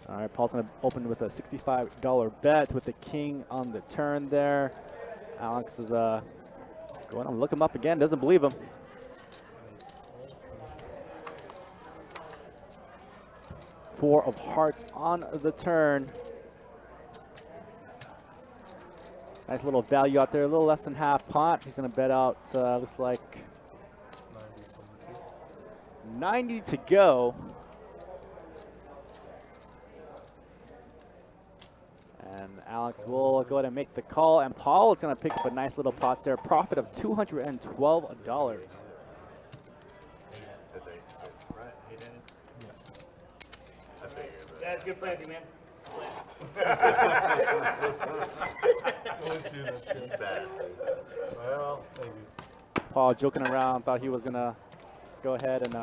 All right, Paul's going to open with a $65 bet with the king on the turn there. Alex is going to look him up again, doesn't believe him. Four of hearts on the turn. Nice little value out there, a little less than half pot. He's going to bet out, looks like 90 to go. And Alex will go ahead and make the call. And Paul is going to pick up a nice little pot there. Profit of $212. That's good planting, man. Well, maybe. Paul joking around, thought he was going to go ahead and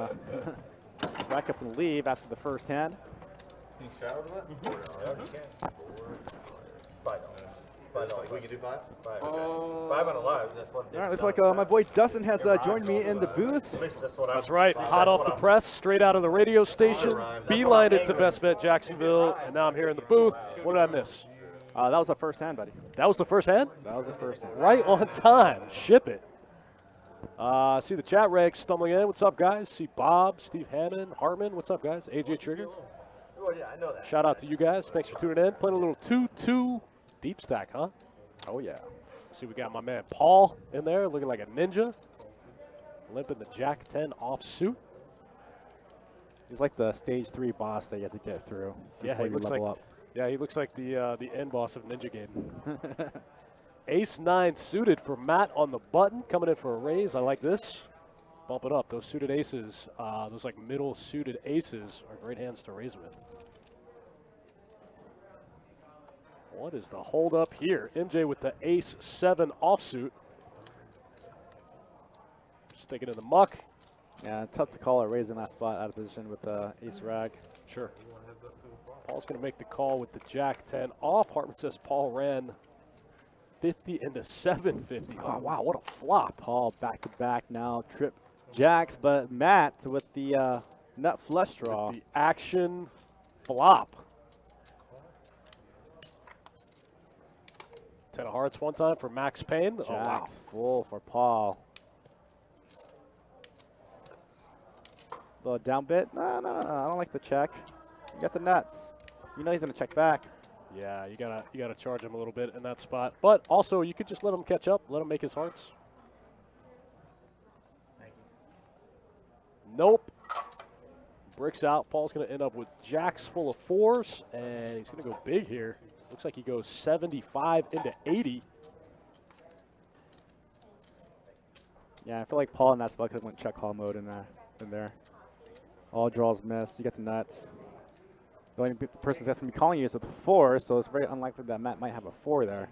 rack up and leave after the first hand. Can you shower with that? Yeah, you can. $5. We can do $5? $5. Okay. 5 on a live. That's one. All right, looks like my boy Dustin has joined me in the booth. That's right. Hot off the press, straight out of the radio station. Beelined it to Best Bet Jacksonville, and now I'm here in the booth. What did I miss? That was the first hand, buddy. That was the first hand? That was the first hand. Right on time. Ship it. See the chat regs stumbling in. What's up, guys? See Bob, Steve Hannon, Hartman. What's up, guys? AJ Trigger. Oh, yeah, I know that. Shout out to you guys. Thanks for tuning in. Playing a little 2-2 deep stack, huh? Oh, yeah. See, we got my man Paul in there looking like a ninja. Limping the Jack 10 offsuit. He's like the stage 3 boss that you have to get through. Yeah, he looks like up. Yeah, he looks like the end boss of Ninja Game. Ace 9 suited for Matt on the button, coming in for a raise. I like this. Bump it up. Those suited aces, those like middle suited aces are great hands to raise with. What is the hold up here? MJ with the ace 7 offsuit. Sticking in the muck. Yeah, tough to call a raise in that spot out of position with the ace rag. Sure. Paul's going to make the call with the Jack 10 off. Hartman says Paul ran 50 into 750. Oh, wow, what a flop. Paul back to back now, trip jacks, but Matt with the nut flush draw. With the action flop. 10 of hearts one time for Max Payne. Jacks oh, wow. Full for Paul. Little down bit. No, I don't like the check. You got the nuts. You know he's gonna check back. Yeah, you gotta charge him a little bit in that spot. But also, you could just let him catch up, let him make his hearts. Nope. Bricks out. Paul's gonna end up with jacks full of 4s, and he's gonna go big here. Looks like he goes 75 into 80. Yeah, I feel like Paul in that spot could have went check call mode in there. All draws miss. You get the nuts. The only person that's going to be calling you is with a 4, so it's very unlikely that Matt might have a 4 there.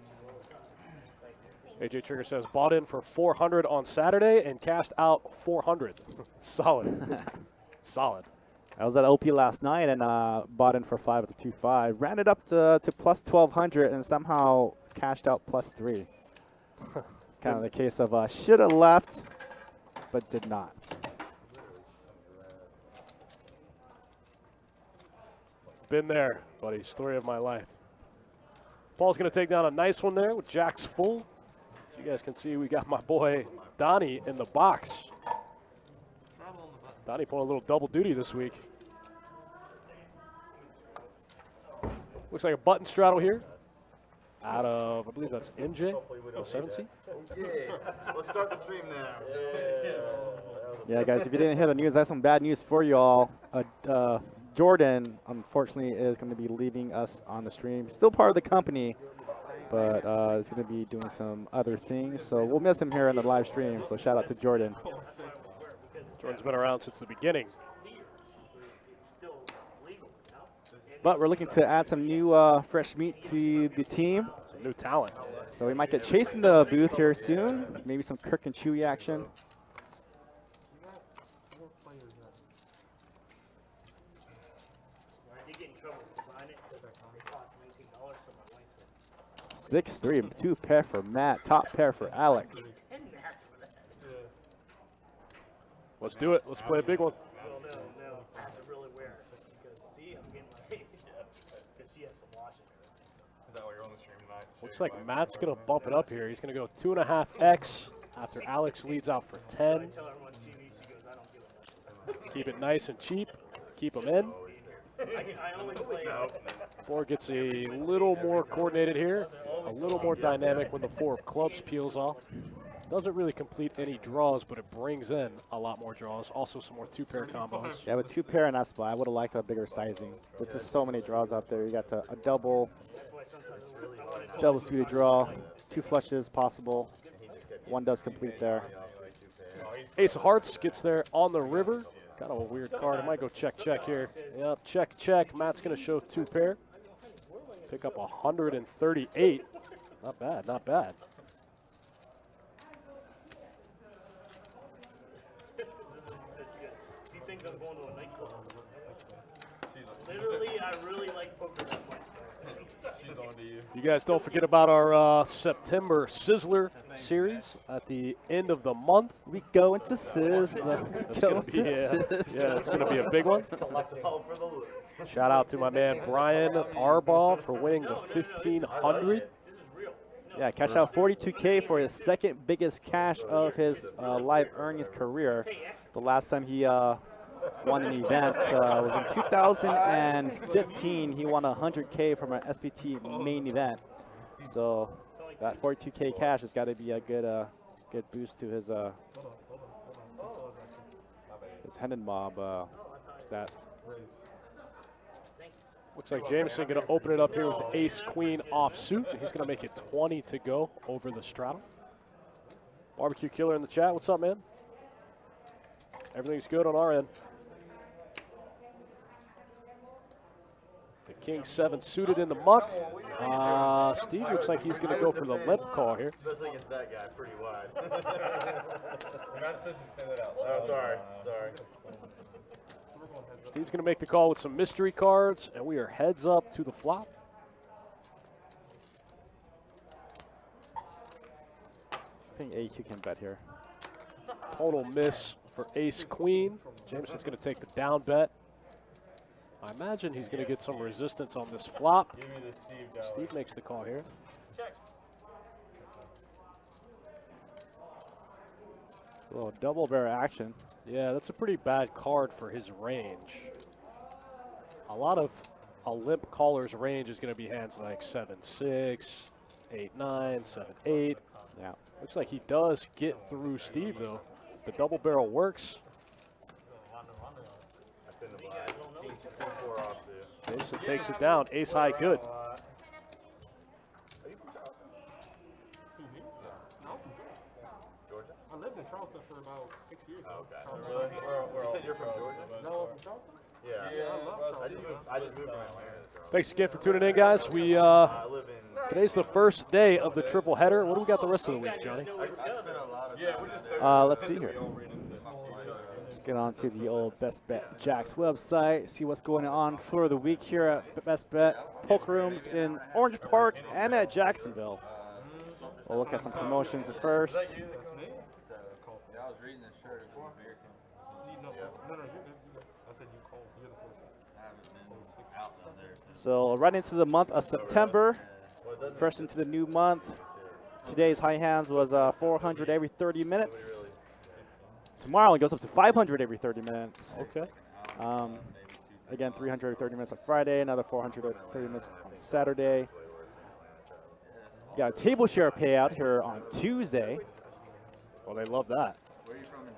AJ Trigger says, bought in for 400 on Saturday and cashed out 400. Solid. Solid. I was at OP last night and bought in for 5 at the 2-5. Ran it up to plus 1,200 and somehow cashed out plus 3. Kind of the case of should have left, but did not. Been there, buddy. Story of my life. Paul's going to take down a nice one there with jacks full. As you guys can see, we got my boy Donnie in the box. Donnie pulling a little double duty this week. Looks like a button straddle here. Out of, I believe that's MJ. Oh, 7C. Okay, let's start the stream now. Yeah, guys, if you didn't hear the news, I have some bad news for you all. Jordan, unfortunately, is going to be leaving us on the stream. Still part of the company, but is going to be doing some other things. So we'll miss him here in the live stream. So shout out to Jordan. Jordan's been around since the beginning. But we're looking to add some new fresh meat to the team. Some new talent. So we might get Chase in the booth here soon. Maybe some Kirk and Chewy action. Six, 3, 2 pair for Matt, top pair for Alex. Let's do it. Let's play a big one. while you're on the stream tonight. Looks like Matt's going to bump it up here. He's going to go 2.5x after Alex leads out for 10. Keep it nice and cheap. Keep them in. Board gets a little more coordinated here, a little more dynamic when the 4 of clubs peels off. Doesn't really complete any draws, but it brings in a lot more draws. Also some more 2-pair combos. Yeah, with 2 pair in that spot, I would have liked a bigger sizing. There's just so many draws out there. You got a double suited draw, 2 flushes possible. 1 does complete there. Ace of Hearts gets there on the river. Kind of a weird card. I might go check here. Yep, check. Matt's going to show 2 pair. Pick up 138. Not bad, not bad. I'm going to a nightclub. Literally, I really like poker that much. She's on to you. You guys don't forget about our September Sizzler series at the end of the month. We go into Sizzler. It's going to be a big one. Shout out to my man Brian Arbaugh for winning the 1,500. Yeah, cashed out 42K for his 2nd biggest cash of his live earnings career. The last time he won an event was in 2015. He won 100K from an SPT main event. So that 42K cash has got to be a good boost to his Hendon Mob stats. Looks like Jameson going to open it up here with the ace-queen offsuit. He's going to make it 20 to go over the straddle. Barbecue Killer in the chat. What's up, man? Everything's good on our end. The King 7 suited in the muck. Steve looks like he's going to go for the limp call here. Especially against that guy, pretty wide. You're not supposed to say that out loud. Oh, sorry. Steve's going to make the call with some mystery cards, and we are heads up to the flop. I think AQ can bet here. Total miss for ace-queen. Jameson's going to take the down bet. I imagine he's going to get some resistance on this flop. Give me the Steve dollar. Steve makes the call here. A little double barrel action. Yeah, that's a pretty bad card for his range. A lot of a limp caller's range is going to be hands like 7-6, 8-9, 7-8. Yeah. Looks like he does get through Steve, though. The double barrel works. Jason takes it down. Ace high good. I lived in Charleston for about 6 years. Oh, okay. Really? You said you're from Georgia? No, from Charleston? Yeah. Yeah, I just moved from Atlanta. Thanks again for tuning in, guys. We I live in. today's the first day of the triple header. What do we got the rest of the week, Johnny? Let's see here. Let's get on to the old Best Bet Jacks website, see what's going on for the week here at Best Bet Poker Rooms in Orange Park and at Jacksonville. We'll look at some promotions at first. I was reading this shirt. No, you're good. I said you called. You're the person. I haven't been out there. So right into the month of September, first into the new month. Today's high hands was 400 every 30 minutes. Tomorrow it goes up to 500 every 30 minutes. Okay. Again, 300 every 30 minutes on Friday, another 400 every 30 minutes on Saturday. Got a table share payout here on Tuesday. Well, they love that.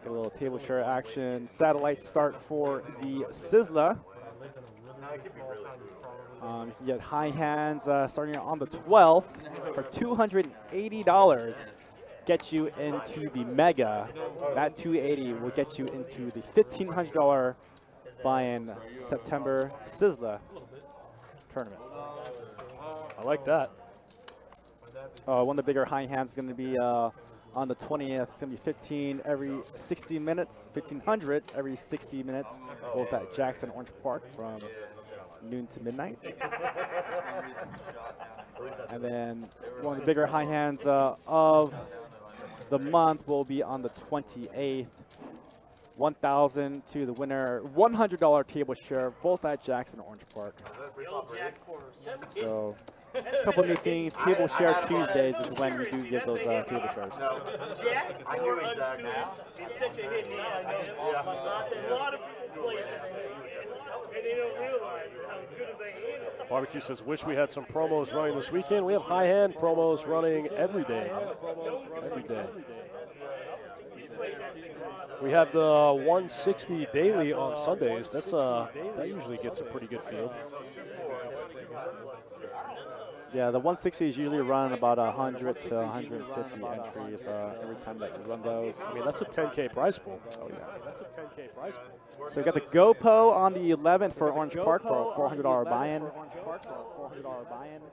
Get a little table share action. Satellite start for the Sizzler. You can get high hands starting on the 12th for $280. Get you into the Mega. That $280 will get you into the $1,500 buy-in September Sizzler tournament. I like that. One of the bigger high hands is going to be on the 20th. It's going to be 15 every 60 minutes, 1,500 every 60 minutes, both at Jackson Orange Park from noon to midnight. And then one of the bigger high hands of the month will be on the 28th. $1,000 to the winner, $100 table share, both at Jackson Orange Park. So, a couple new things. Table share Tuesdays is when we do give those table shares. Jack or unsuited is such a hit name. A lot of people play that, and they don't realize how good of a hand it is. Barbecue says, wish we had some promos running this weekend. We have high hand promos running every day. Every day. We have the 160 daily on Sundays. That's that usually gets a pretty good field. Yeah, the 160 is usually run about 100 to 150 entries every time that you run those. I mean, that's a 10K prize pool. Oh, yeah. That's a 10K prize pool. So we got the GoPo on the 11th for Orange Park for a $400 buy-in.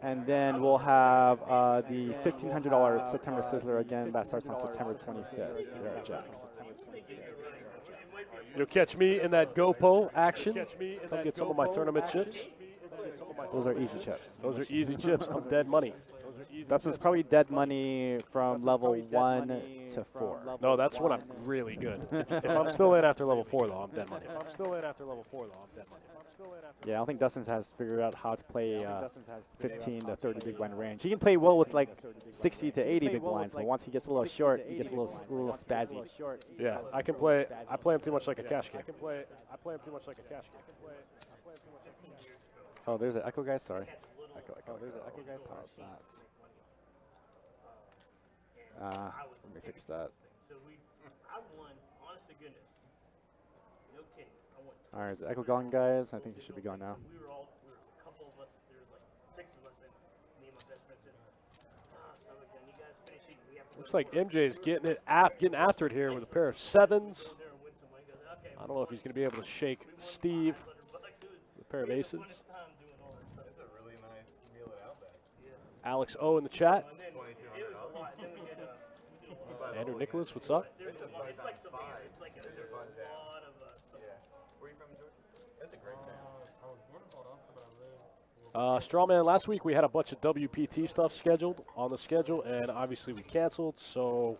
And then we'll have the $1,500 September Sizzler again. That starts on September 25th here at Jack's. You'll catch me in that GoPo action. Come get some of my tournament chips. Those are easy chips. Those are easy chips. I'm dead money. That's probably dead money from level 1 to 4. No, that's when I'm really good. If I'm still in after level 4, though, I'm dead money. Yeah, I don't think Dustin has figured out how to play 15 to 30 big blind range. He can play well with like 60 to 80 big blinds, but once he gets a little short, he gets a little spazzy. Yeah, I play him too much like a cash game. Oh, there's an echo, guys. Sorry. Echo. There's an echo, guys. Oh, it's not. Let me fix that. So I won, honest to goodness. No kidding. I won. All right, is the echo gone, guys? I think it should be gone now. We were a couple of us, there was like 6 of us, and me and my best friend said, so again, you guys finishing, we have to Looks like MJ's getting after it here with a pair of 7s. go there and win some money. He goes, okay, I don't know if he's going to be able to shake Steve with a pair of aces. time doing all this stuff. It's a really nice meal at Outback. Alex O in the chat. And then it was a lot. Then we did, Andrew Nicholas, what's up? it's like some, it's like there's a lot of stuff. Where are you from, George? That's a great town. I was born in Alaska, but I live. Strawman, last week we had a bunch of WPT stuff scheduled on the schedule, and obviously we canceled, so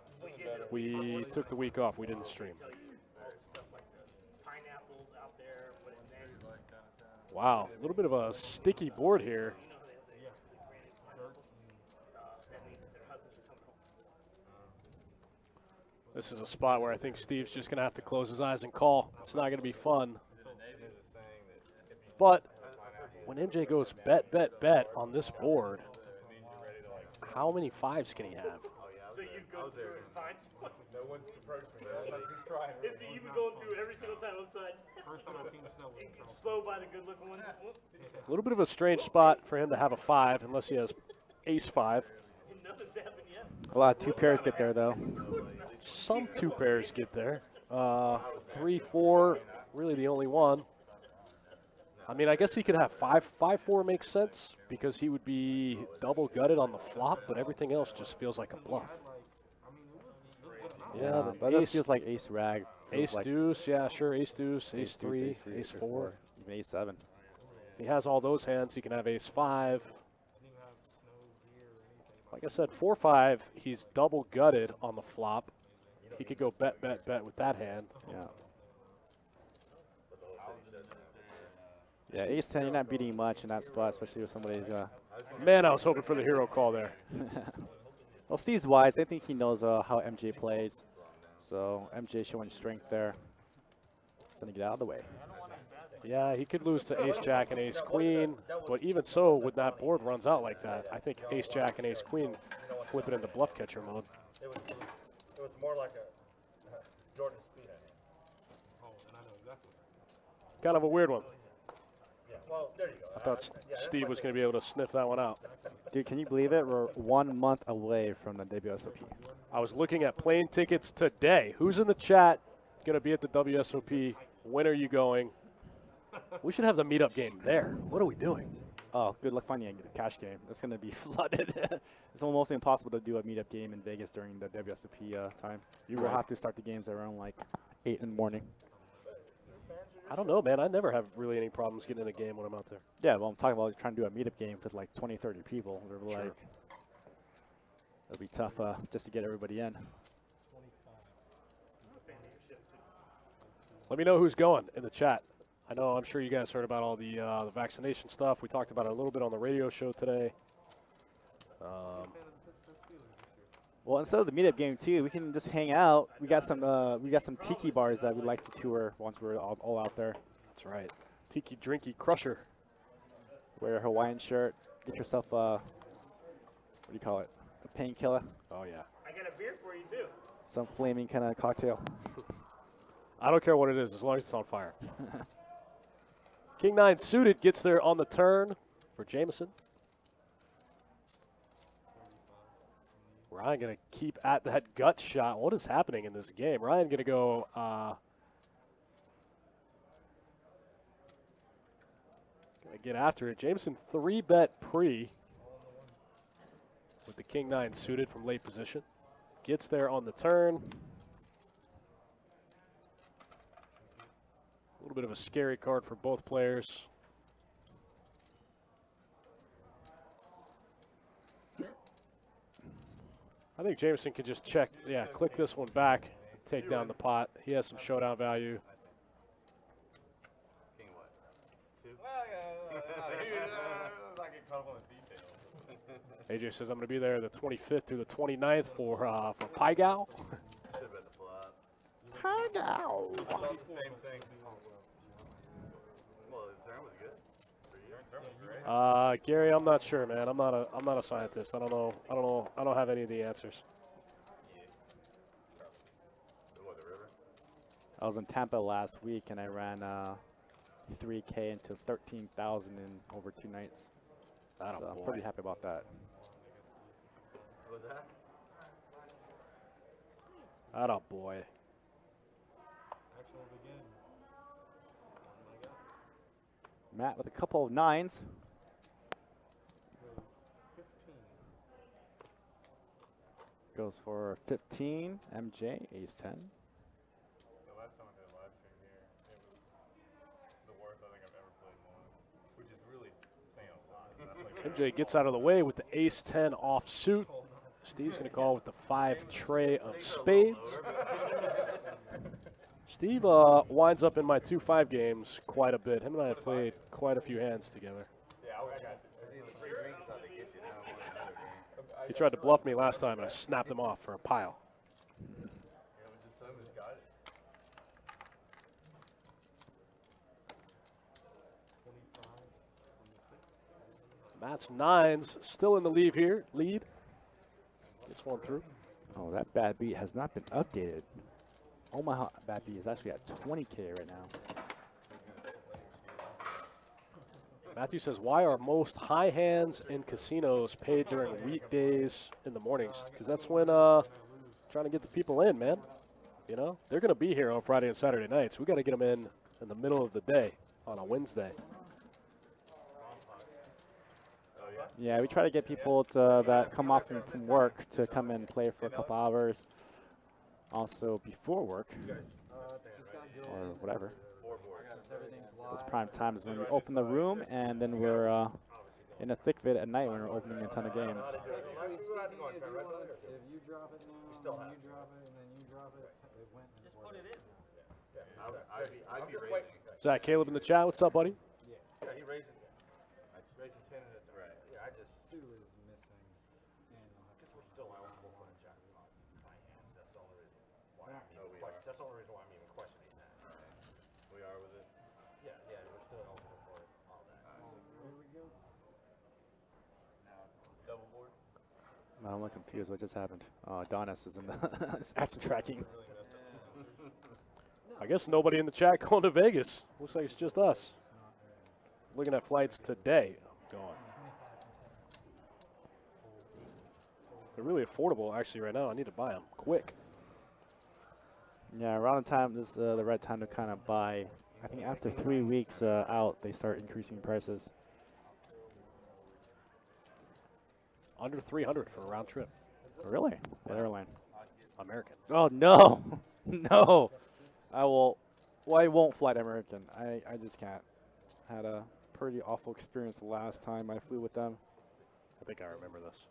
we took the week off. We didn't stream. Stuff like the pineapples out there, but then Wow, a little bit of a sticky board here. This is a spot where I think Steve's just going to have to close his eyes and call. It's not going to be fun. But when MJ goes bet, bet, bet on this board, how many 5s can he have? so you go through and find someone. No one's approached me. He's trying. And so you've been going through every single time upside, First time I seen snow was in trouble. slow by the good looking one. A little bit of a strange spot for him to have a 5 unless he has ace 5. And nothing's happened yet. A lot of 2 pairs get there, though. Some 2 pairs get there. 3, 4, really the only one. I mean, I guess he could have 5, 4 makes sense because he would be double gutted on the flop, but everything else just feels like a bluff. Yeah, the but this ace, feels like ace rag. ace like deuce, yeah, sure, ace deuce, ace 3, deuce, ace 4. even ace 7. If he has all those hands, he can have ace 5. Like I said, 4, 5, he's double gutted on the flop. He could go bet, bet, bet with that hand. Yeah. Yeah, ace 10, you're not beating much in that spot, especially with somebody's. Man, I was hoping for the hero call there. Well, Steve's wise. I think he knows how MJ plays. So MJ showing strength there. Sending it out of the way. Yeah, he could lose to ace-jack and ace-queen, but even so, when that board runs out like that, I think ace-jack and ace-queen flip it into bluff catcher mode. It was more like a Jordan Speed. Oh, and I know exactly. Kind of a weird one. Yeah, well, there you go. I thought Steve was going to be able to sniff that one out. Dude, can you believe it? We're 1 month away from the WSOP. I was looking at plane tickets today. Who's in the chat going to be at the WSOP? When are you going? We should have the meetup game there. What are we doing? Oh, good luck finding a cash game. It's going to be flooded. It's almost impossible to do a meetup game in Vegas during the WSOP time. You will have to start the games around like 8 in the morning. I don't know, man. I never have really any problems getting in a game when I'm out there. Yeah, well, I'm talking about trying to do a meetup game with like 20, 30 people. They're like, it'll be tough just to get everybody in. Let me know who's going in the chat. I know, I'm sure you guys heard about all the vaccination stuff. We talked about it a little bit on the radio show today. Well, instead of the meetup game too, we can just hang out. We got some tiki bars that we'd like to tour once we're all out there. That's right. Tiki Drinky Crusher. Wear a Hawaiian shirt. Get yourself what do you call it? A painkiller. Oh yeah. I got a beer for you too. Some flaming kind of cocktail. I don't care what it is as long as it's on fire. King 9 suited gets there on the turn for Jameson. Ryan going to keep at that gut shot. What is happening in this game? Ryan going to go gonna get after it. Jameson 3-bet pre with the King 9 suited from late position. Gets there on the turn. A little bit of a scary card for both players. I think Jameson can just check, click this one back, take down the pot. He has some showdown value. King what? Not get caught up on the details. AJ says I'm going to be there the 25th through the 29th for Pai Gao. Should have bet the flop. Pai Gao. Felt the same thing. Well, the turn was good. For you. Turn was great. Gary, I'm not sure, man. I'm not a scientist. I don't know. I don't have any of the answers. What, the river? I was in Tampa last week and I ran 3K into 13,000 in over 2 nights. So I'm pretty happy about that. What was that? Atta boy. Action will begin. Oh my God. Matt with a couple of 9s. Goes 15. Goes for 15. MJ, ace 10. The last time I did a live stream here, it was the worst I think I've ever played one, which is really saying a lot. 'cause I played MJ gets out of the way with the ace 10 offsuit. Steve's going to call with the 5 tray of spades. Steve winds up in my 2-5 games quite a bit. Him and I have played quite a few hands together. Yeah, I got you. The free drink is how they get you now. On another game. He tried to bluff me last time, and I snapped him off for a pile. Yeah, but just some is got it. 25, 26. Matt's 9s still in the lead here. Gets one through. Oh, that bad beat has not been updated. Omaha bad beat is actually at 20K right now. Matthew says, why are most high hands in casinos paid during weekdays in the mornings? Because that's when trying to get the people in, man. You know, they're going to be here on Friday and Saturday nights. We got to get them in the middle of the day on a Wednesday. Yeah, we try to get people that come off from work to come and play for a couple hours. Also before work or whatever. This prime time is when we open the room, and then we're in the thick of it at night when we're opening a ton of games. If you drop it now, and you drop it, and then you drop it, it went. Just put it in. I'd be raising. Zach, Caleb in the chat. What's up, buddy? Yeah, he raising. Raising 10 at the right. Yeah, I just. 2 is missing. And We're still eligible for the jack by hands. That's the only reason why I'm even questioning. That's the only reason why I'm even questioning that. We are with it. Yeah, we're still eligible for it. All that. here we go. Double board. I'm a little confused. What just happened? Adonis is in the action tracking. I guess nobody in the chat going to Vegas. Looks like it's just us. Looking at flights today. Going. They're really affordable, actually, right now. I need to buy them quick. Yeah, around the time this is the right time to kind of buy. I think after 3 weeks out, they start increasing prices. Under 300 for a round trip. Really? What airline? American. Oh no, no! I will. Well, I won't fly to American. I just can't. Had a pretty awful experience the last time I flew with them. I think I remember this.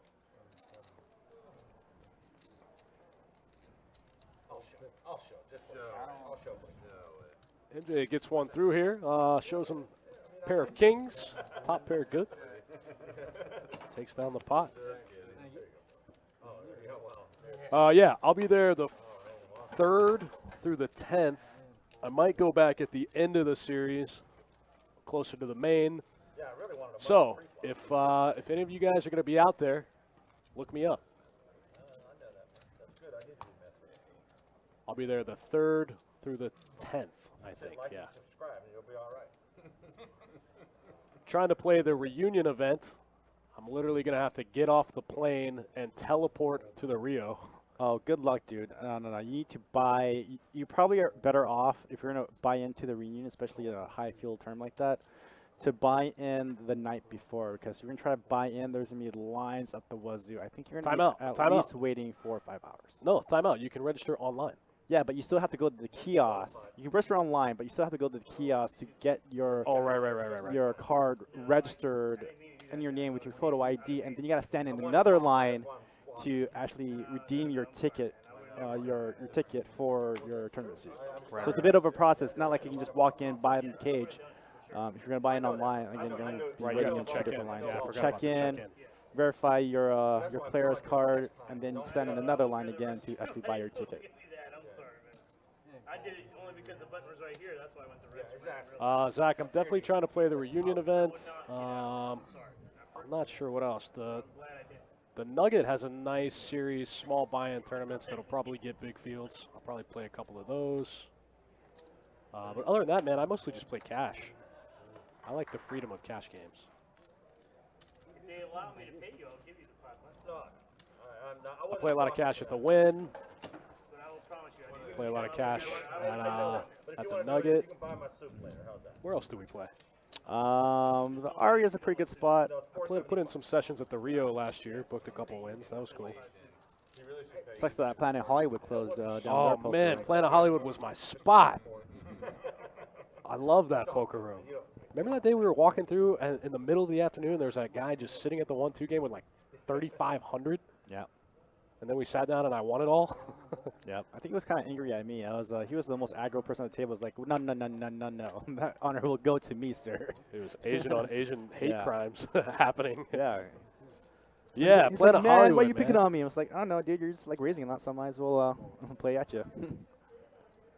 I'll show. Just show. I'll show. MJ gets one through here. Shows him a pair of kings. Top pair good. Takes down the pot. Yeah, I'll be there the 3rd through the 10th. I might go back at the end of the series, closer to the main. So if any of you guys are going to be out there, look me up. I'll be there the 3rd through the 10th, I think. Yeah. Subscribe and you'll be all right. Trying to play the reunion event. I'm literally going to have to get off the plane and teleport to the Rio. Oh, good luck, dude. No. You need to buy. You probably are better off if you're going to buy into the reunion, especially a high field term like that, to buy in the night before. Because if you're going to try to buy in, there's going to be lines up the wazoo. I think you're going to be at least waiting 4 or 5 hours. No, time out. You can register online. Yeah, but you still have to go to the kiosk. You can register online, but you still have to go to the kiosk to get your your card registered in your name with your photo ID, and then you got to stand in another line to actually redeem your ticket, your ticket for your tournament seat. So it's a bit of a process. Not like you can just walk in, buy it in the cage. If you're going to buy it online, again, you're going to be waiting in 2 different lines. So check in, verify your player's card, and then stand in another line again to actually buy your ticket. I did it only because the button was right here. That's why I went to restaurant. Zach, I'm definitely trying to play the reunion event. I'm not sure what else. The Nugget has a nice series, small buy-in tournaments that'll probably get big fields. I'll probably play a couple of those. But other than that, man, I mostly just play cash. I like the freedom of cash games. If they allow me to pay you, I'll give you the $5. I play a lot of cash at the Win. But I will promise you, I Play a lot of cash at the Nugget. You can buy my soup later. How's that? Where else do we play? The Aria is a pretty good spot. I put in some sessions at the Rio last year. Booked a couple wins. That was cool. Sucks that Planet Hollywood closed down their Oh, poker man. room. Planet Hollywood was my spot. I love that poker room. Remember that day we were walking through, and in the middle of the afternoon, there was that guy just sitting at the 1-2 game with like 3,500? Yeah. And then we sat down, and I won it all? Yeah, I think he was kind of angry at me. He was the most aggro person at the table. Was like, no, that honor will go to me, sir. It was Asian on Asian hate Yeah. crimes happening. Yeah. Yeah, He's Planet like, man, Hollywood, why are you picking man. on me? I was like, I don't know, dude. You're just like raising a lot, so I might as well play at you.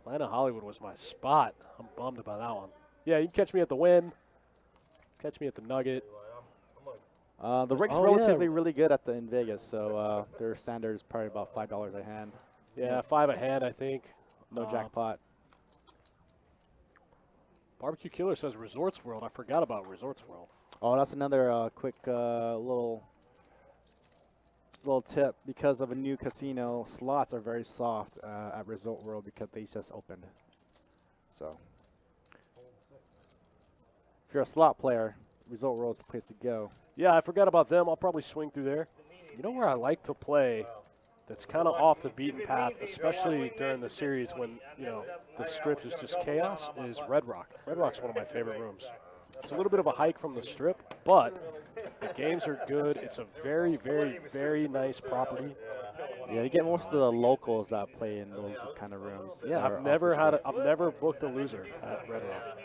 Planet Hollywood was my spot. I'm bummed about that one. Yeah, you can catch me at the Win. Catch me at the Nugget. The rig's Oh, relatively yeah. really good in Vegas, so their standard is probably about $5 a hand. Yeah, 5 a hand, I think. No jackpot. Barbecue Killer says Resorts World. I forgot about Resorts World. Oh, that's another quick little tip. Because of a new casino, slots are very soft at Resort World because they just opened. So, if you're a slot player, Resort World is the place to go. Yeah, I forgot about them. I'll probably swing through there. You know where I like to play that's kind of off the beaten path, especially during the series when, you know, the strip is just chaos, is Red Rock. Red Rock's one of my favorite rooms. It's a little bit of a hike from the strip, but the games are good. It's a very, very, very nice property. Yeah, you get most of the locals that play in those kind of rooms. Yeah, that are I've never off the strip. I've never booked a loser at Red Rock.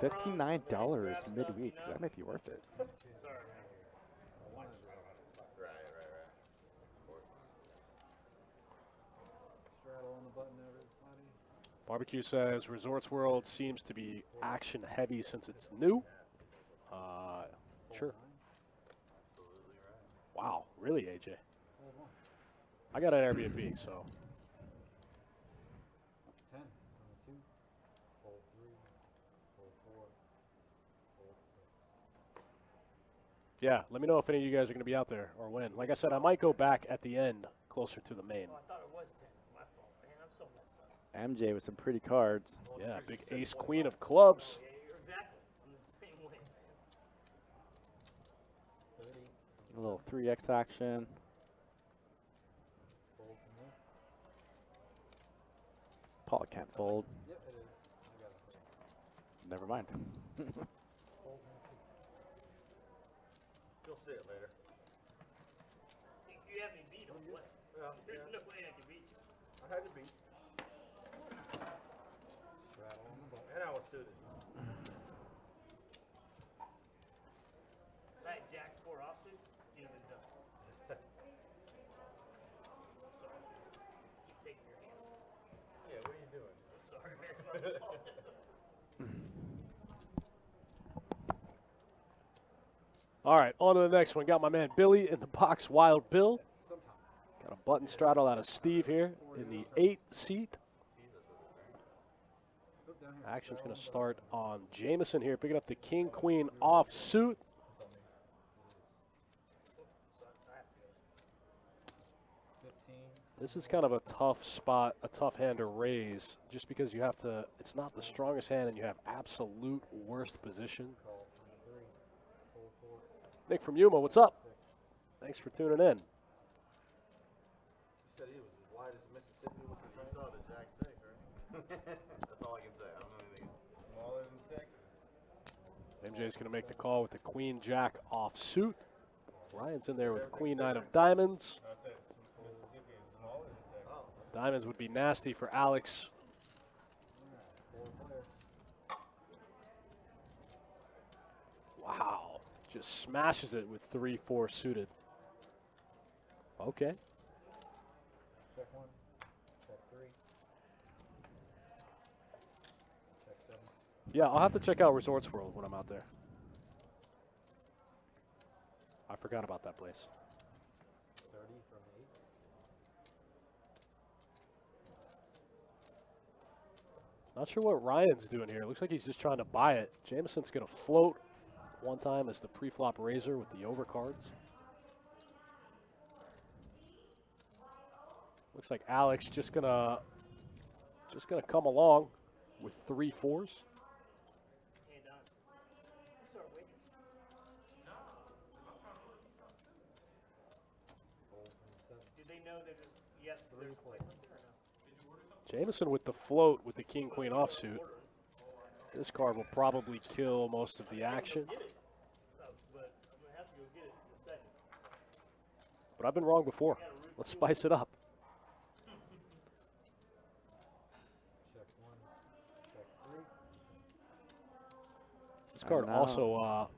$59 midweek. That might be worth it. Straddle on the button, everybody. Barbecue says Resorts World seems to be action heavy since it's new. Sure. Wow, really, AJ? I got an Airbnb, so. 10 on the 2. Fold 3. Fold 4. Fold 6. Yeah, let me know if any of you guys are going to be out there or when. Like I said, I might go back at the end closer to the main. Oh, I thought it was 10. My fault, man. I'm so messed up. MJ with some pretty cards. Yeah, big ace queen of clubs. Yeah, you're exactly. I'm the same way. A little 3x action. Fold from there. Paul can't fold. Yep, it is. I got it. Never mind. Fold from 2. You'll see it later. You have me beat on what? There's no way I can beat you. I had to beat. suited. If I had Jack 4 offsuit, you'd have been done. Sorry. Taking your hands. Yeah, what are you doing? Sorry, man. All right, on to the next one. Got my man Billy in the box, Wild Bill. Got a button straddle out of Steve here in the 8 seat. Action's going to start on Jameson here, picking up the king-queen offsuit. This is kind of a tough spot, a tough hand to raise, just because you have to, it's not the strongest hand and you have absolute worst position. Nick from Yuma, what's up? Thanks for tuning in. You said he was as wide as Mississippi with the you saw the Jack 6, right? That's all I can say. I don't know anything else. Smaller than Texas. MJ's going to make the call with the queen jack offsuit. Ryan's in there with the queen 9 of diamonds. I said Mississippi is smaller than Texas. Diamonds would be nasty for Alex. Wow. Just smashes it with 3-4 suited. Okay. Check 1. Check 3. Check 7. Yeah, I'll have to check out Resorts World when I'm out there. I forgot about that place. 30 from 8. Not sure what Ryan's doing here. Looks like he's just trying to buy it. Jameson's going to float one time as the pre-flop raiser with the overcards. Looks like Alex just gonna come along with 3 4s. Hey, Don. Who's our waitress? Did they know that there's, yes, there's a place up there or no? Jameson with the float with the king-queen offsuit. This card will probably kill most of the action. Get it. But I'm going to have to go get it in a second. But I've been wrong before. Let's spice it up. Check 1. Check 3. This card also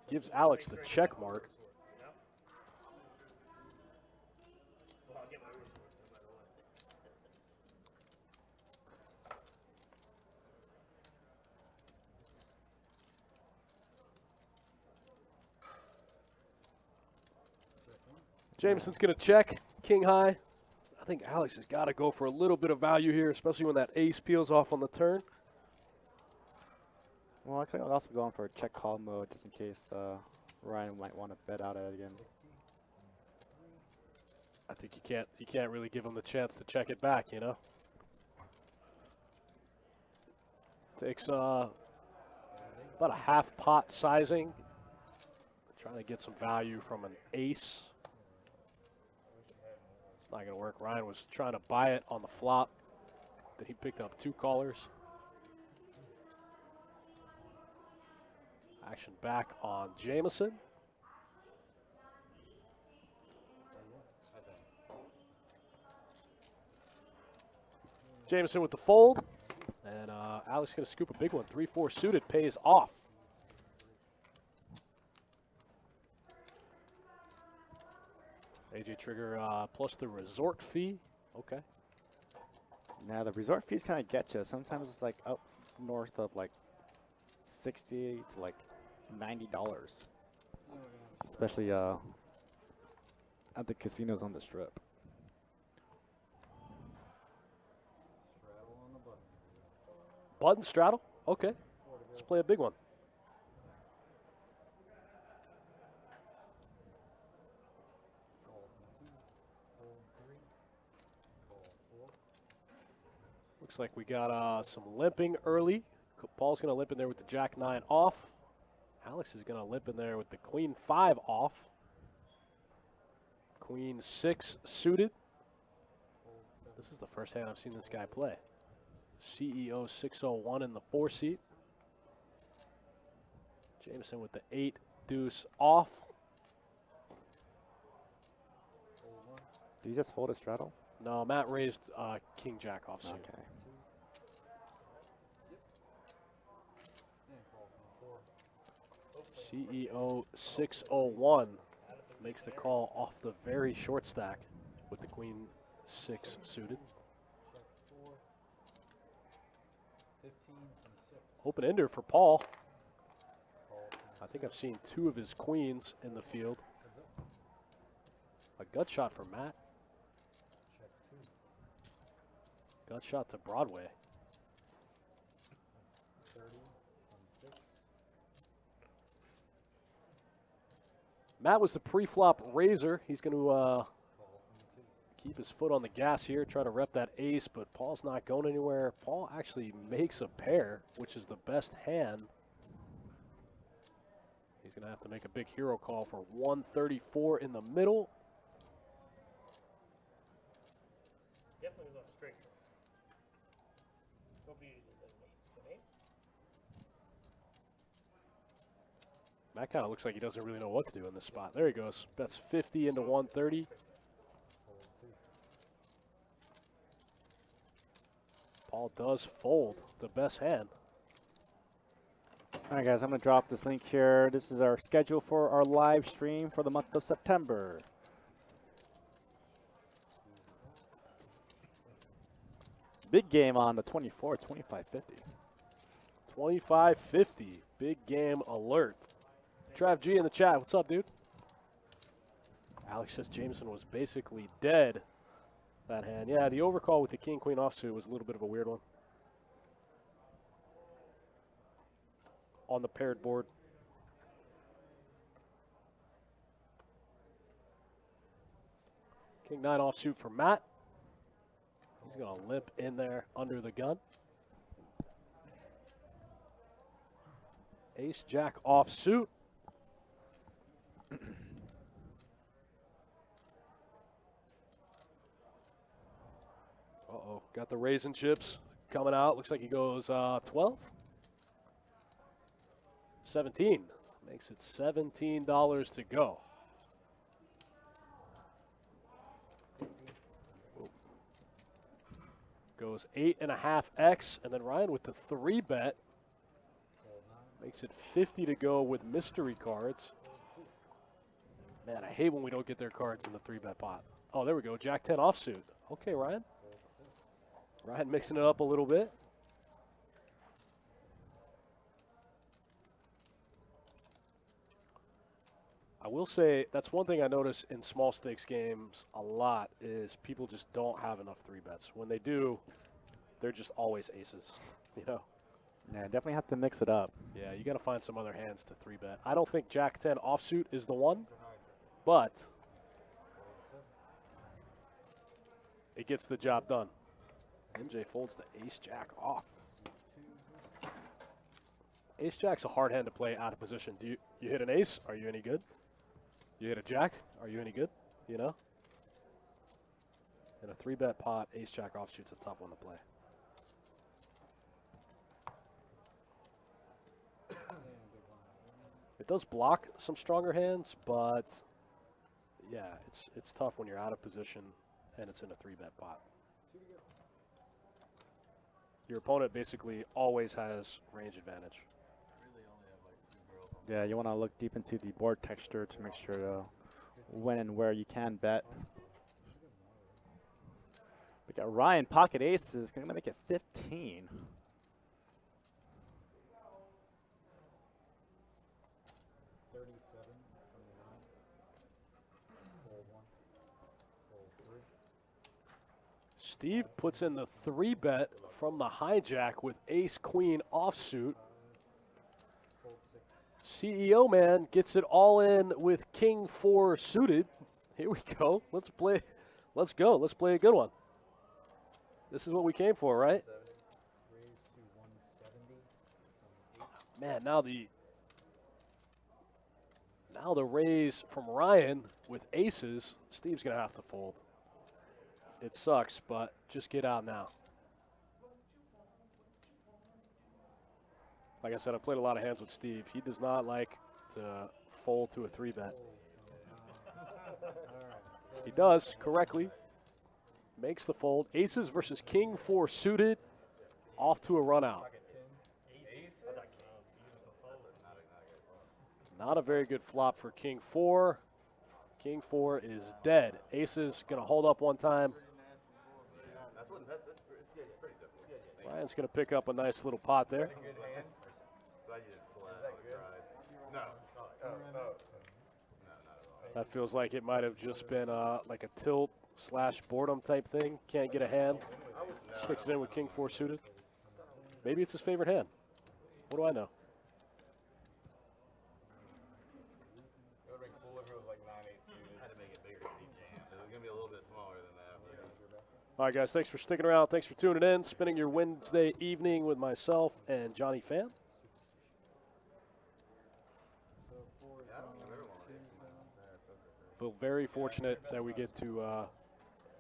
gives Alex the check mark. Well, I'll get my resource no matter what. Jameson's going to check, king high. I think Alex has got to go for a little bit of value here, especially when that ace peels off on the turn. Well, I could also go on for a check call mode just in case Ryan might want to bet out at it again. I think you can't really give him the chance to check it back, you know. Takes about a half pot sizing. Trying to get some value from an ace. It's not going to work. Ryan was trying to buy it on the flop. Then he picked up 2 callers. Action back on Jameson. Jameson with the fold. And Alex going to scoop a big one. 3-4 suited pays off. AJ Trigger plus the resort fee. Okay. Now the resort fees kind of get you. Sometimes it's like up north of like $60 to like $90, especially at the casinos on the strip. Straddle on the button. Button straddle. Okay. Let's play a big one. Call from 2. Hold 3. Call 4. Looks like we got some limping early. Paul's going to limp in there with the jack 9 off. Alex is going to limp in there with the queen 5 off. Queen 6 suited. This is the first hand I've seen this guy play. CEO 601 in the 4 seat. Jameson with the 8 deuce off. Do you just fold a straddle? No, Matt raised king jack off suit. Okay. CEO 601 makes the call off the very short stack with the queen 6 suited. Check 4. 15 and 6. Open ender for Paul. Call. I think I've seen 2 of his queens in the field. Heads up. A gut shot for Matt. Check 2. Gut shot to Broadway. 30 and 6. Matt was the pre-flop raiser. He's going to Call from the 2. keep his foot on the gas here, try to rep that ace, but Paul's not going anywhere. Paul actually makes a pair, which is the best hand. He's going to have to make a big hero call for 134 in the middle. Definitely was on straight. Don't be just an ace. Matt kind of looks like he doesn't really know what to do in this spot. There he goes. Bets 50 into 130. Fold 2. Paul does fold the best hand. All right, guys, I'm going to drop this link here. This is our schedule for our live stream for the month of September. Big game on the 24th, 25.50. 25.50. Big game alert. Trav G in the chat. What's up, dude? Alex says Jameson was basically dead that hand. Yeah, the overcall with the king-queen offsuit was a little bit of a weird one. On the paired board. King 9 offsuit for Matt. He's going to limp in there under the gun. Ace Jack offsuit. Uh-oh, got the raisin chips coming out. Looks like he goes 12. 17. Makes it $17 to go. Goes 8.5x, and then Ryan with the 3-bet. Makes it 50 to go with mystery cards. Man, I hate when we don't get their cards in the 3-bet pot. Oh, there we go. Jack 10 offsuit. Okay, Ryan. Ryan mixing it up a little bit. I will say that's one thing I notice in small stakes games a lot is people just don't have enough 3-bets. When they do, they're just always aces, you know? Yeah, definitely have to mix it up. Yeah, you got to find some other hands to 3-bet. I don't think Jack 10 offsuit is the one, but it gets the job done. MJ folds the Ace Jack off. Ace Jack's a hard hand to play out of position. Do you hit an ace? Are you any good? You hit a jack? Are you any good? You know? In a 3-bet pot, Ace Jack offsuit's a tough one to play. It does block some stronger hands, but yeah, it's tough when you're out of position and it's in a 3-bet pot. Your opponent basically always has range advantage. Yeah, you want to look deep into the board texture to make sure when and where you can bet. We got Ryan pocket aces, going to make it 15. Steve puts in the 3-bet from the hijack with ace-queen offsuit. CEO man gets it all in with king 4 suited. Here we go. Let's play. Let's go. Let's play a good one. This is what we came for, right? Man, now the raise from Ryan with aces. Steve's gonna have to fold. It sucks, but just get out now. Like I said, I played a lot of hands with Steve. He does not like to fold to a 3-bet. He does correctly. Makes the fold. Aces versus king 4 suited. Off to a run out. Not a very good flop for King 4. King 4 is dead. Aces going to hold up one time. Ryan's going to pick up a nice little pot there. That feels like it might have just been like a tilt / boredom type thing. Can't get a hand. Sticks it in with King 4 suited. Maybe it's his favorite hand. What do I know? It would have been cool if it was like 9-8 suited. Had to make it bigger to be jammed. It was going to be a little bit smaller than that. All right, guys, thanks for sticking around. Thanks for tuning in. Spending your Wednesday evening with myself and Johnny Fan. Feel very fortunate that we get to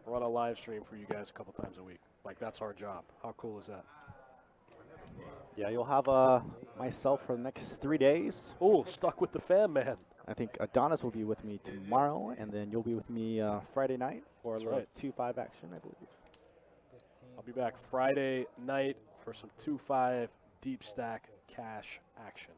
run a live stream for you guys a couple times a week. Like, that's our job. How cool is that? Yeah, you'll have myself for the next 3 days. Oh, stuck with the fan, man. I think Adonis will be with me tomorrow, and then you'll be with me Friday night for a little 2-5 action, I believe. I'll be back Friday night for some 2-5 deep stack cash action.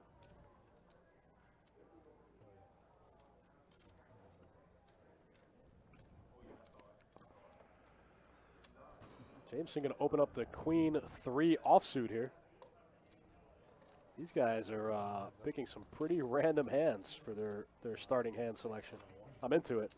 Jameson going to open up the Queen 3 offsuit here. These guys are picking some pretty random hands for their starting hand selection. I'm into it.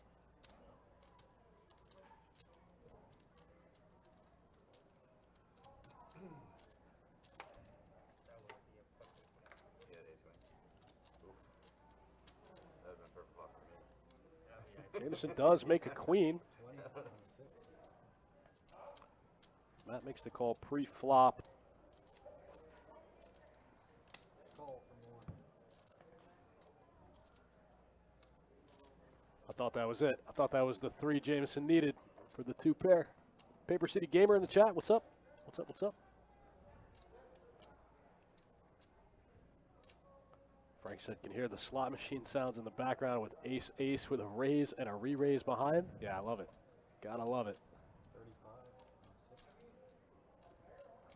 Jameson does make a queen. Matt makes the call pre-flop. I thought that was it. I thought that was the 3 Jameson needed for the 2 pair. Paper City Gamer in the chat. What's up? What's up? What's up? Frank said, can hear the slot machine sounds in the background with ace with a raise and a re-raise behind. Yeah, I love it. Gotta love it.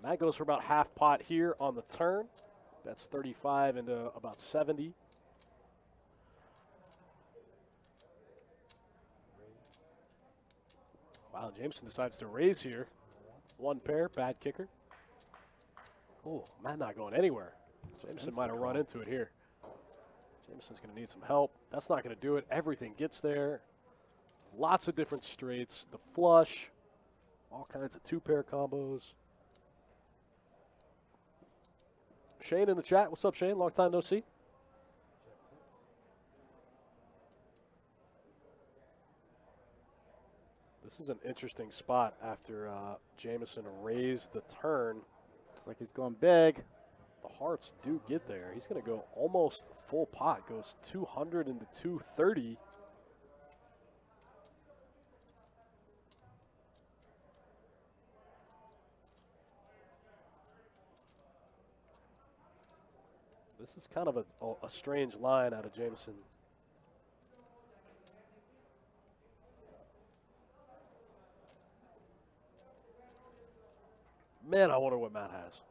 Matt goes for about half pot here on the turn. That's 35 into about 70. Wow, Jameson decides to raise here. 1 pair, bad kicker. Oh, Matt not going anywhere. Jameson might have run into it here. Jameson's going to need some help. That's not going to do it. Everything gets there. Lots of different straights. The flush. All kinds of 2-pair combos. Shane in the chat. What's up, Shane? Long time no see. This is an interesting spot after Jameson raised the turn. Looks like he's going big. The hearts do get there. He's going to go almost full pot. Goes 200 into 230. This is kind of a strange line out of Jameson. Man, I wonder what Matt has.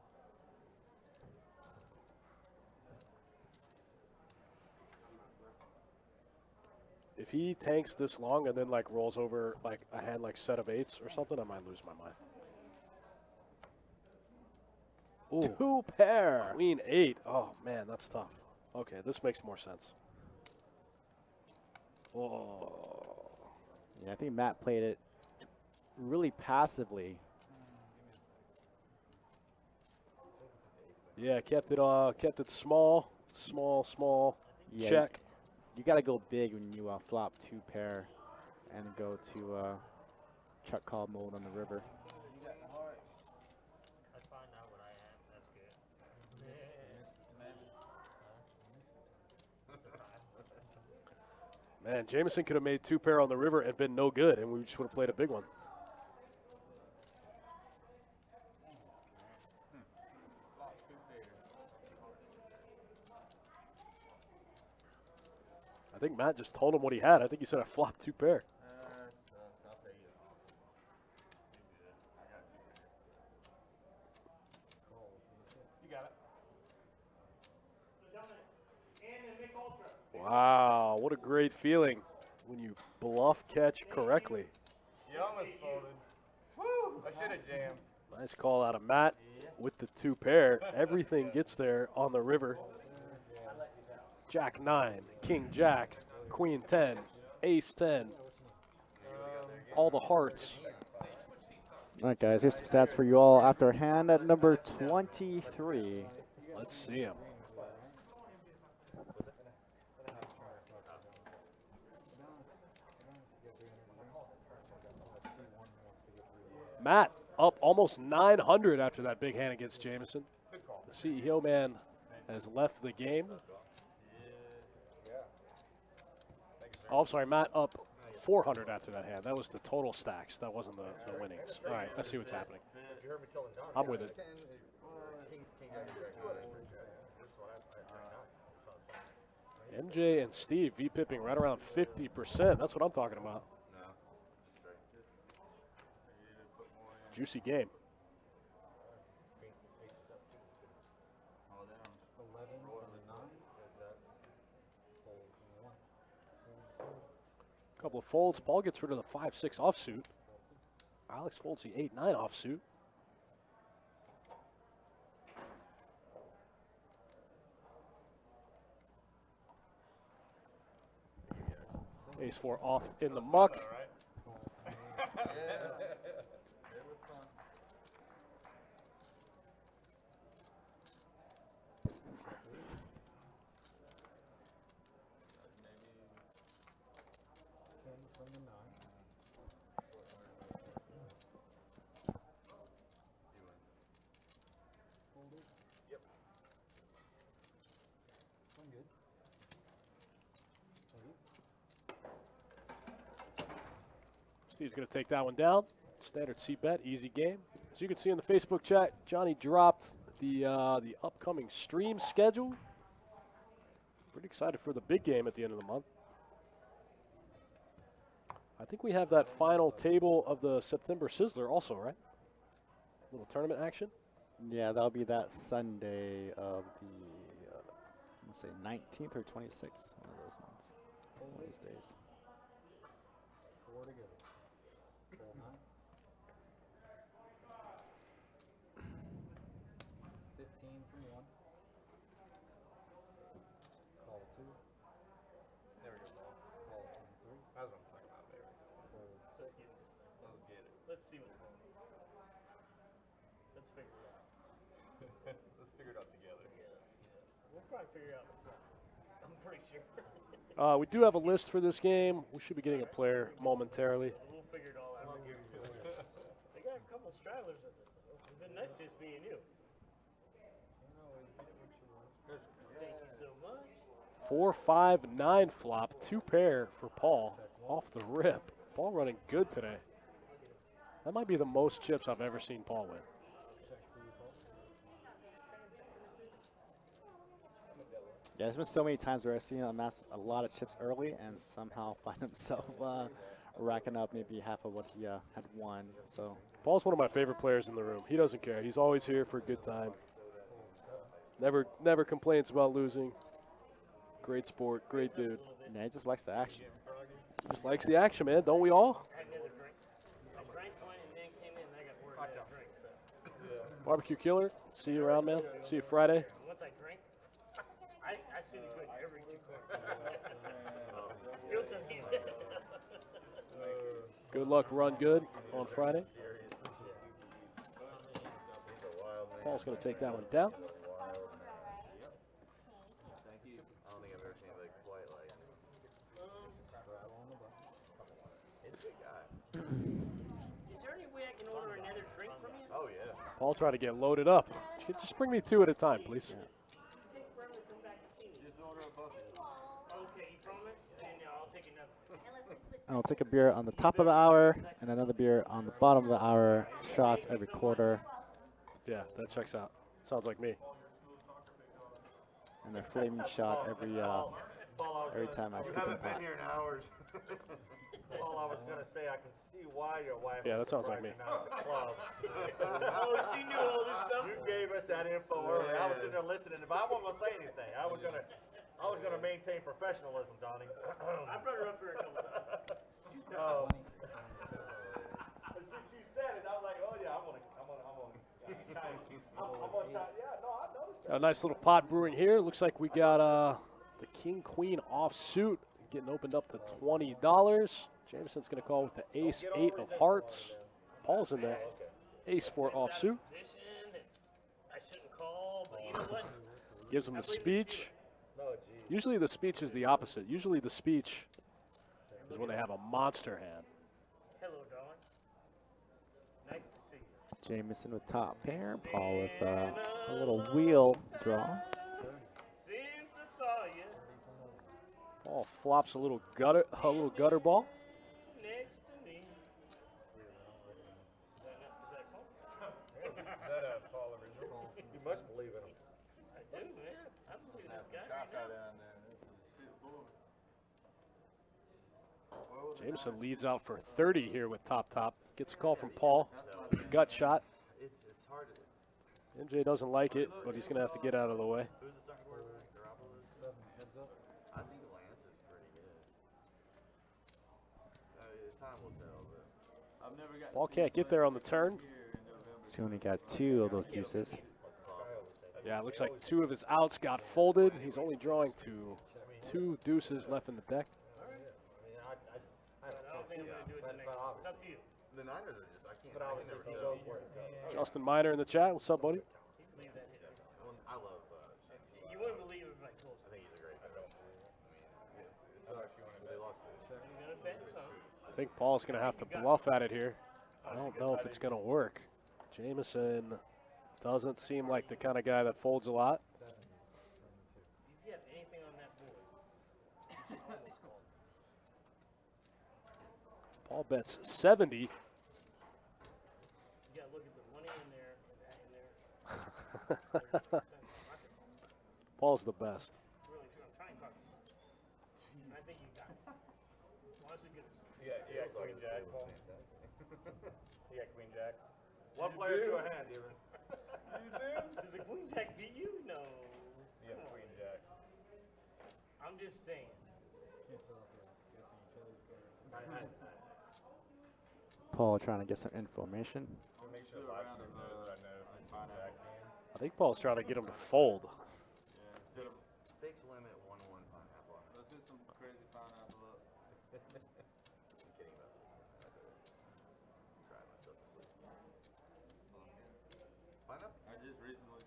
If he tanks this long and then like rolls over like a hand like set of 8s or something, I might lose my mind. Ooh. 2 pair. Queen 8. Oh, man, that's tough. Okay, this makes more sense. Oh. Yeah, I think Matt played it really passively. Yeah, kept it small, Yeah, check. You got to go big when you flop 2 pair and go to chuck call mode on the river. That's fine now what I am. That's good. Man, Jameson could have made 2 pair on the river and been no good, and we just would have played a big one. I think Matt just told him what he had. I think he said I flopped 2 pair. You got it. And Mick Ultra. Wow, what a great feeling when you bluff catch correctly. You almost folded. Woo! I should have jammed. Nice call out of Matt with the 2 pair. Everything gets there on the river. Jack 9, King Jack, Queen 10, Ace 10. All the hearts. All right, guys, here's some stats for you all after hand at number 23. Let's see him. Matt up almost 900 after that big hand against Jameson. The CEO man has left the game. Oh, I'm sorry, Matt up 400 after that hand. That was the total stacks. That wasn't the winnings. All right, let's see what's happening. I'm with it. MJ and Steve V-pipping right around 50%. That's what I'm talking about. Juicy game. 11 on the 9. Couple of folds. Paul gets rid of the 5-6 offsuit. Alex folds the 8-9 offsuit. Ace-4 off in the muck. Steve's going to take that one down. Standard C-bet, easy game. As you can see in the Facebook chat, Johnny dropped the upcoming stream schedule. Pretty excited for the big game at the end of the month. I think we have that final table of the September Sizzler also, right? Little tournament action. Yeah, that'll be that Sunday of the, let's say 19th or 26th, one of those months, one of these days. 4 to go. 12-9. 15 from 1. Call 2. There we go, ball. Call from 3. That's what I'm talking about, baby. Fold Let's 6. get this thing. Let's get it. Let's see what's going on. Let's figure it out. Let's figure it out together. We'll probably figure it out in the front. I'm pretty sure. We do have a list for this game. We should be getting a player momentarily. We'll figure it all out. They got a couple stragglers at this. It's been nice just me and you. Thank you so much. 4, 5, 9 flop, 2 pair for Paul off the rip. Paul running good today. That might be the most chips I've ever seen Paul win. Yeah, there's been so many times where I've seen him amass a lot of chips early and somehow find himself racking up maybe half of what he had won. So Paul's one of my favorite players in the room. He doesn't care. He's always here for a good time. Never complains about losing. Great sport, great dude. yeah, he just likes the action. Just likes the action, man. Don't we all? I had another drink. I drank one and then came in and I got word I had a drink. So Barbecue Killer. See you around, man. See you Friday. once I drink, I see the good every 2 quarters. Still to me. Good luck, run good on Friday. Paul's going to take that one down. I don't think I've ever seen anybody quite like He's a good guy. Is there any way I can order another drink from you? Oh yeah. Paul trying to get loaded up. Just bring me 2 at a time, please. Take forever to come back to see me. Just order a bucket. Okay, you promise? And I'll take another. And I'll take a beer on the top of the hour and another beer on the bottom of the hour. Shots every quarter. Yeah, that checks out. Sounds like me. And a flaming shot every time I skip a haven't pot. been here in hours. All I was gonna say, I can see why your wife. Yeah, was that sounds like surprised me. you're not at the club. Oh, she knew all this stuff? You gave us that info earlier. I was sitting there listening. If I wasn't gonna say anything, I was gonna I was going to maintain professionalism, Donnie. I brought her up here a couple times. As soon as you said it, I was like, oh yeah, I'm gonna try. Yeah, no, I noticed that. A nice little pot brewing here. Looks like we got the king queen offsuit getting opened up to $20. Jameson's going to call with the ace 8 of hearts. Paul's in there. Ace 4 offsuit. I shouldn't call, but you know what? Gives him the speech. Usually the speech is the opposite. Usually the speech is when they have a monster hand. Hello, darling. Nice to see you. Jameson with top pair. Paul with a little wheel draw. Since I saw you Paul flops a little gutter ball. next to me. Is that Paul? Is that Paul original? You must believe in him. I do, man. I believe this guy. Jameson leads out for 30 here with top. Gets a call from Paul. Gut shot. It's hard to. NJ doesn't like it, but he's going to have to get out of the way. Who's the starting quarterback? Garoppolo? Heads up. I think Lance is pretty good. Time will tell, but I've never got. Paul can't get there on the turn. So only got 2 of those deuces. Yeah, it looks like 2 of his outs got folded. He's only drawing to 2 deuces left in the deck. I don't think I'm going to do it the next time. It's up to you. The Niners are just, I can't. But obviously, he knows where it goes. Justin Miner in the chat. What's up, buddy? Leave that hit. I love. You wouldn't believe it if I told you. I think he's a great. I don't believe it. I mean, they lost this. I'm going to bet some. I think Paul's going to have to bluff at it here. I don't know if it's going to work. Jameson doesn't seem like the kind of guy that folds a lot. If you have anything on that board, it's almost called. Paul bets 70. You got to look at the money in there and that in there. Paul's the best. Really true. I'm trying to talk to you. And I think you got it. Watch the goodness. Yeah, Queen Jack, Paul. You got Queen Jack. One player to a hand, even. Does the Queen Jack beat you? No. You got Queen Jack. I'm just saying. Paul trying to get some information. Make sure the live stream knows that I know if it's Queen Jack game. I think Paul's trying to get him to fold. Fixed limit 1-1 pineapple. Let's hit some crazy pineapple up. I'm kidding about this. I cried myself to sleep. Pineapple? I just recently,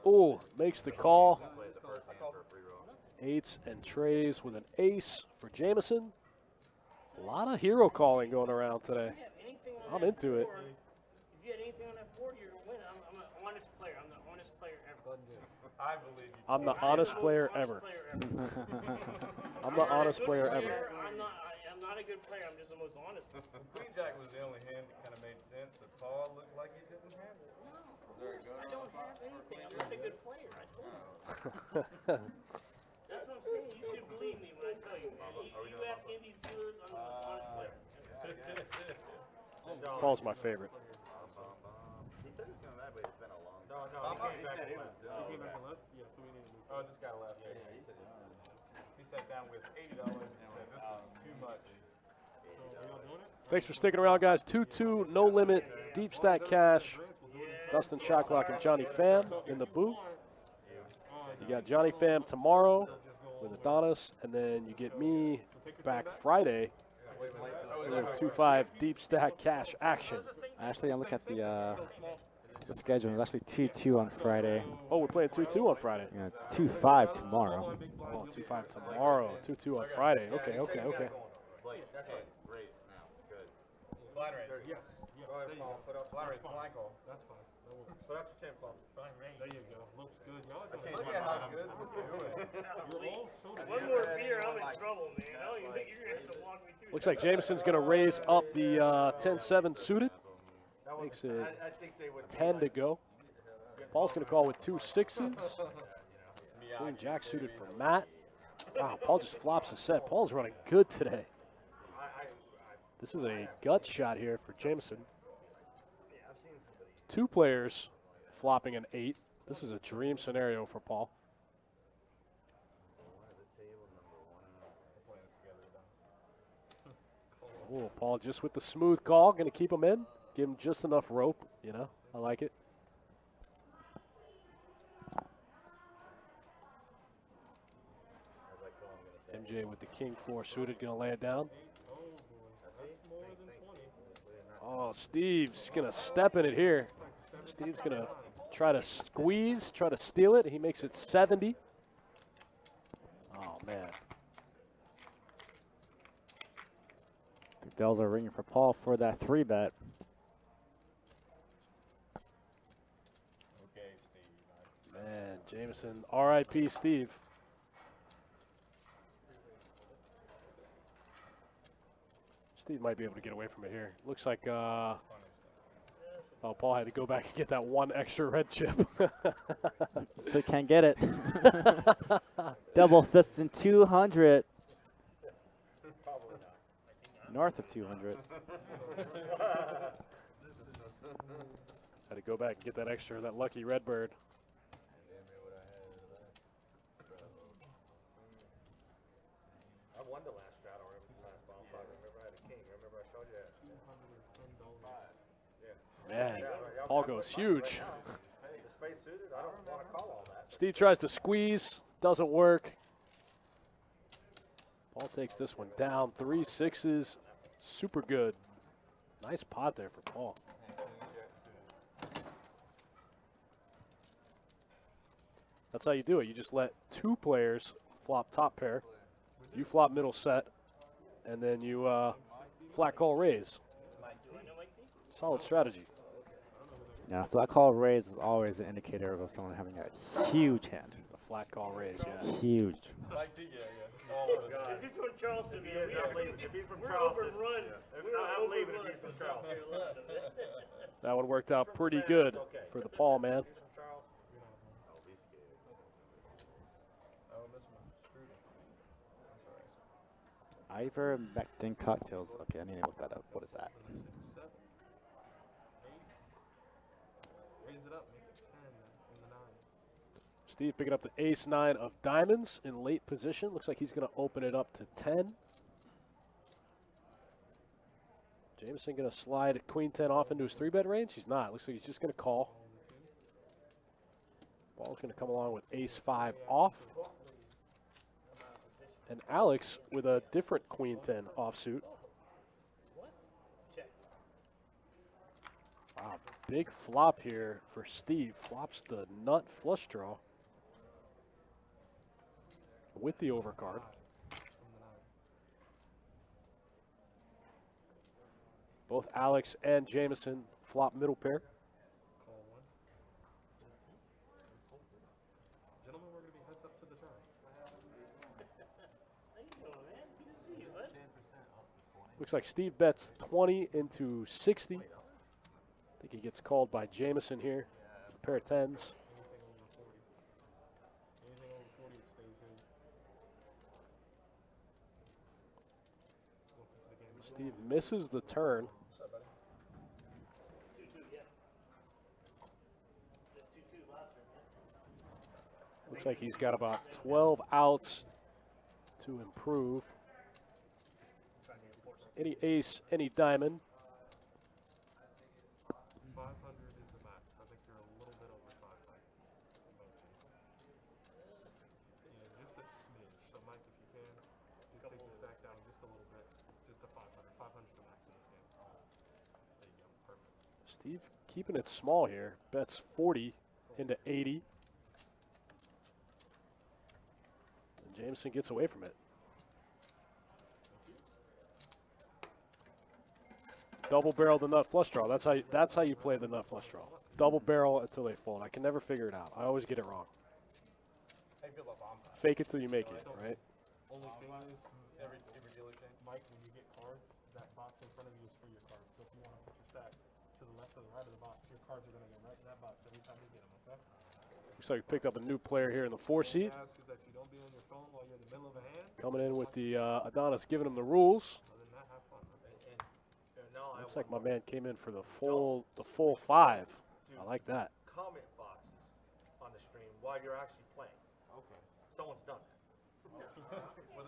Ooh, makes the call. Played the first hand for a free roll. 8s and trays with an ace for Jameson. A lot of hero calling going around today. If you have anything on I'm that into it. board, if you had anything on that board, you're going to win. I'm an honest player. I'm the honest player ever. I believe you. I'm the I am honest the most player honest ever. player ever. I'm the honest Good player ever. I'm not a good player. I'm just the most honest. Queen Jack was the only hand that kind of made sense. That Paul looked like he didn't have it. I don't have anything. I'm not a good player. I told you. That's what I'm saying. You should believe me when I tell you, man. You ask any of these dealers, I'm the most honest player. Paul's my favorite. He said he's coming back, but it's been a long time. No, he He came back said he and was. left. He came back and left? Yeah, so we need to move. Oh, this guy left. Yeah, he said he sat down with $80 and said this was too much. So, we all doing it? Thanks for sticking around, guys. 2-2, no limit, deep stack cash. Dustin Shocklock and Johnny Pham in the booth. You got Johnny Pham tomorrow with Adonis, and then you get me back Friday with 2-5 deep stack cash action. Actually, I look at the schedule. It's actually 2-2 on Friday. Oh, we're playing 2-2 on Friday. Yeah, 2-5 tomorrow. Oh, 2-5 tomorrow, 2-2 on Friday. Okay. Blake, that's a great now. Good. Blind range. Yes. Go ahead, Paul. Put up. Blind range, blind call. That's fine. That works. Put up the 10, Paul. There you go. Looks good. Y'all are I doing changed it. my mind. good we're doing. You're all soda. One more beer, I'm in trouble, man. I don't even think you're going to have to walk me through Looks like Jameson's going to raise up the 10-7 suited. Makes it I think they would. 10 to go. Paul's going to call with 2 6s. Queen Jack suited for Matt. Wow, Paul just flops a set. Paul's running good today. This is a gut shot here for Jameson. 2 players flopping an 8. This is a dream scenario for Paul. Oh, Paul just with the smooth call, going to keep him in. Give him just enough rope, you know. I like it. MJ with the king 4 suited, going to lay it down. Oh, Steve's going to step in it here. Steve's going to try to squeeze, try to steal it. He makes it 70. Oh, man. The bells are ringing for Paul for that 3-bet. Okay, Steve. Man, Jameson, R.I.P. Steve. Steve might be able to get away from it here. Looks like, oh, Paul had to go back and get that one extra red chip. So can't get it. Double fists in 200. North of 200. Had to go back and get that extra, that lucky red bird. I won the last strat or last bomb fight. I remember I had a king. I remember I showed you that. Man, Paul goes huge. Hey, the spade suited. I don't want to call all that. Steve tries to squeeze, doesn't work. Paul takes this one down. 3 6s, super good. Nice pot there for Paul. That's how you do it. You just let 2 players flop top pair. You flop middle set, and then you flat call raise. Solid strategy. Now, flat call raise is always an indicator of someone having a huge hand. A flat call raise, yeah. Huge. Like, yeah. If he's from Charleston, If he man, is, we I'm are leaving. If he's from we're Charleston, overrun. If We're not, I'm leaving if overrun he's from from South Charleston. Carolina. That one worked out pretty good for the Paul, man. He's from Charleston. I'll be scared. Oh, this one. Screwed him. That's alright. Ivermectin cocktails. Okay, I need to look that up. What is that? 6, 7, 8. Raise it up, make it 10 in the 9. Steve picking up the ace-9 of diamonds in late position. Looks like he's going to open it up to 10. Jameson going to slide queen-10 off into his 3-bet range. He's not. Looks like he's just going to call. Ball's going to come along with ace-5 off. And Alex with a different queen-10 offsuit. Wow, big flop here for Steve. Flops the nut flush draw with the overcard. Both Alex and Jameson flop middle pair. Call 1. Gentlemen, we're going to be heads up to the turn. How you doing, man? Good to see you, bud. Looks like Steve bets 20 into 60. I think he gets called by Jameson here. A pair of 10s. Anything over 40. Anything over 40, it stays in. Welcome to the game. Steve misses the turn. 2-2, yeah. Just 2-2 last round, man. Looks like he's got about 12 outs to improve. Any ace, any diamond. 500 is the max. I think you're a little bit over 500. Yeah, just a smidge. So, Mike, if you can, just take the stack down just a little bit. Just a 500. 500 is the max in this game. There you go. Perfect. Steve keeping it small here. Bets 40 into 80. And Jameson gets away from it. Double barrel the nut flush draw. That's how you play the nut flush draw. Double barrel until they fold. I can never figure it out. I always get it wrong. I feel like I'm Fake it till you make it, right? Only thing is, every dealer thing. Mike, when you get cards, that box in front of you is for your cards. So if you want to put your stack to the left or the right of the box, your cards are going to go right in that box every time you get them, okay? Looks like we picked up a new player here in the 4 seat. Ask is that you don't be on your phone while you're in the middle of a hand. Coming in with the Adonis giving him the rules. Other than that, have fun. And now I Looks like want my man came in for the full 5. I like that. comment boxes on the stream while you're actually playing. Okay. Someone's done that.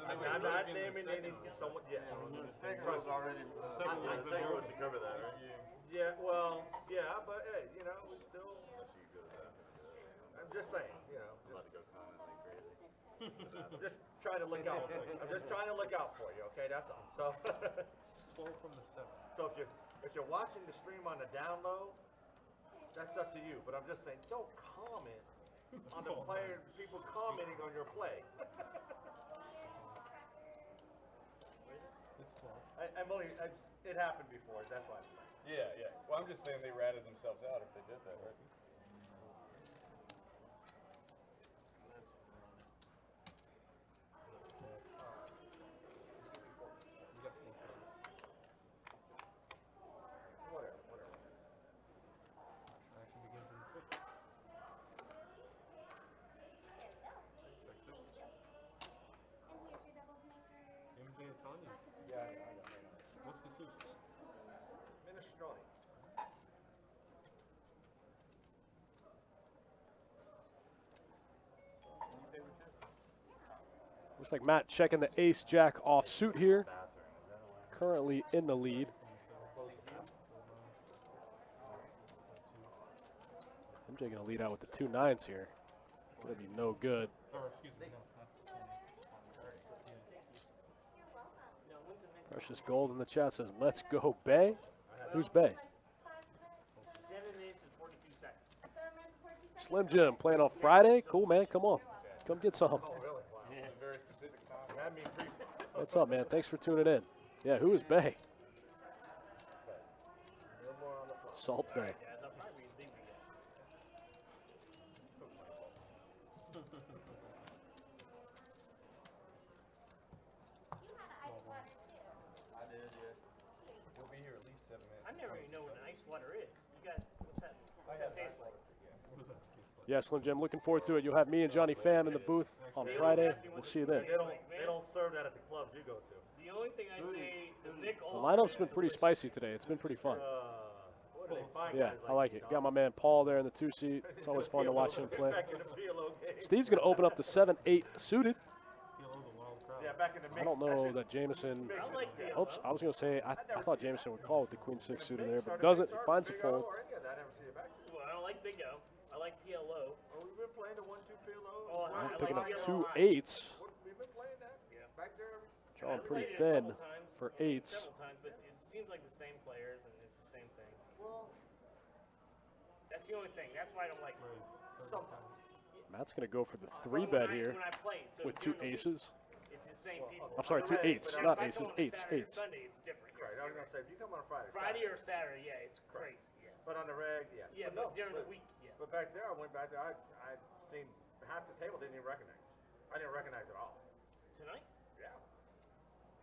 I'm not naming any someone. Yes. Trust me. already. I think we should cover that, right? Yeah. Well, yeah, but hey, you know, we still. I'm just saying, you know. I'm about to go comment like crazy. I'm just trying to look out. I'm just trying to look out for you. Okay, that's all. So. 12 from the 7. So if you're watching the stream on the down low, that's up to you. But I'm just saying, don't comment on the player, people commenting on your play. It's 12. It happened before. That's why I'm saying. Yeah, yeah. Well, I'm just saying they ratted themselves out if they did that, right? We got 4 players. Whatever. Action begins in 6. MJ, it's on you. Yeah, I got it. What's the suit? Minestrone. Looks like Matt checking the ace jack off suit here. Currently in the lead. MJ gonna lead out with the 2 9s here. Gonna be no good. Or, excuse me, no. Precious Gold in the chat says, "Let's go, Bay." Who's Bay? 7 minutes and 42 seconds. Slim Jim playing on Friday. Cool, man. Come on, come get some. Oh, really? Wow. Very specific time. That means What's up, man? Thanks for tuning in. Yeah, who is Bay? no more on the floor. Salt Bay. Guys, I'll probably leave you guys. I did, yeah. We'll be here at least 7 minutes. I never even know what an ice water is. You guys, what's that taste like? What does that taste like? Yeah, Slim Jim, looking forward to it. You'll have me and Johnny Pham in the booth on Friday. We'll see you then. They don't serve that at the clubs you go to. The only thing I say, the Nick The lineup's been pretty spicy today. It's been pretty fun. What do they find Yeah, guys I like it. Got my man Paul there in the 2 seat. It's always fun to watch him play. Back in the PLO game. Steve's going to open up the 7-8 suited. PLO's a wild crowd. Yeah, back in the mix. I don't know that Jameson. I like the Oops, I was going to say, I thought Jameson would call with the Queen 6 suited there, but doesn't. He finds a fold. I never see it back. Well, I don't like Big O. I like PLO. Oh, we've been playing the 1-2 PLO. Oh, I Picking up like 2 PLO. 8s. We've been playing that. Yeah. Back there. Drawing I pretty played it a thin couple times, for 8s. Several times, but it seems like the same players and it's the same thing. Well, That's the only thing. That's why I don't like it. sometimes. Matt's going to go for the 3 When bet I- here when I play, so with 2 during the week, aces. It's the same people. I'm sorry, 2 8s, But not if I aces, come on a 8s, Saturday or 8s. Sunday, it's different. Right, I was gonna say if you come on Friday. Friday or Saturday, yeah, it's crazy. Yes. But on the reg, yeah. Yeah, but during the week, yeah. But back there, I went back there. I seen half the table didn't even recognize. I didn't recognize it all. Tonight, Yeah.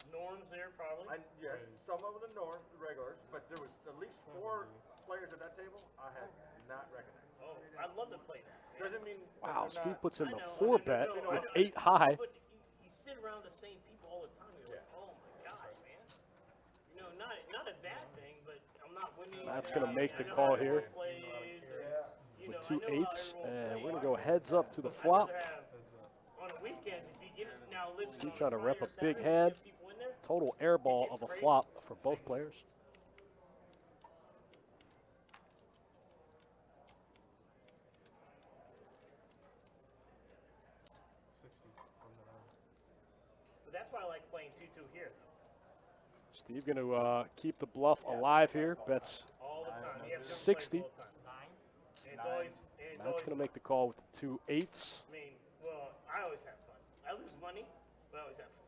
Norm's there probably. Yes, some of the norms, the regulars, but there was at least 4 players at that table I had not recognized. Oh, I'd love to play that. Doesn't mean Wow, they're Steve not- puts in I the know, 4 I bet know, with I know. 8 high. But you sit around the same people all the time. You're like, oh my gosh, man. You know, not a bad thing, but I'm not winning. Matt's gonna make the I know call how here. everyone plays, you know, With I 2 know how 8s, everyone and we're plays. going to go heads up to the I'd flop. rather have on the weekends, if you get it now, listen. Steve on trying to Friday rep or a big Saturday, hand. get people in there. Total air ball of a flop for both players. But that's why I like playing 2-2 here. Steve going to keep the bluff alive here. Bets All the time. You have different 60. players all the time. And it's always, Matt's going to make the call with the 2 8s. I mean, well, I always have fun. I lose money, but I always have fun.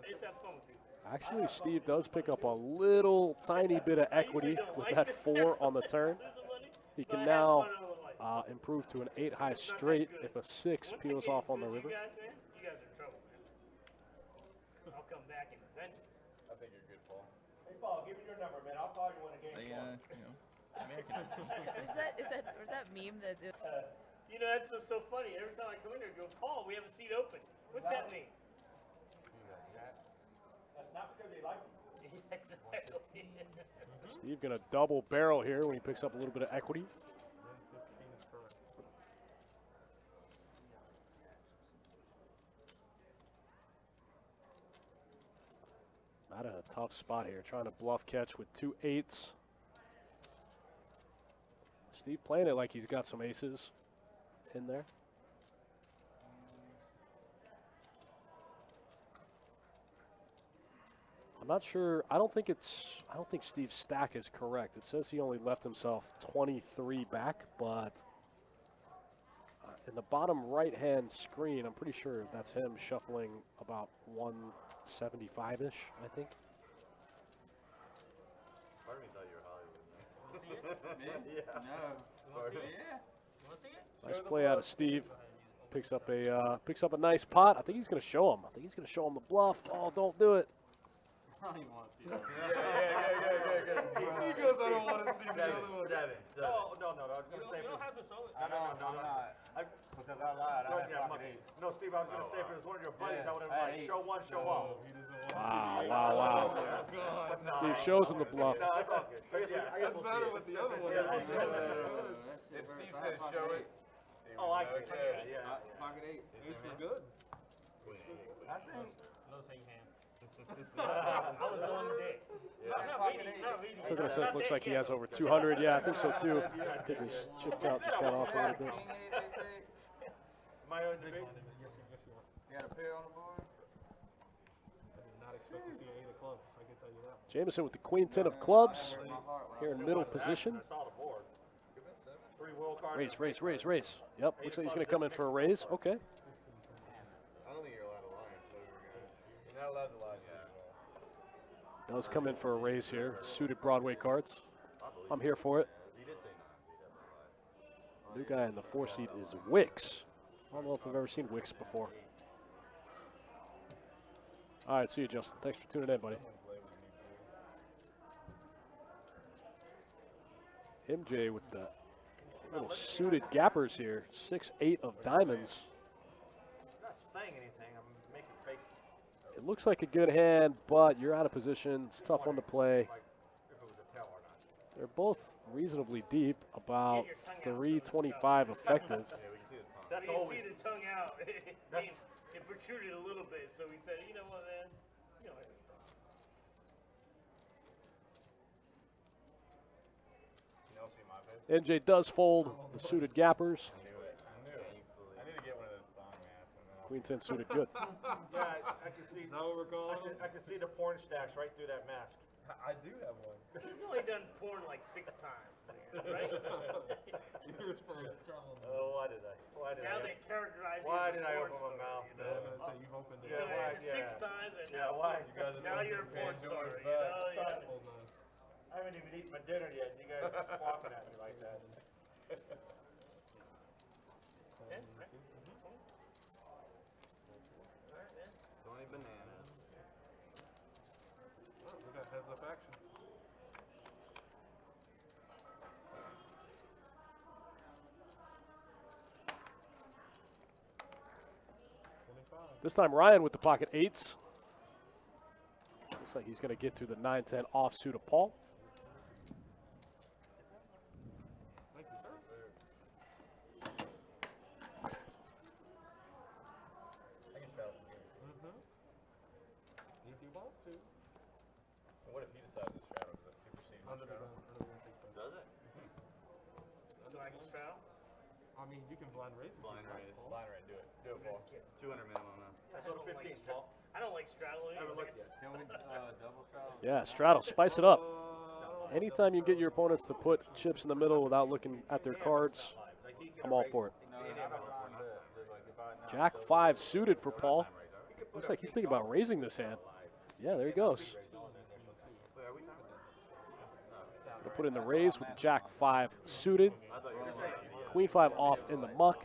I just have fun with people. Actually, Steve does pick up a little tiny bit of equity with that 4 on the turn. Losing money, He but I can have now fun otherwise. improve to an 8 high straight if a 6 Once I peels get off on the into river. You guys, man, you guys are in trouble, man. I'll come back and avenge you. I think you're good, Paul. Hey Paul, give me your number, man. I'll call you when the game's on. Is that meme that You know, that's just so funny. Every time I come in here, I go, Paul, we have a seat open. What's that mean? That's not because they like you. Exactly. Steve going to double barrel here when he picks up a little bit of equity. 15 is correct. Matt in a tough spot here, trying to bluff catch with 2 8s. Steve playing it like he's got some aces in there. I'm not sure. I don't think Steve's stack is correct. It says he only left himself 23 back, but in the bottom right-hand screen, I'm pretty sure that's him shuffling about 175-ish, I think. Part of me thought you were Hollywood, man. Want to see it? Yeah. No. You want to see it? Yeah. You want to see it? Nice play out of Steve. Picks up a nice pot. I think he's going to show him. The bluff. Oh, don't do it. I don't even want to see that. He goes, I don't want to see the other one. Seven. You No, I was gonna don't, say. you don't have to show it. No. Because I lied. I had pocket eight. No, Steve, I was gonna say if it was one of your buddies, I would have I like had show one, show all. He doesn't want to Wow. But no, Steve shows him the bluff. No, that's all good. I guess we'll better see with it. the other one. Yeah, If Steve says show it. Oh, I can. Yeah. Pocket eight. This is good. I think. No saying hand. I was going today. Not reading. Look at it, says looks like he has over 200. Yeah, I think so too. I think his chip count just got off a little bit. Am I on debate? Yes, you are. You got a pair on the board? I did not expect to see an 8 of clubs. I can tell you that. Jameson with the queen 10 of clubs. Here in middle position. I saw the board. 3 will cards. Raise. Yep, looks like he's going to come in for a raise. Okay. I don't think you're allowed to lie in poker, guys. You're not allowed to lie. Does come in for a raise here. Suited Broadway cards. I'm here for it. He did say nine. New guy in the 4 seat is Wicks. I don't know if I've ever seen Wicks before. All right, see you, Justin. Thanks for tuning in, buddy. MJ with the little suited gappers here. 6-8 of diamonds. I'm not saying anything. I'm making faces. It looks like a good hand, but you're out of position. It's a tough one to play. Like if it was a tell or not. They're both reasonably deep, about 325 effective. That's you can see the tongue out. It protruded a little bit, so we said, you know what, man? You know, NJ does fold the suited gappers. I knew it. I need to get one of those thong masks. Queen 10 suited good. Yeah, I can see. Is that what we're calling them? I can see the porn stacks right through that mask. I do have one. he's only done porn like 6 times, right? You're supposed to tell them. Oh, why did I? Now they characterize you Why as a did I porn open my star, mouth, you man? know? I was gonna say you've opened it. Yeah, up. why? 6 times, and Yeah, why? You guys are now you're a porn star, Pandora's you know? box. Yeah. Hold on. I haven't even eaten my dinner yet. You guys are swapping at me like that. 10, right? 20? All right, man. 20 bananas. Oh, we got heads up action. This time Ryan with the pocket 8s. Looks like he's going to get through the 9-10 offsuit of Paul. Thank you, sir. I can shout from here. If you want to. And what if he decides to shadow? Does that supersede my Under the shadow? gun. Under the gun. Take that. Does it? So I can foul? I mean, you can blind raise. if you Blind want, raise. Paul. Line right, do it. Do it, Paul. 200 minimum now. I Go to don't 15, like Paul. I don't like straddling. I haven't looked yet. Can we double straddle? Yeah, straddle, spice it up. Anytime you get your opponents to put chips in the middle without looking at their cards, I'm all for it. No, I don't mind that. Like if I Jack 5 suited for Paul. Looks like he's thinking about raising this hand. Yeah, there he goes. Gonna put in the raise with the Jack 5 suited. Queen 5 off in the muck.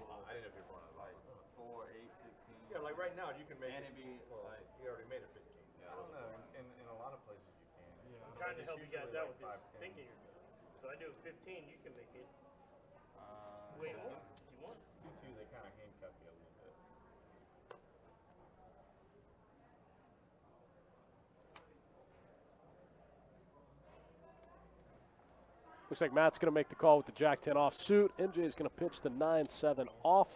4, 8, 16. Yeah, like right now, you can make And it. it'd be like, You already made it 15. I don't know. In a lot of places you can. I'm trying to help you guys out with this thinking. So I do 15, you can make it way more if you want. 2-2, they kind of handcuff you a little bit. Looks like Matt's going to make the call with the Jack 10 off suit. MJ is going to pitch the 9-7 off.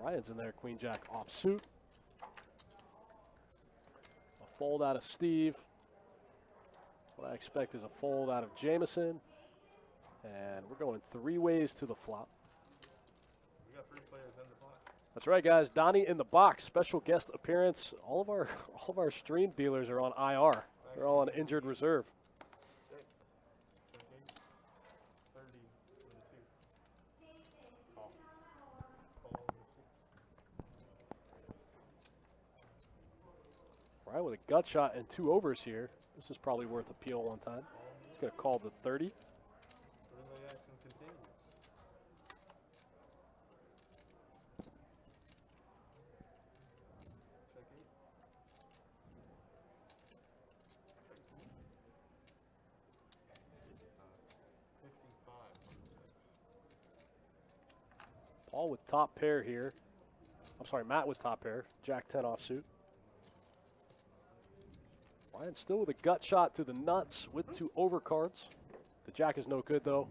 Ryan's in there, Queen Jack off suit. A Fold out of Steve. What I expect is a fold out of Jameson. And we're going 3 ways to the flop. We got 3 players in the pot. That's right, guys. Donnie in the box, special guest appearance. All of our stream dealers are on IR. They're all on injured reserve. Check 8, 30 with a 2. Call. Call with a 6. Right, with a gut shot and 2 overs here. This is probably worth a peel one time. He's going to call the 30. Relay action continues. Check 8. Check 2. 55 on the 6. Paul with top pair here. I'm sorry, Matt with top pair. Jack 10 offsuit. Ryan still with a gut shot to the nuts with 2 overcards. The jack is no good though.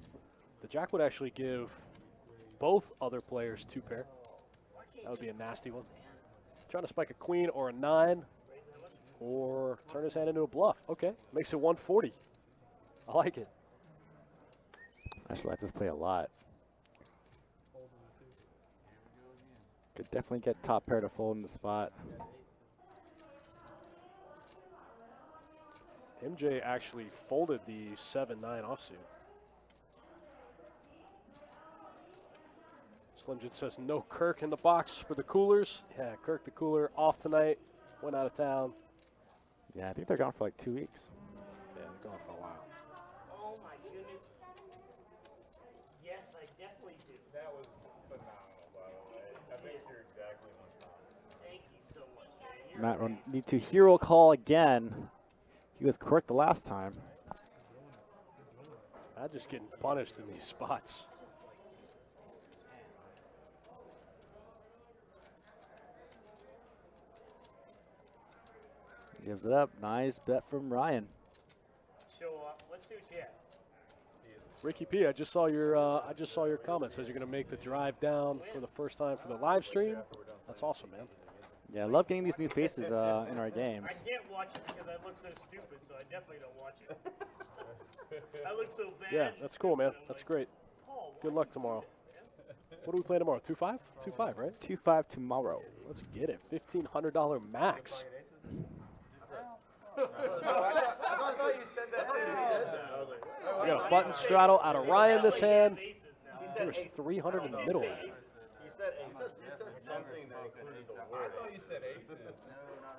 The jack would actually give both other players 2 pair. That would be a nasty one. Trying to spike a queen or a 9 or turn his hand into a bluff. Okay, makes it 140. I like it. Actually, like this play a lot. Fold in the 2. Could definitely get top pair to fold in the spot. MJ actually folded the 7-9 offsuit. Slim Jim says no Kirk in the box for the coolers. Yeah, Kirk the cooler off tonight. Went out of town. Yeah, I think they're gone for like 2 weeks. Yeah, they're gone for a while. Oh my goodness. Yes, I definitely do. That was phenomenal, by the way. I think you're exactly on top. Thank you so much, man. You're Matt will amazing. need to hero call again. He was correct the last time. I'm just getting punished in these spots. Gives it up. Nice bet from Ryan. Show off. Let's see what you have. Ricky P, I just saw your comment. Says you're going to make the drive down for the first time for the live stream. That's awesome, man. Yeah, I love getting these new faces in our games. I can't watch it because I look so stupid, so I definitely don't watch it. I look so bad. Yeah, that's cool, man. I'm That's like, great. Paul, Good luck tomorrow. What do we play tomorrow? 2-5? 2-5, right? 2-5 tomorrow. Let's get it. $1,500 max. I thought you said that too. I was like, We got a button straddle out of Ryan this hand. aces now. You There was aces. 300 in the middle. You said aces. You said something that included the word. I thought you said aces.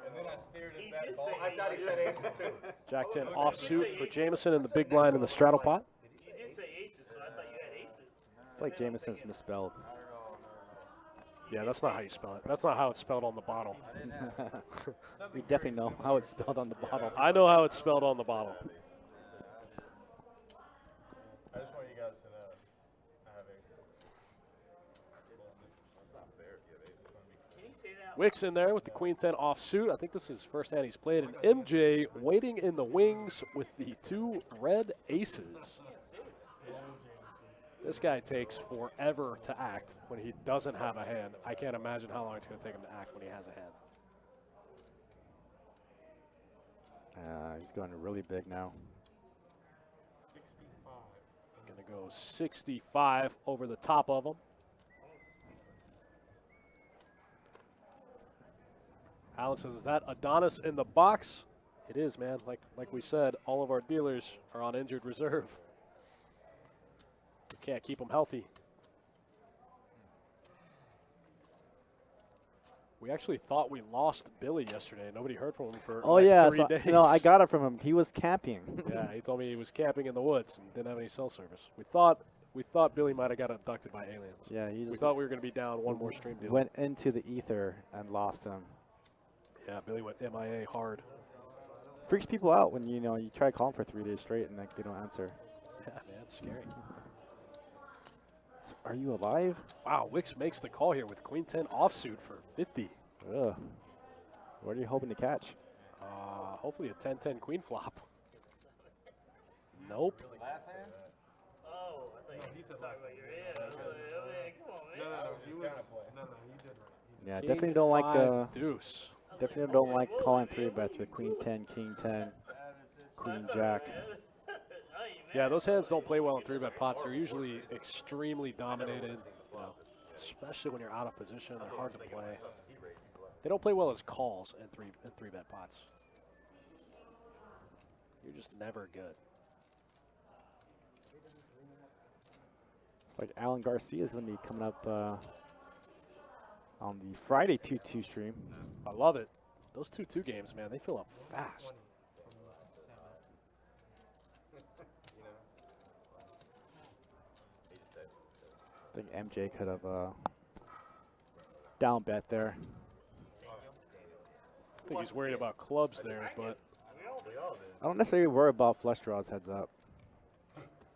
And then I stared He at that did ball. say I thought he said aces too. Jack 10 offsuit for Jameson in the big blind in the straddle pot. You did say aces, so I thought you had aces. It's like Jameson's misspelled. Yeah, that's not how you spell it. That's not how it's spelled on the bottle. We definitely know how it's spelled on the bottle. I know how it's spelled on the bottle. I just want you guys to know I have aces. That's not fair if you have aces. Can you say that? Wicks in there with the queen 10 offsuit. I think this is first hand he's played. And MJ waiting in the wings with the 2 red aces. This guy takes forever to act when he doesn't have a hand. I can't imagine how long it's going to take him to act when he has a hand. He's going really big now. 65. Going to go 65 over the top of him. Alan says, is that Adonis in the box? It is, man. Like we said, all of our dealers are on injured reserve. We can't keep them healthy. We actually thought we lost Billy yesterday. Nobody heard from him for Oh like yeah, 3 so, days. no, I got it from him. He was camping. Yeah, he told me he was camping in the woods and didn't have any cell service. We thought Billy might have got abducted by aliens. Yeah, he We just thought we were going to be down one more stream deal. went into the ether and lost him. Yeah, Billy went MIA hard. Freaks people out when you try to call them for 3 days straight and like they don't answer. Yeah, man, it's scary. Are you alive? Wow, Wicks makes the call here with queen 10 offsuit for 50. Ugh. What are you hoping to catch? Hopefully a 10-10 queen flop. Nope. Oh, I thought you were talking about your head. I was like, come on, man. No, he was. No, he did right. Yeah, King definitely don't like 5 deuce. I Definitely don't like calling 3-bets with Queen 10, King 10, Queen Jack. Yeah, those hands don't play well in 3-bet pots. They're usually extremely dominated, you know, especially when you're out of position. They're hard to play. They don't play well as calls in 3-bet pots. You're just never good. It's like Alan Garcia is going to be coming up on the Friday 2-2 stream. I love it. Those 2-2 games, man, they fill up fast. I think MJ could have down bet there. I think he's worried about clubs there, but I don't necessarily worry about flush draws, heads up.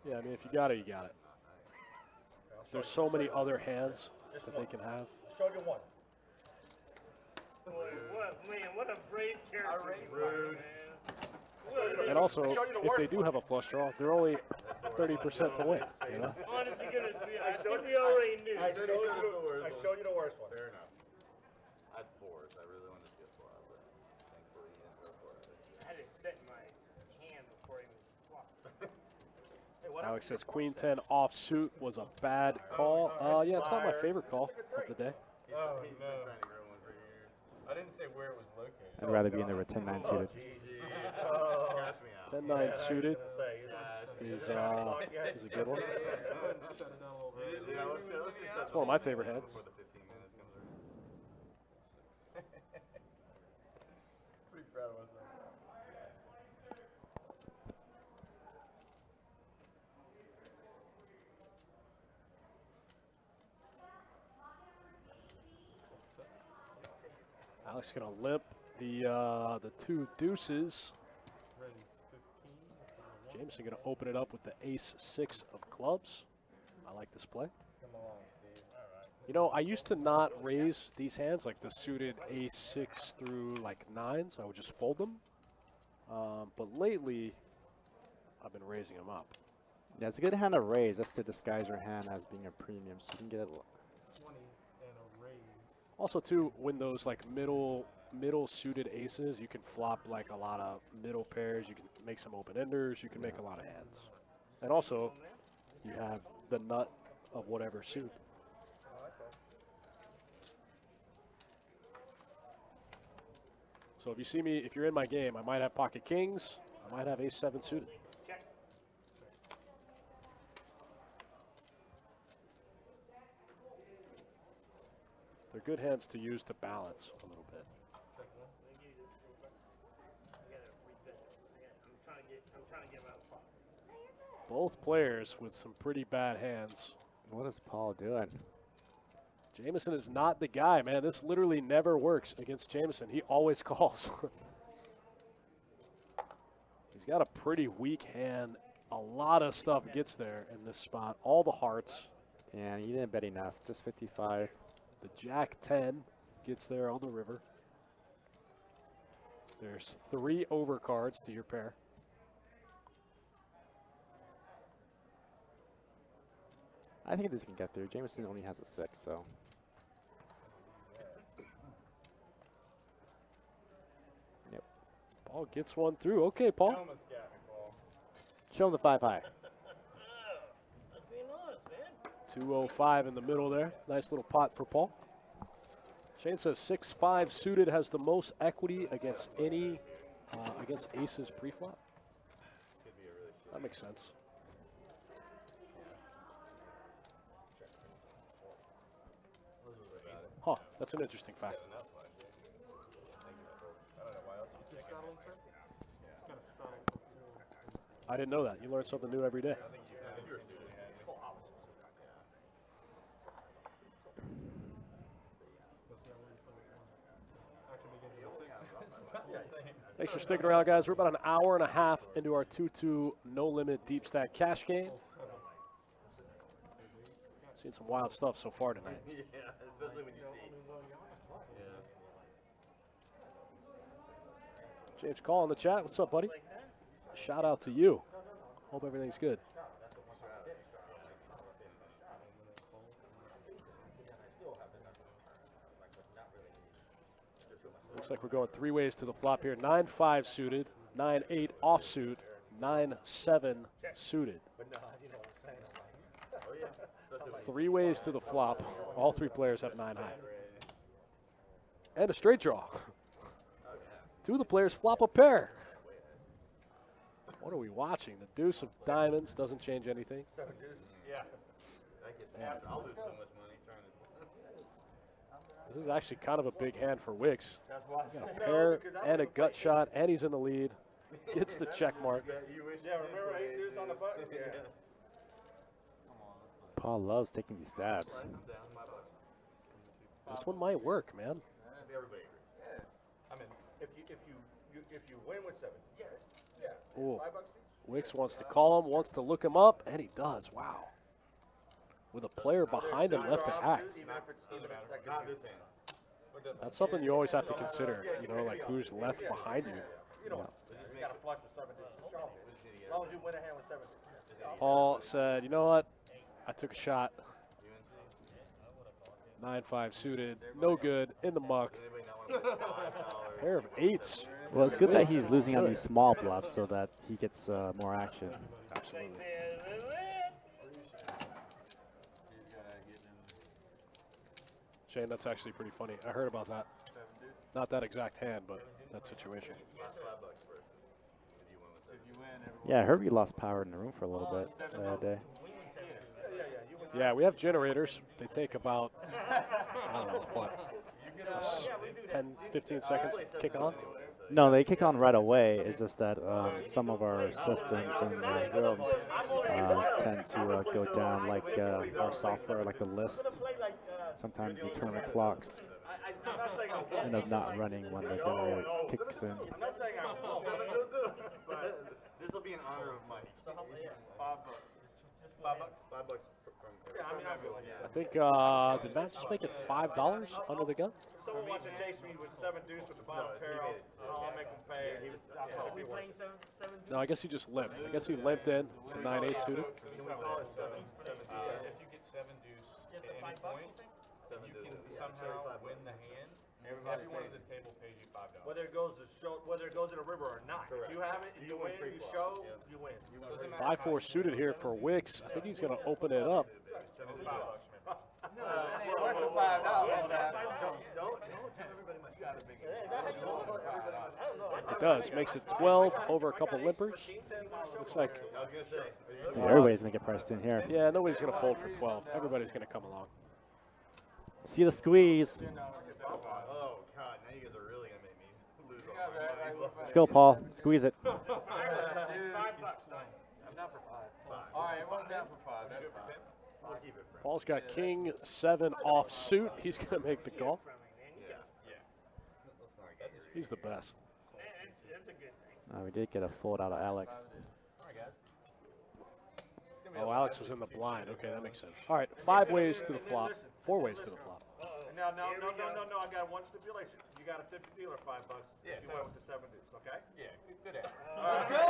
yeah, I mean, if you got it, you got it. There's so many other hands that they can have. Showed you one. What a brave character. Rude. And also, if they do have a flush draw, they're only 30% to win, you know? Honest to goodness, I think we already knew. I showed you the worst one. Fair enough. I had 4s. I really wanted to get 4, but thankfully he didn't go for it. I had it set in my hand before he was flopped. Alex says Queen 10 offsuit was a bad call. Yeah, it's not my favorite call of the day. Oh, he's been trying to grow one for years. I didn't say where it was located. I'd rather be in there with 10-9 suited. Cash me out. 10-9 suited is a good one. Yeah, let's just It's one of my favorite hands. before the 15 minutes comes around. Pretty proud of myself. Alex is gonna limp the 2 deuces. Ren's 15. Jameson gonna open it up with the ace-6 of clubs. I like this play. Come along, Steve. You know, I used to not raise these hands, like the suited ace-6 through like 9s. I would just fold them. But lately, I've been raising them up. Yeah, it's a good hand to raise. That's to disguise your hand as being a premium, so you can get it. 20 and a raise. Also, too, when those like middle suited aces, you can flop like a lot of middle pairs. You can make some open-enders. You can make a lot of hands. And also, you have the nut of whatever suit. So if you see me, if you're in my game, I might have pocket kings. I might have ace-7 suited. Check. They're good hands to use to balance a little bit. Let me give you this real quick. I gotta refit it. I'm trying to get him out of the spot. Both players with some pretty bad hands. What is Paul doing? Jameson is not the guy, man. This literally never works against Jameson. He always calls. He's got a pretty weak hand. A lot of stuff gets there in this spot. All the hearts. And he didn't bet enough. Just 55. The Jack 10 gets there on the river. There's 3 overcards to your pair. I think this can get through. Jameson only has a 6, so. Yep. Paul gets one through. Okay, Paul. Almost got me, Paul. Show him the 5 high. That's being honest, man. 205 in the middle there. Nice little pot for Paul. Shane says 6-5 suited has the most equity against any against aces pre-flop. That makes sense. Huh, that's an interesting fact. I didn't know that. You learn something new every day. Thanks for sticking around, guys. We're about an hour and a half into our 2-2 no-limit deep stack cash game. Seen some wild stuff so far tonight. Yeah, especially when you see. Yeah. James Call in the chat. What's up, buddy? Shout out to you. Hope everything's good. Looks like we're going 3 ways to the flop here. 9-5 suited, 9-8 offsuit, 9-7 suited. 3 ways to the flop. All 3 players have 9 high. And a straight draw. 2 of the players flop a pair. What are we watching? The deuce of diamonds doesn't change anything. Yeah. I'll lose so much money trying to. This is actually kind of a big hand for Wicks. Got a pair and a gut shot, and he's in the lead. Gets the check mark. Yeah, remember 8 deuce on the button? Yeah. Paul loves taking these stabs. This one might work, man. Everybody agrees. I mean, if you win with 7, yes. Yeah. Ooh. $5 each. Wicks wants to call him, wants to look him up, and he does. Wow. With a player behind him left to act. Not this hand. That's something you always have to consider, you know, like who's left behind you. You got to flush with 7 deuce. As long as you win a hand with 7 deuce. Paul said, you know what? I took a shot. 9-5 suited, no good, in the muck. Pair of 8s. Well, it's good that he's losing on these small bluffs so that he gets more action. Absolutely. Shane, that's actually pretty funny. I heard about that. Not that exact hand, but that situation. Yeah, Herbie lost power in the room for a little bit that day. Yeah, we have generators. They take about, I don't know, what, 10, 15 seconds to kick on? No, they kick on right away. It's just that some of our systems in the room tend to go down, like our software, like the list. Sometimes the tournament clocks end up not running when the generator kicks in. I'm not saying I won't, but this will be in honor of Mike. So how much? $5. Just $5. $5 from every. Yeah, I mean, I'm good. I think, did Matt just make it $5 under the gun? If someone wants to chase me with 7 deuce with the bottom pair, I'll make them pay. Are we playing 7 deuce? No, I guess he just limped. I guess he limped in to 9-8 suited. Can we call it 7? If you get 7 deuce Just at a any $5, point, you think? you can somehow win the hand. Everyone at the table pays you $5. Whether it goes to show, whether it goes in a river or not. If you have it, you win. You show, you win. 5-4 suited here for Wicks. I think he's going to open it up. It's $5, remember. It does. Makes it 12 over a couple limpers. Looks like, Yeah, everybody's going to get priced in here. yeah, nobody's going to fold for 12. Everybody's going to come along. See the squeeze. Oh, God. Now you guys are really going to make me lose all my money. Let's go, Paul. Squeeze it. $5. I'm down for 5. All right, one's down for 5. That's fine. I'll keep it, friend. Paul's got king 7 off suit. He's going to make the call. He's the best. That's a good thing. We did get a fold out of Alex. Oh, Alex was in the blind. Okay, that makes sense. All right, 5 ways to the flop. 4 ways to the flop. No, I got one stipulation. You got a 50 dealer $5. Yeah. You went with the 7 deuce, okay? Yeah, good at it. Let's go!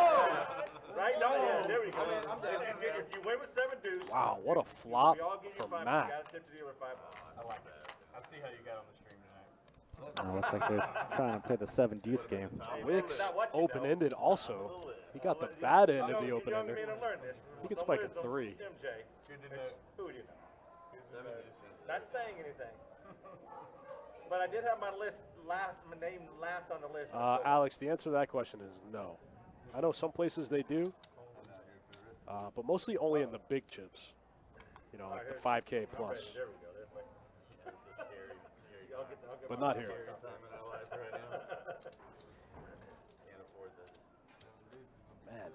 Right? No, yeah, there we go. If you win with 7 deuce, Wow, what a flop we all give you from 5. Matt. You got a 50 dealer $5. I like that. I see how you got on the stream tonight. Looks like they're trying to play the 7-deuce game. Wicks open-ended also. He got the bad end of the open-ender. He could spike a 3. MJ, who do you know? Not saying anything. But I did have my name last on the list. Alex, the answer to that question is no. I know some places they do, but mostly only in the big chips. You know, like the 5K plus. There we go. There's my. But not here. Man.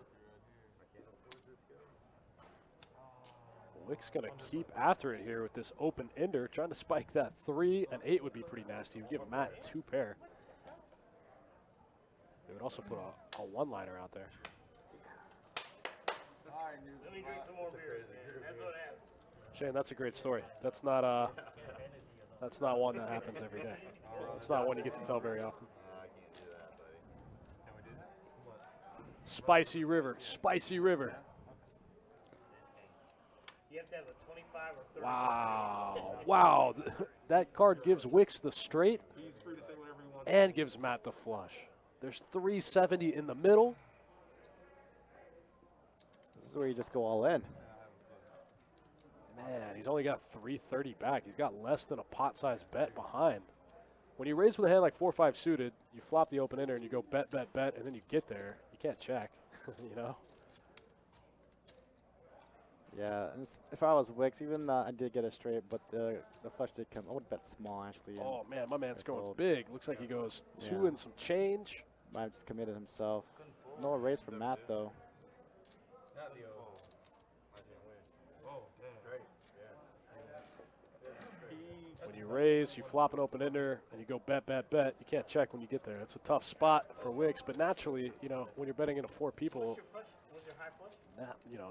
Wick's going to keep after it here with this open ender, trying to spike that 3 and 8 would be pretty nasty. Would give Matt 2 pair. They would also put a one-liner out there. Let me drink some more beer, man. That's what happens. Shane, that's a great story. That's not one that happens every day. It's not one you get to tell very often. Spicy River, Spicy River. You have to have a 25 or 30. Wow, wow. That card gives Wicks the straight. He's free to say whatever he wants. and gives Matt the flush. There's 370 in the middle. This is where you just go all in. Man, he's only got 330 back. He's got less than a pot-sized bet behind. When you raise with a hand like 4-5 suited, you flop the open ender and you go bet, bet, bet, and then you get there. You can't check, you know? Yeah, and if I was Wicks, even though I did get it straight, but the flush did come. I would bet small, actually. and Oh, man, my man's going fold. big. Looks like he goes 2 Yeah. and some change. Might have just committed himself. No raise for Matt, though. Not Leo. Oh, man. Straight. When you raise, you flop an open ender, and you go bet, bet, bet. You can't check when you get there. It's a tough spot for Wicks, but naturally, you know, when you're betting into 4 people, What's your high flush?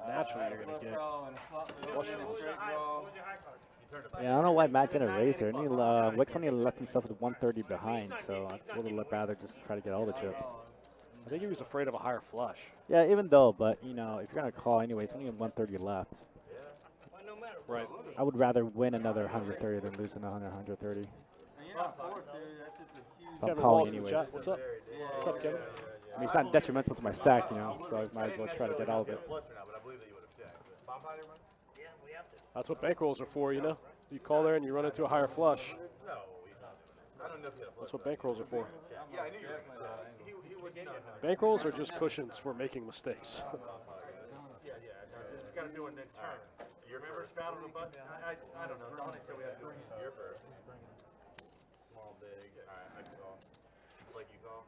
naturally you're going to get. What was your high card? Yeah, I don't know why Matt didn't raise there. Wicks only left himself with 130 behind, so I would have rather just try to get all the chips. I think he was afraid of a higher flush. Yeah, even though, but, you know, if you're going to call anyways, only 130 left. Well, no matter what. Right. I would rather win another 130 than lose another 130. And you're not forced to. That's just a huge. If I'm Kevin calling Walls in the anyways. chat. What's up? What's up, Kevin? I mean, it's not detrimental to my stack, you know, so I might as well try to get all of it. Flush or not, but I believe that you would have checked. Bomb pot, everyone? Yeah, we have to. That's what bankrolls are for, you know? You call there and you run into a higher flush. No, he's not doing that. I don't know if he had a flush. That's what bankrolls are for. Yeah, I knew you were. He would not. Bankrolls are just cushions for making mistakes. Yeah. Just gotta do it and then turn. You remember straddling the button? I don't know. Dominic said we had to do it here first. Small, big. Alright, I can call. Blake, you call?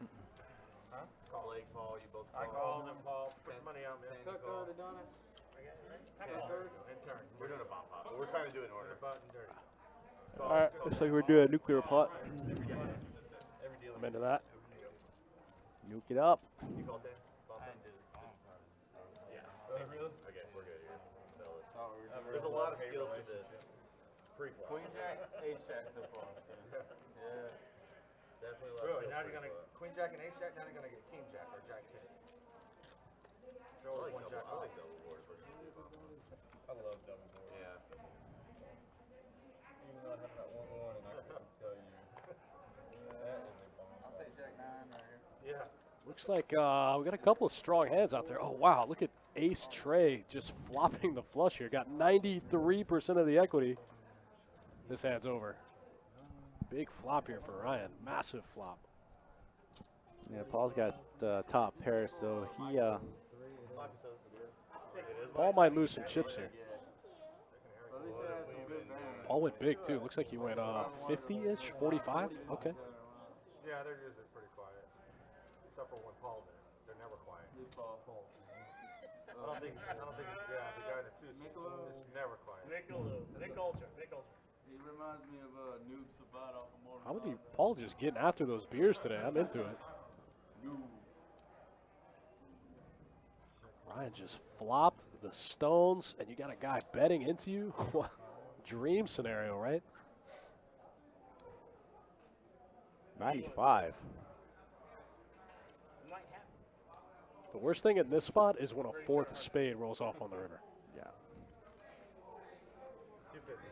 Huh? Blake, Paul, you both call. I call, then Paul. Put the money out, man. Coco to Donis. And turn. We're doing a bomb pot. We're trying to do it in order. Button, dirty. Alright, looks like we're doing a nuclear pot. I'm into that. Nuke it up. You call 10? Bomb pot? Yeah. Really? Okay, we're good here. There's a lot of skill to this. Pre-flop. Queen jack, ace jack so far. Yeah. Definitely a lot of Really? skill Now you're gonna pre-flop. queen jack and ace jack. Now you're gonna get king jack or jack king. Show us one jack. I like double board. I love double board. Yeah. Even though I have that 1-1 and I couldn't tell you. That is a bomb. I'll say jack 9 right here. Yeah. Looks like we got a couple of strong hands out there. Oh, wow. Look at Ace Trey just flopping the flush here. Got 93% of the equity. This hand's over. Big flop here for Ryan. Massive flop. Yeah, Paul's got top pair, so he Paul might lose some chips here. Well, at least it has some good variance. Paul went big, too. Looks like he went 50-ish, 45. Okay. Yeah, they're usually pretty quiet, except for when Paul's in. They're never quiet. Good ball. I don't think. Yeah, the guy in the two is never quiet. Nick Ultra. He reminds me of Noob Sabat off of Mortal How would Kombat. Paul just getting after those beers today? I'm into it. Ryan just flopped the stones, and you got a guy betting into you? What dream scenario, right? 95. Might happen. The worst thing in this spot is when a fourth spade rolls off on the river. Yeah. 250.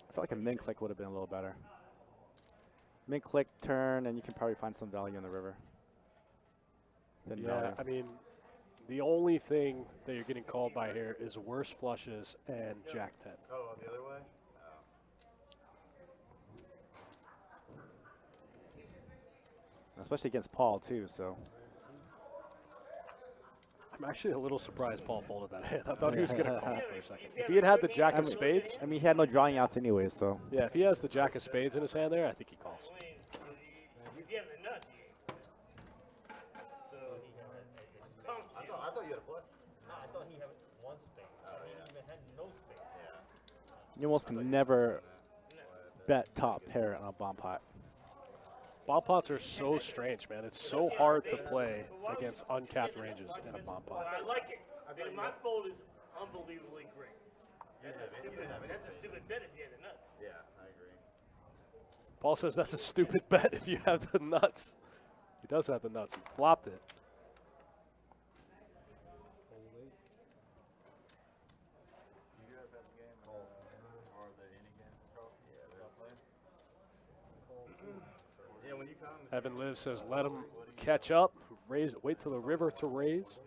I feel like a min click would have been a little better. Min click turn, and you can probably find some value in the river. Than Yeah, value. I mean, the only thing that you're getting called by here is worse flushes and Jack 10. Oh, the other way? Especially against Paul, too, so. I'm actually a little surprised Paul folded that hand. I thought he was going to call for a second. If he had had the Jack of spades, I mean, he had no drawing outs anyway, so. yeah, if he has the Jack of spades in his hand there, I think he calls. I mean, if you have the nuts, you so he had I thought you had a flush. I thought he had one spade. He even had no spade. You almost can never bet top pair on a bomb pot. Bomb pots are so strange, man. It's so hard to play against uncapped ranges in a bomb pot. But I like it. I mean, my fold is unbelievably great. That's a stupid bet if you had the nuts. Yeah, I agree. Paul says that's a stupid bet if you have the nuts. He does have the nuts. He flopped it. You guys have the game or the any game control? Yeah, they're playing. Yeah, when you come. Evan Liv says, let him catch up, wait till the river to raise.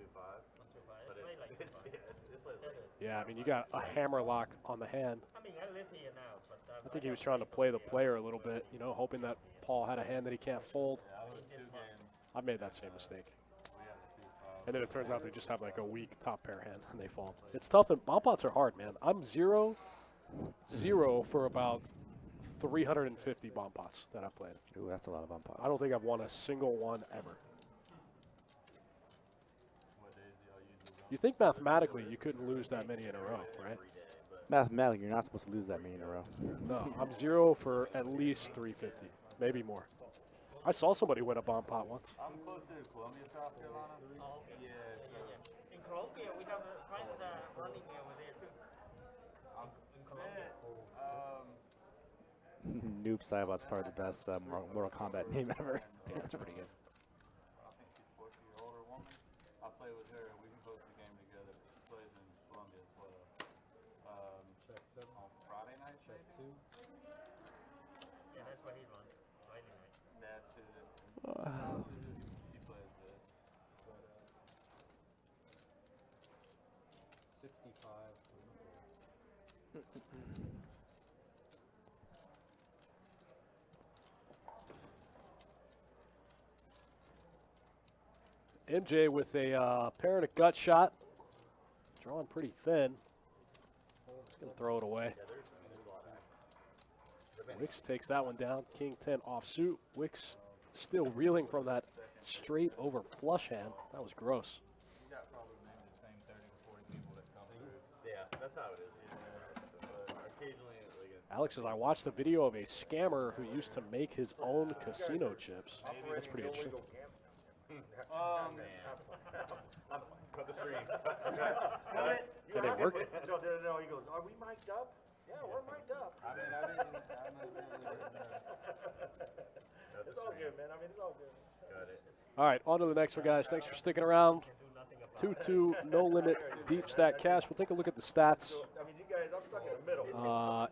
Yeah, I mean, you got a hammer lock on the hand. I mean, I live here now, but I think he was trying to play the player a little bit, you know, hoping that Paul had a hand that he can't fold. I've made that same mistake. And then it turns out they just have like a weak top pair hand and they fold. It's tough, and bomb pots are hard, man. I'm 0-0 for about 350 bomb pots that I've played. Ooh, that's a lot of bomb pots. I don't think I've won a single one ever. You think mathematically you couldn't lose that many in a row, right? Mathematically, you're not supposed to lose that many in a row. No, I'm 0 for at least 350, maybe more. I saw somebody win a bomb pot once. I'm close to Columbia, South Carolina. Oh, okay. Yeah. In Colombia, we have friends running over there too. In Colombia. Noob Saibot's probably the best Mortal Kombat name ever. Yeah, that's pretty good. I think she's 40-year older woman. I play with her. We can post the game together. She plays in Columbia as well. Check 7. On Friday night, Check 2. Yeah, that's what he runs. Friday night. That's it. She plays good. 65. MJ with a pair and a gut shot. Drawing pretty thin. Just going to throw it away. Wicks takes that one down. King 10 offsuit. Wicks still reeling from that straight over flush hand. That was gross. You got probably maybe the same 30 to 40 people that come through. Yeah, that's how it is. Yeah. But occasionally, like Alex says, I watched the video of a scammer who used to make his own casino chips. That's pretty interesting. Cut the stream. Did it work? No, he goes, are we mic'd up? Yeah, we're mic'd up. I mean, I didn't. It's all good, man. I mean, it's all good. Got it. All right, on to the next one, guys. Thanks for sticking around. 2-2, no limit, deep stack cash. We'll take a look at the stats I mean, you guys, I'm stuck in the middle.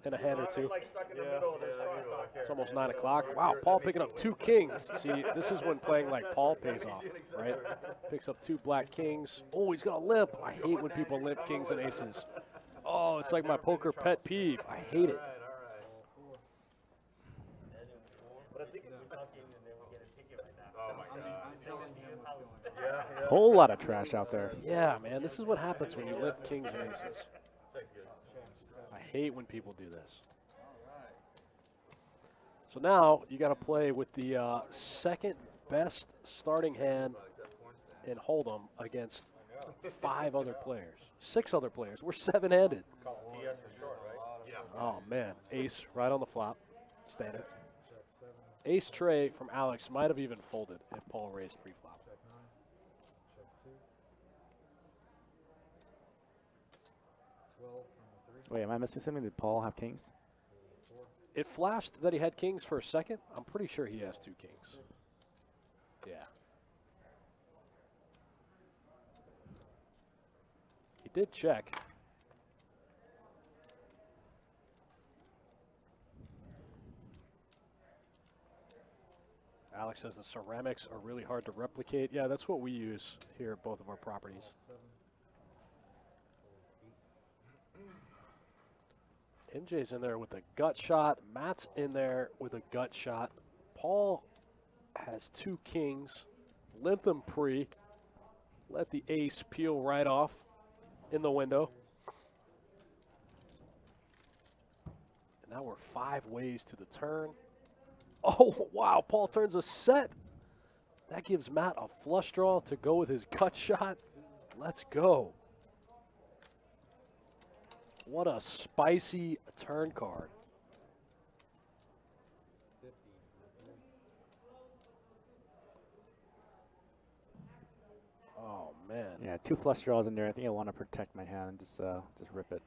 in a hand or two. I'm like stuck in the middle of this crosstalk here. It's almost 9 o'clock. Wow, Paul picking up 2 kings. See, this is when playing like Paul pays off, right? Picks up 2 black kings. Oh, he's going to limp. I hate when people limp kings and aces. Oh, it's like my poker pet peeve. I hate it. But I think it's talking and then we get a ticket right now. Oh, my God. Yeah. Whole lot of trash out there. Yeah, man, this is what happens when you limp kings and aces. I hate when people do this. So now you got to play with the second best starting hand in Hold'em against 5 other players, 6 other players. We're 7-handed. Oh man, ace right on the flop, standard. Ace tray from Alex might have even folded if Paul raised pre-flop. Check 9. Check 2. 12 from the 3. Wait, am I missing something? Did Paul have kings? 4. It flashed that he had kings for a second. I'm pretty sure he has 2 kings. Yeah. He did check. Alex says the ceramics are really hard to replicate. Yeah, that's what we use here at both of our properties. 7. MJ's in there with a gut shot. Matt's in there with a gut shot. Paul has 2 kings. Limp them pre. Let the ace peel right off in the window. And now we're 5 ways to the turn. Oh, wow, Paul turns a set. That gives Matt a flush draw to go with his gut shot. Let's go. What a spicy turn card. 50. Oh, man. Yeah, 2 flush draws in there. I think I want to protect my hand and just rip it.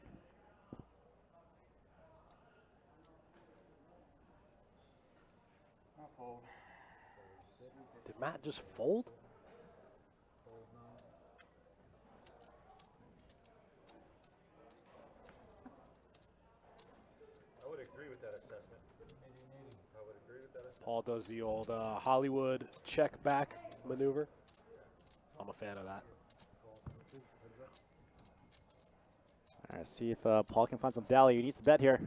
Did Matt just fold? Fold 9. I would agree with that assessment. I would agree with that assessment. Paul does the old Hollywood check back maneuver. I'm a fan of that. All right, see if Paul can find some value. He needs to bet here.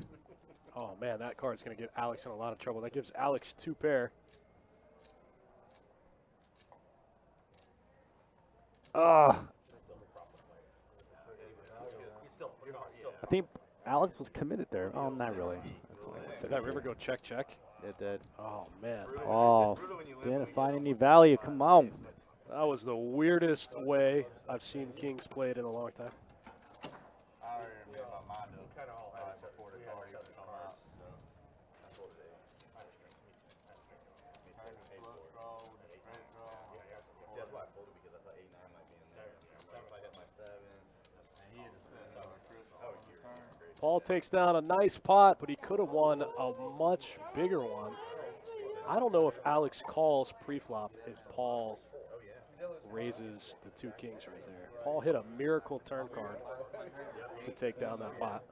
Oh, man, that card's going to get Alex in a lot of trouble. That gives Alex 2 pair. I think Alex was committed there. Oh, not really. Did that river go check, check? It did. Oh, man. Oh, didn't find any value. Come on. That was the weirdest way I've seen kings played in a long time. I already made my mind up. Kind of all had before the card even come out. That's what it is. That's why I folded, because I thought 8-9 might be in there. If I hit my 7. Paul takes down a nice pot, but he could have won a much bigger one. I don't know if Alex calls pre-flop if Paul raises the 2 kings right there. Paul hit a miracle turn card to take down that pot.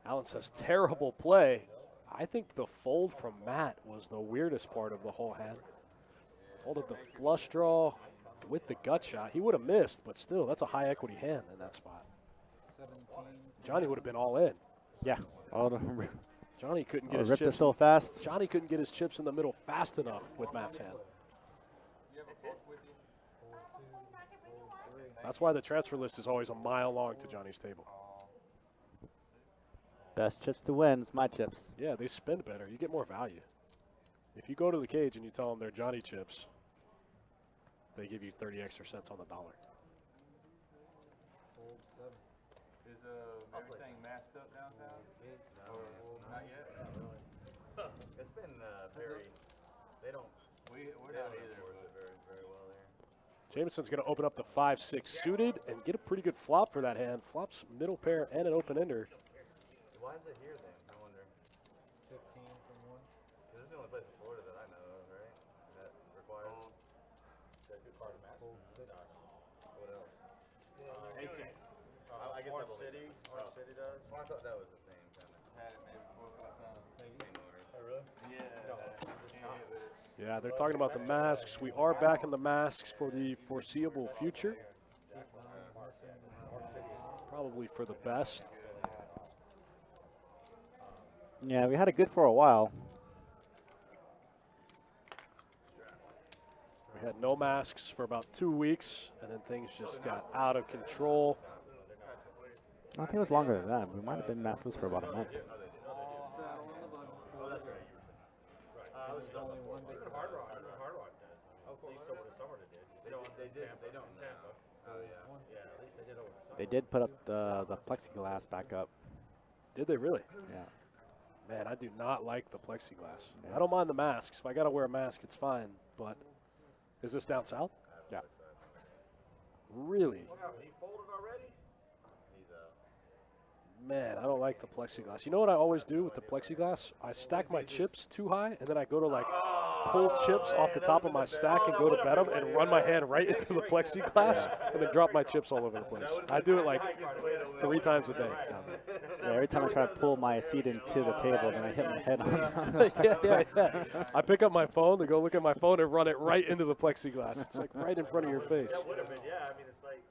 Allen says terrible play. I think the fold from Matt was the weirdest part of the whole hand. Folded the flush draw with the gut shot. He would have missed, but still, that's a high equity hand in that spot. Johnny would have been all in. Yeah. Johnny couldn't get his ripped it chips so fast. Johnny couldn't get his chips in the middle fast enough with Matt's hand. That's why the transfer list is always a mile long to Johnny's table. Best chips to win is my chips. Yeah, they spend better. You get more value. If you go to the cage and you tell them they're Johnny chips, they give you 30 extra cents on the dollar. Is everything masked up downtown? Or not yet? It's been very. They don't. We're not either. Very well there. Jameson's going to open up the 5-6 suited and get a pretty good flop for that hand. Flops middle pair and an open ender. Why is it here then? I wonder. 15 from 1. This is the only place in Florida that I know of, right? That requires. That good card match. What else? I guess Orange City. Orange City does. Well, I thought that was the same kind of. Had it maybe 4 or 5 times. Same order. Oh really? Yeah. Yeah, they're talking about the masks. We are back in the masks for the foreseeable future. Probably for the best. Yeah, we had it good for a while. We had no masks for about 2 weeks, and then things just got out of control. I think it was longer than that. We might have been maskless for about a month. Hard Rock does. At least over the summer they did. They don't now. Oh yeah. Yeah, at least they did over the summer. They did put up the plexiglass back up. Did they really? Yeah. Man, I do not like the plexiglass. I don't mind the masks. If I got to wear a mask, it's fine. But is this down south? Yeah. Really? He folded already? Man, I don't like the plexiglass. You know what I always do with the plexiglass? I stack my chips too high, and then I go to like pull chips off the top of my stack and go to bet them and run my hand right into the plexiglass and then drop my chips all over the place. I do it like 3 times a day. Yeah, every time I try to pull my seat into the table, then I hit my head on the yeah. I pick up my phone to go look at my phone and run it right into the plexiglass. It's like right in front of your face. That would have been, yeah. I mean, it's like.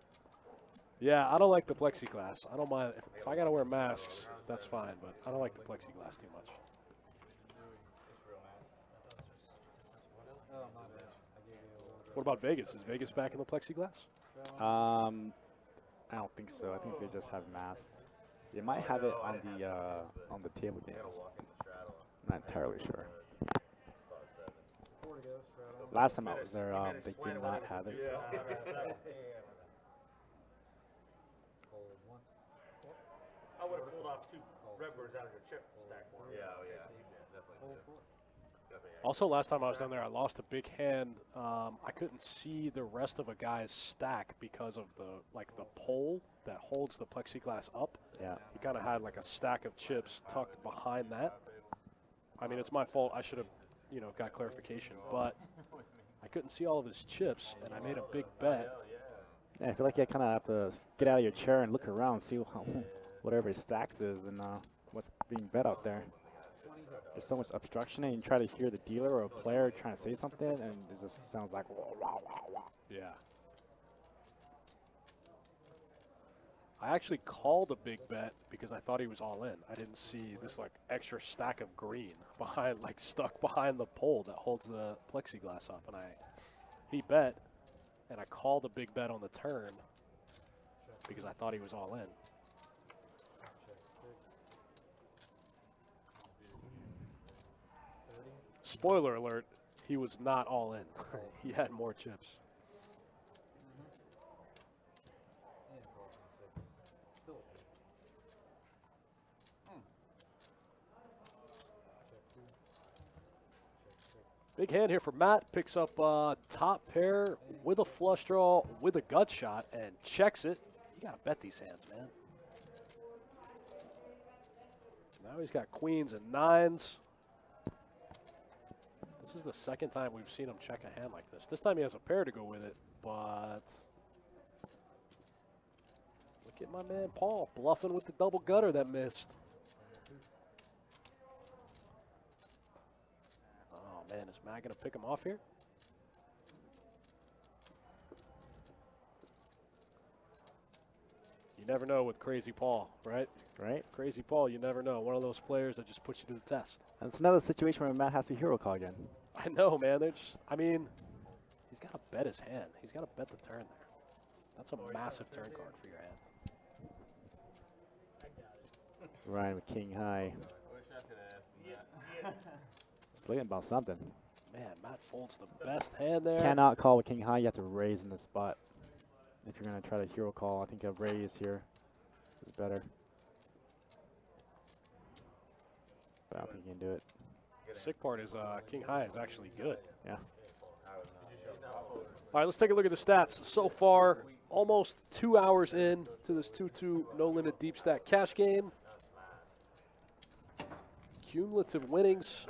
Yeah, I don't like the plexiglass. I don't mind. If I got to wear masks, that's fine, but I don't like the plexiglass too much. What about Vegas? Is Vegas back in the plexiglass? I don't think so. I think they just have masks. They might have it on the table games. I'm not entirely sure. Last time I was there, they did not have it. I would have pulled off 2 Redbirds out of your chip stack for him. Yeah, definitely. Also, last time I was down there, I lost a big hand. I couldn't see the rest of a guy's stack because of the pole that holds the plexiglass up. Yeah. He kind of had like a stack of chips tucked behind that. I mean, it's my fault. I should have, got clarification, but I couldn't see all of his chips, and I made a big bet. Yeah, I feel like you kind of have to get out of your chair and look around, see whatever his stacks is and what's being bet out there. There's so much obstruction, and you try to hear the dealer or a player trying to say something, and it just sounds like wah, wah, wah, wah. Yeah. I actually called a big bet because I thought he was all in. I didn't see this like extra stack of green behind, like stuck behind the pole that holds the plexiglass up, and he bet, and I called a big bet on the turn because I thought he was all in. Spoiler alert, he was not all in. He had more chips. Big hand here for Matt. Picks up top pair with a flush draw with a gut shot and checks it. You gotta bet these hands, man. Now he's got queens and nines. This is the second time we've seen him check a hand like this. This time he has a pair to go with it, but look at my man Paul bluffing with the double gutter that missed. Oh man, is Matt gonna pick him off here? You never know with Crazy Paul, right? Right? Crazy Paul, you never know. One of those players that just puts you to the test. And it's another situation where Matt has to hero call again. I know, man. I mean, he's got to bet his hand. He's got to bet the turn there. That's a massive turn card for your hand. Ryan with king high. Wish I could ask him that. Just looking about something. Man, Matt folds the best hand there. Cannot call with king high. You have to raise in the spot. If you're going to try to hero call, I think a raise here is better. But I don't think you can do it. Sick part is king high is actually good. Yeah. All right, let's take a look at the stats. So far, almost 2 hours in to this 2-2 no-limit deep stack cash game. Cumulative winnings.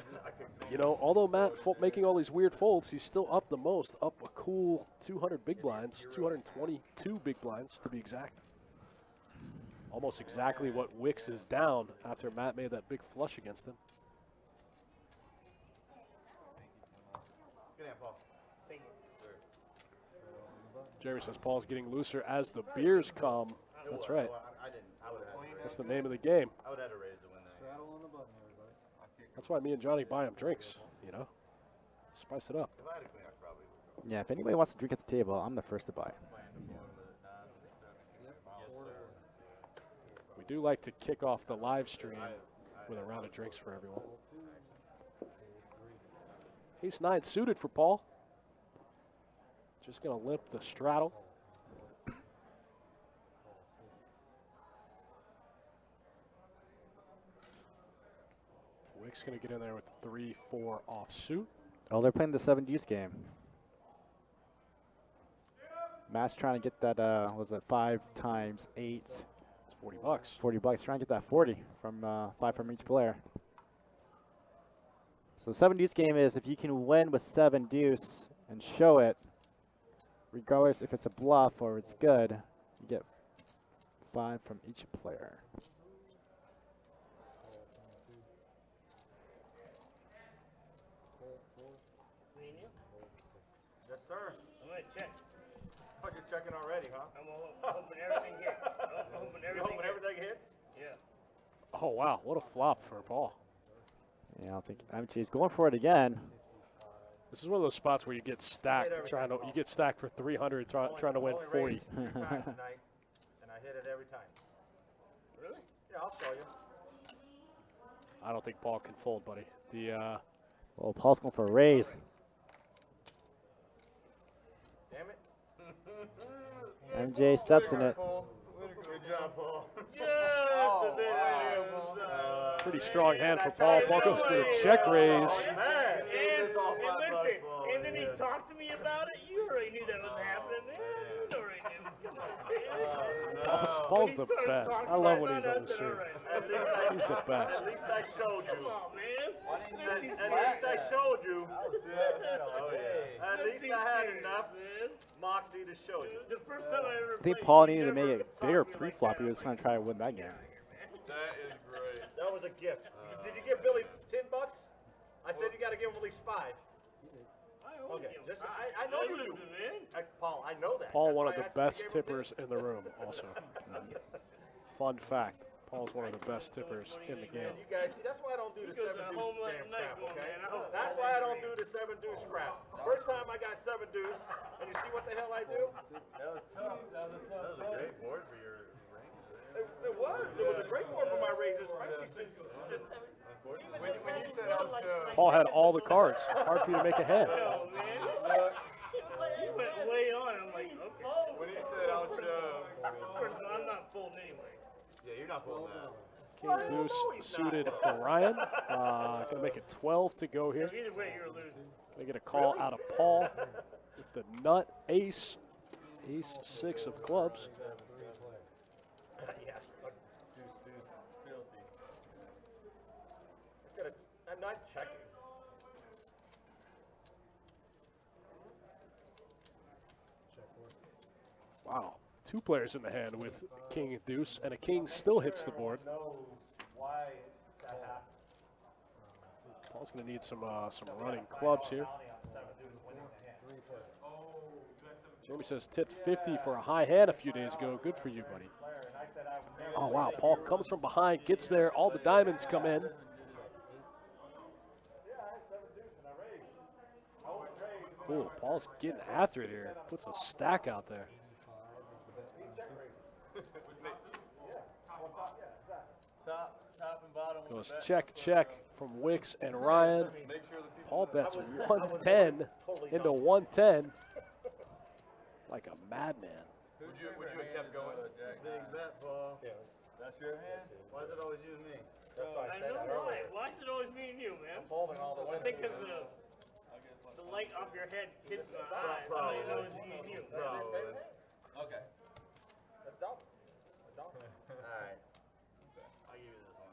You know, although Matt making all these weird folds, he's still up the most, up a cool 200 big blinds, 222 big blinds to be exact. Almost exactly what Wicks is down after Matt made that big flush against him. Good hand, Paul. Thank you. Jeremy says Paul's getting looser as the beers come. That's right. I didn't. I would have had to That's the name of the game. I would have had to raise to win that. Straddle on the button, everybody. That's why me and Johnny buy him drinks, you know? Spice it up. If I had a queen, I probably would. Yeah, if anybody wants to drink at the table, I'm the first to buy. We do like to kick off the live stream with a round of drinks for everyone. Ace-9 suited for Paul. Just going to limp the straddle. Wick's going to get in there with 3-4 offsuit. Oh, they're playing the 7-deuce game. Matt's trying to get that, was it 5 times 8? It's $40. $40. Trying to get that 40 from 5 from each player. So the 7-deuce game is if you can win with 7-deuce and show it, regardless if it's a bluff or it's good, you get 5 from each player. Yes, sir. I'm gonna check. Oh, you're checking already, huh? I'm hoping everything hits. I'm hoping You're everything hoping everything hits? Yeah. Oh, wow. What a flop for Paul. Yeah, I don't think he's going for it again. This is one of those spots where you get stacked you get stacked for 300 trying to win 40. Only raised 3 times tonight, and I hit it every time. Really? Yeah, I'll show you. I don't think Paul can fold, buddy. The Well, Paul's going for a raise. Damn it. MJ steps in it. Good job, Paul. Yes, a bit Williams. pretty strong hand for Paul. Paul goes for the check raise. And listen, and then he talked to me about it. You already knew that was happening, man. You already knew. Paul's the best. I love when he's on the stream. He's the best. At least I showed you. Come on, man. At least I showed you. Oh, yeah. At least I had enough moxie to show you. The first time I ever I think played, Paul he needed to never make it talked bigger to me like pre-flop. that. He was trying to try to win that game. That is great. That was a gift. Did you give Billy $10? I said you got to give him at least 5. I always Okay, give just five. I know you do. Listen, man. Paul, I know that. Paul, That's one why of the I asked best if you gave him tippers in the room, also. Fun fact. Paul's one of the best tippers in the game. You guys, see, that's why I don't do the Goes 7-deuce home late damn night crap, going, okay? man. I hope That's why I don't do the 7-deuce crap. First time I got 7-deuce, and you see what the hell I do? That was tough. That was a great board for your range. It was. It was a great board for my range, especially since. When you said I'll show. Paul had all the cards. Hard for you to make a hand. Oh, man. You went way on. I'm like, okay. When he said I'll show. First of all, I'm not folding anyway. Yeah, you're not pulling that. King deuce suited for Ryan. Gonna make it 12 to go here. So either way, you're losing. They get a call out of Paul with the nut ace. Ace 6 of clubs. Yeah. I'm not checking. Wow. 2 players in the hand with king deuce, and a king still hits the board. Why that happened. Paul's gonna need some running clubs here. Jamie says tip 50 for a high hand a few days ago. Good for you, buddy. Oh, wow. Paul comes from behind, gets there. All the diamonds come in. Ooh, Paul's getting after it here. Puts a stack out there. Top and bottom. Goes check, check from Wicks and Ryan. Make sure the people. Paul bets 110 into 110 like a madman. Would you have kept going? Big bet, Paul. That's your hand. Why is it always you and me? That's why I I said know that why. earlier. Why is it always me and you, man? Holding all the I way. think because the light off your head hits my eyes. I don't know it's me and you. Probably. Okay. That's double. Alright. I'll give you this one.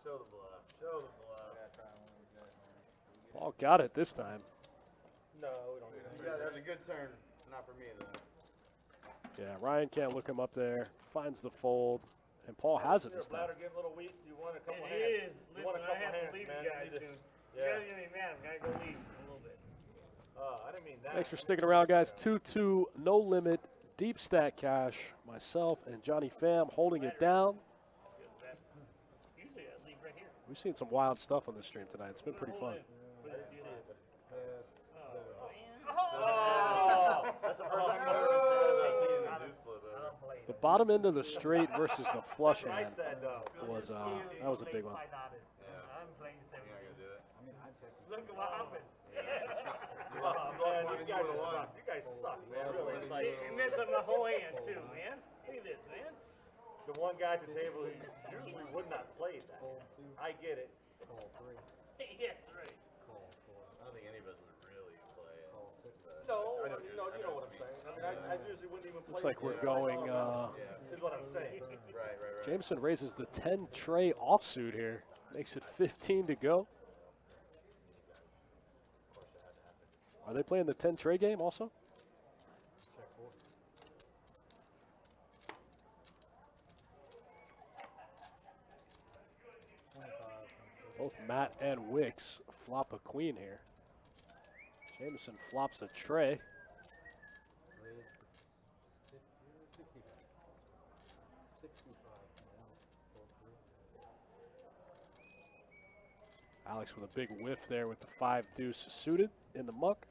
Show the bluff. Show the bluff. Paul got it this time. No, we don't need that. Yeah, that's a good turn. Not for me, though. Yeah, Ryan can't look him up there. Finds the fold. And Paul has it Your this time. bladder getting a little weak. You want a couple It hands. is. You want a Listen, I couple have hands, to leave man. you guys You need soon. to- You guys are gonna be mad. I'm gonna go leave in a little bit. I didn't mean that. Thanks for sticking around, guys. 2-2, no limit, deep stack cash. Myself and Johnny Pham holding it down. Usually I leave right here. We've seen some wild stuff on this stream tonight. It's been pretty fun. For this deal. Oh! That's the first time I've ever said about seeing the deuce flip over. The bottom end of the straight versus the flush I hand said, though. was that was a big one. I'm playing You're not gonna do it. Look at what happened. Oh, man, you guys suck. You guys suck, man. Really. You messed up my whole hand too, man. Look at this, man. The one guy at the table who usually would not play that. I get it. Yes, right. I don't think any of us would really play it. No, you know what I'm saying. I mean, I usually wouldn't even play Looks like it. we're going. Is what I'm saying. Right. Jameson raises the 10 tray offsuit here. Makes it 15 to go. Are they playing the 10 tray game also? Both Matt and Wicks flop a queen here. Jameson flops a tray. Alex with a big whiff there with the 5-deuce suited in the muck.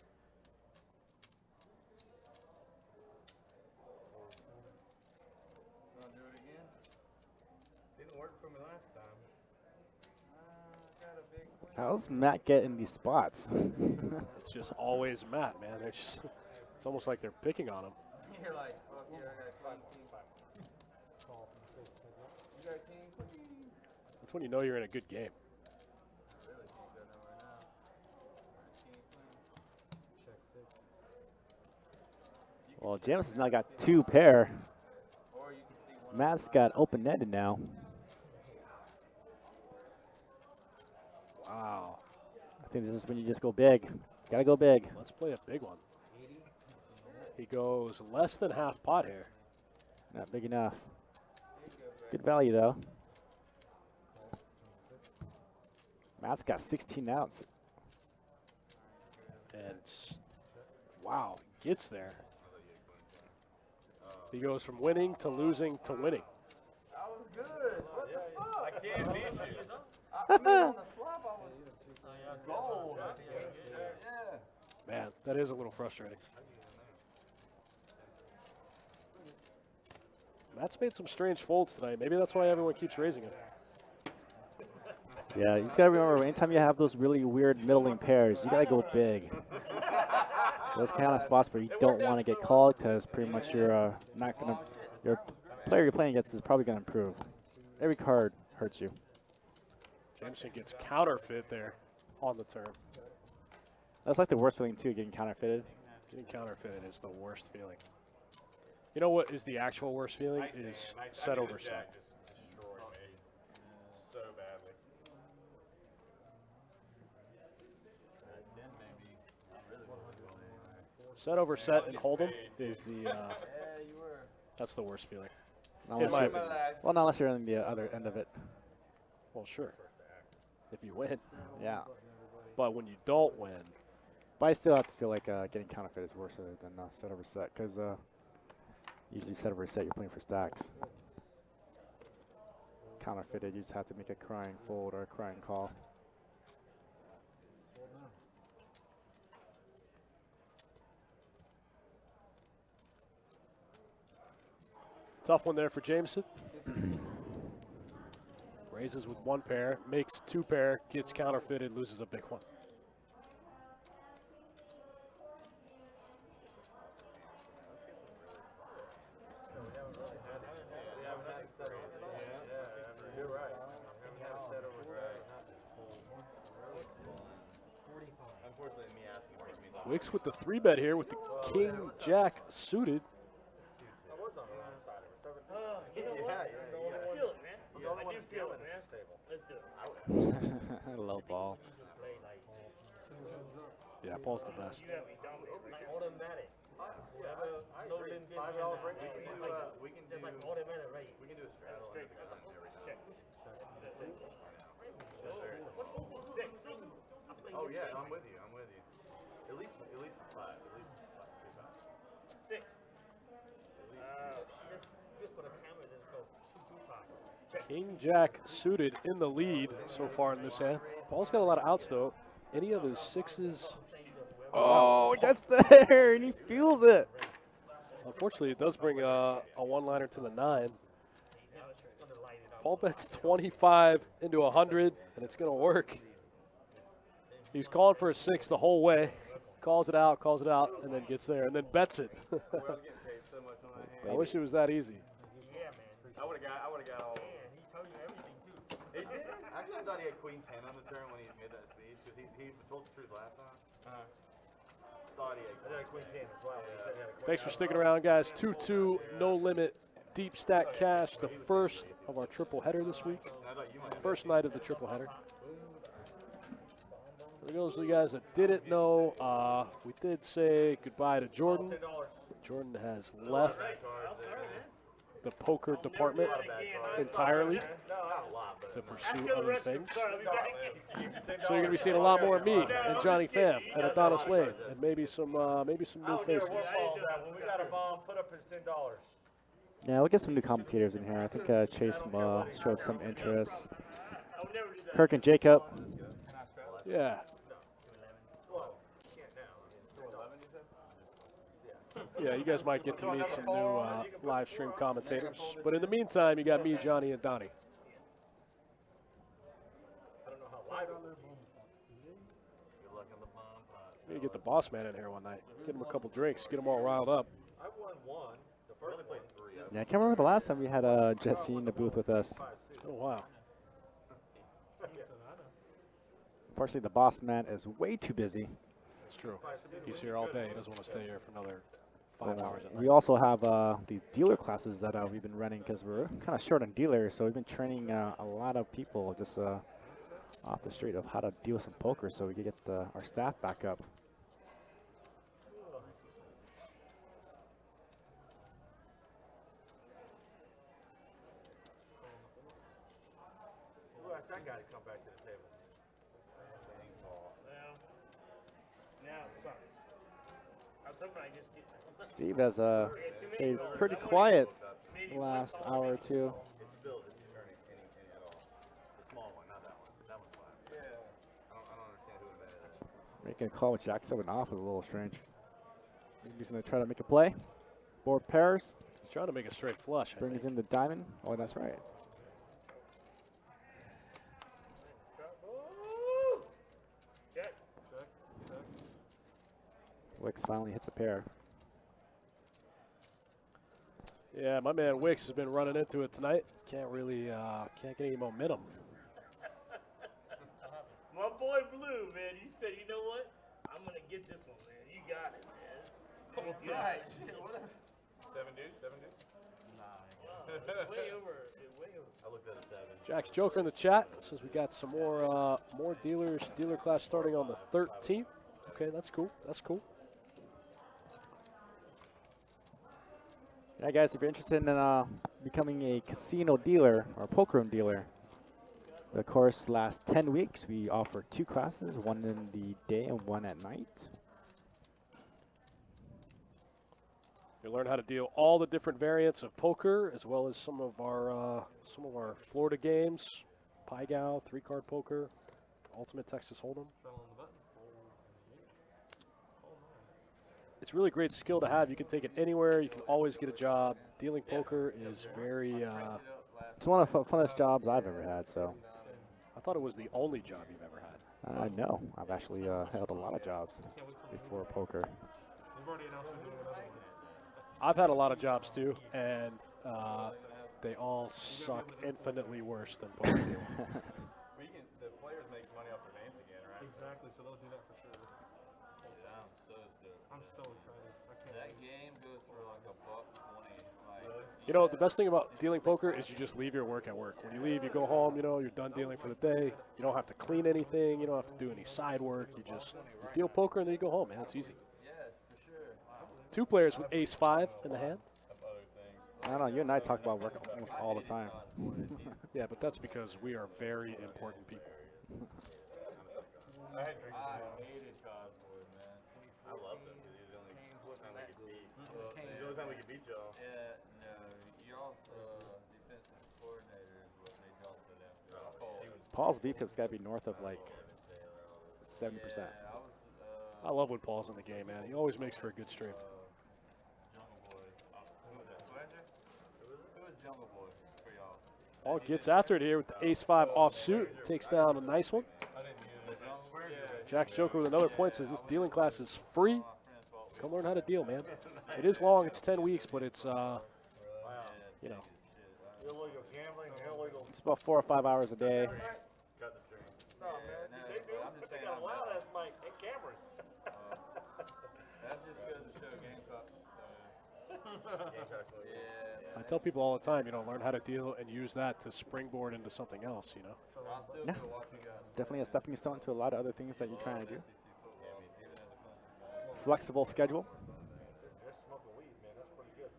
Want to do it again? Didn't work for me last time. Got a big queen. How's Matt getting these spots? It's just always Matt, man. They're just, it's almost like they're picking on him. You're like, fuck yeah, I got a king. You got a king, please? That's when you know you're in a good game. I really can't go nowhere now. King, queen. Well, Jameson's now got 2 pair. Or you can see one. Matt's got open-ended now. Wow. I think this is when you just go big. Gotta go big. Let's play a big one. He goes less than half pot here. Not big enough. Good value, though. Matt's got 16 outs. And wow, gets there. He goes from winning to losing to winning. That was good. What the fuck? I can't beat you. I mean, on the flop, I was gold. Yeah. Man, that is a little frustrating. Matt's made some strange folds tonight. Maybe that's why everyone keeps raising him. Yeah, you just gotta remember, anytime you have those really weird middling pairs, you gotta go big. Those kind of spots where you don't want to get called, because pretty much you're not gonna, your player you're playing against is probably gonna improve. Every card hurts you. Jameson gets counterfeit there on the turn. That's like the worst feeling too, getting counterfeited. Getting counterfeited is the worst feeling. You know what is the actual worst feeling? Is set over set. Just destroyed me so badly. Set over set and hold 'em is the that's the worst feeling. Not In unless my you're- opinion. well, not unless you're on the other end of it. Well, sure. If you win. Yeah. But when you don't win, But I still have to feel like getting counterfeit is worse than set over set, because usually set over set you're playing for stacks. Counterfeited, you just have to make a crying fold or a crying call. tough one there for Jameson. Raises with one pair, makes two pair, gets counterfeited, loses a big one. You're right. Unfortunately, me asking makes me Wicks with the 3-bet here with the king jack suited. I was on the wrong side of it. You know what? I feel it, man. I do feel it, man. Let's do it. Low ball. Play like Yeah, Paul's the best. you have like automatic. I No agree. limit. $5 rate. We can Just do. like automatic, right? We can do a straddle. Straight. Check. Six. Oh yeah, I'm with you. I'm with you. At least five. At least five. Six. Just for the camera, just go too high. Check. King jack suited in the lead so far in this hand. Paul's got a lot of outs though. Any of his sixes? Oh, it gets there, and he feels it. Unfortunately, it does bring a one-liner to the 9. Paul bets 25 into 100, and it's going to work. He's calling for a 6 the whole way. Calls it out, and then gets there, and then bets it. I wish it was that easy. Yeah, man. I would have got all. Man, he told you everything too. He did. Actually, I thought he had queen 10 on the turn when he made that speech because he told the truth last time. Thought he had queen 10 as well. Thanks for sticking around, guys. 2-2, no limit, deep stack cash, the first of our triple header this week. First night of the triple header. For those of you guys that didn't know, we did say goodbye to Jordan. Jordan has left the poker department entirely to pursue other things. So you're going to be seeing a lot more of me and Johnny Pham and Adonis Lane, and maybe some new faces. When we got a bomb, put up his $10. Yeah, we'll get some new commentators in here. I think Chase showed some interest. Kirk and Jacob. Yeah. Yeah, you guys might get to meet some new live stream commentators. But in the meantime, you got me, Johnny, and Donnie. Maybe get the boss man in here one night. Get him a couple drinks. Get him all riled up. I won one. The first one. Yeah, I can't remember the last time we had Jesse in the booth with us. It's been a while. Unfortunately, the boss man is way too busy. It's true. He's here all day. He doesn't want to stay here for another 5 hours at We night. also have these dealer classes that we've been running because we're kind of short on dealers. So we've been training a lot of people just off the street of how to deal with some poker so we can get our staff back up. Who asked that guy to come back to the table? Now it sucks. I was hoping I just get. Steve has stayed pretty quiet the last hour or two. It spills if you turn it any at all. The small one, not that one. That one's fine. Yeah. I don't understand who invented that. Making a call with Jack 7 off is a little strange. He's going to try to make a play. Board pairs. He's trying to make a straight flush. Brings in the diamond. Oh, that's right. Check. Wicks finally hits a pair. Yeah, my man Wicks has been running into it tonight. Can't really, can't get any momentum. My boy Blue, man, he said, you know what? I'm going to get this one, man. You got it, man. Right. Shit, what is? 7-deuce, 7-deuce. Way over. I looked at a 7. Jack's Joker in the chat says we got some more dealer class starting on the 13th. Okay, that's cool. That's cool. Yeah, guys, if you're interested in becoming a casino dealer or a poker room dealer, the course lasts 10 weeks. We offer 2 classes, one in the day and one at night. You learn how to deal all the different variants of poker, as well as some of our Florida games, Pai Gow, 3-card poker, Ultimate Texas Hold'em. It's really great skill to have. You can take it anywhere. You can always get a job. Dealing poker is very. It's one of the funnest jobs I've ever had. So. I thought it was the only job you've ever had. No, I've actually held a lot of jobs before poker. I've had a lot of jobs too, and they all suck infinitely worse than poker. The players make money off their names again, right? Exactly, so they'll do that for sure. I'm so excited. I can't. That game goes for like $1.20. Like, You know, the best thing about dealing poker is you just leave your work at work. When you leave, you go home, you know, you're done dealing for the day. You don't have to clean anything. You don't have to do any side work. You just deal poker and then you go home, man. It's easy. yes, for sure. 2 players with ace-5 in the hand. I don't know. You and I talk about work almost all the time. Yeah, but that's because we are very important people. I had drinks. I hated Cosboy, man. I love them because he's the only Kings time we could beat. Kings. The only time we could beat y'all. Yeah, no. Y'all's defensive coordinator is what they jumped it after. Paul's VPIP's got to be north of like 70%. Yeah, I love when Paul's in the game, man. He always makes for a good stream. Jungle Boy. Who was Jungle Boy for y'all? Paul gets after it here with the ace-5 offsuit. Takes down a nice one. Jack's Joker with another point says this dealing class is free. Come learn how to deal, man. It is long. It's 10 weeks, but it's, you know. Illegal gambling, illegal. It's about 4 or 5 hours a day. Cut the string. No, man. They do. I'm just saying. Got a wild ass mic and cameras. That just goes to show Gamecock. Yeah. I tell people all the time, you know, learn how to deal and use that to springboard into something else, you know. I'll still Yeah. go watch you guys. Definitely a stepping stone to a lot of other things that you're trying to do. Flexible schedule. Just smoking weed, man. That's pretty good.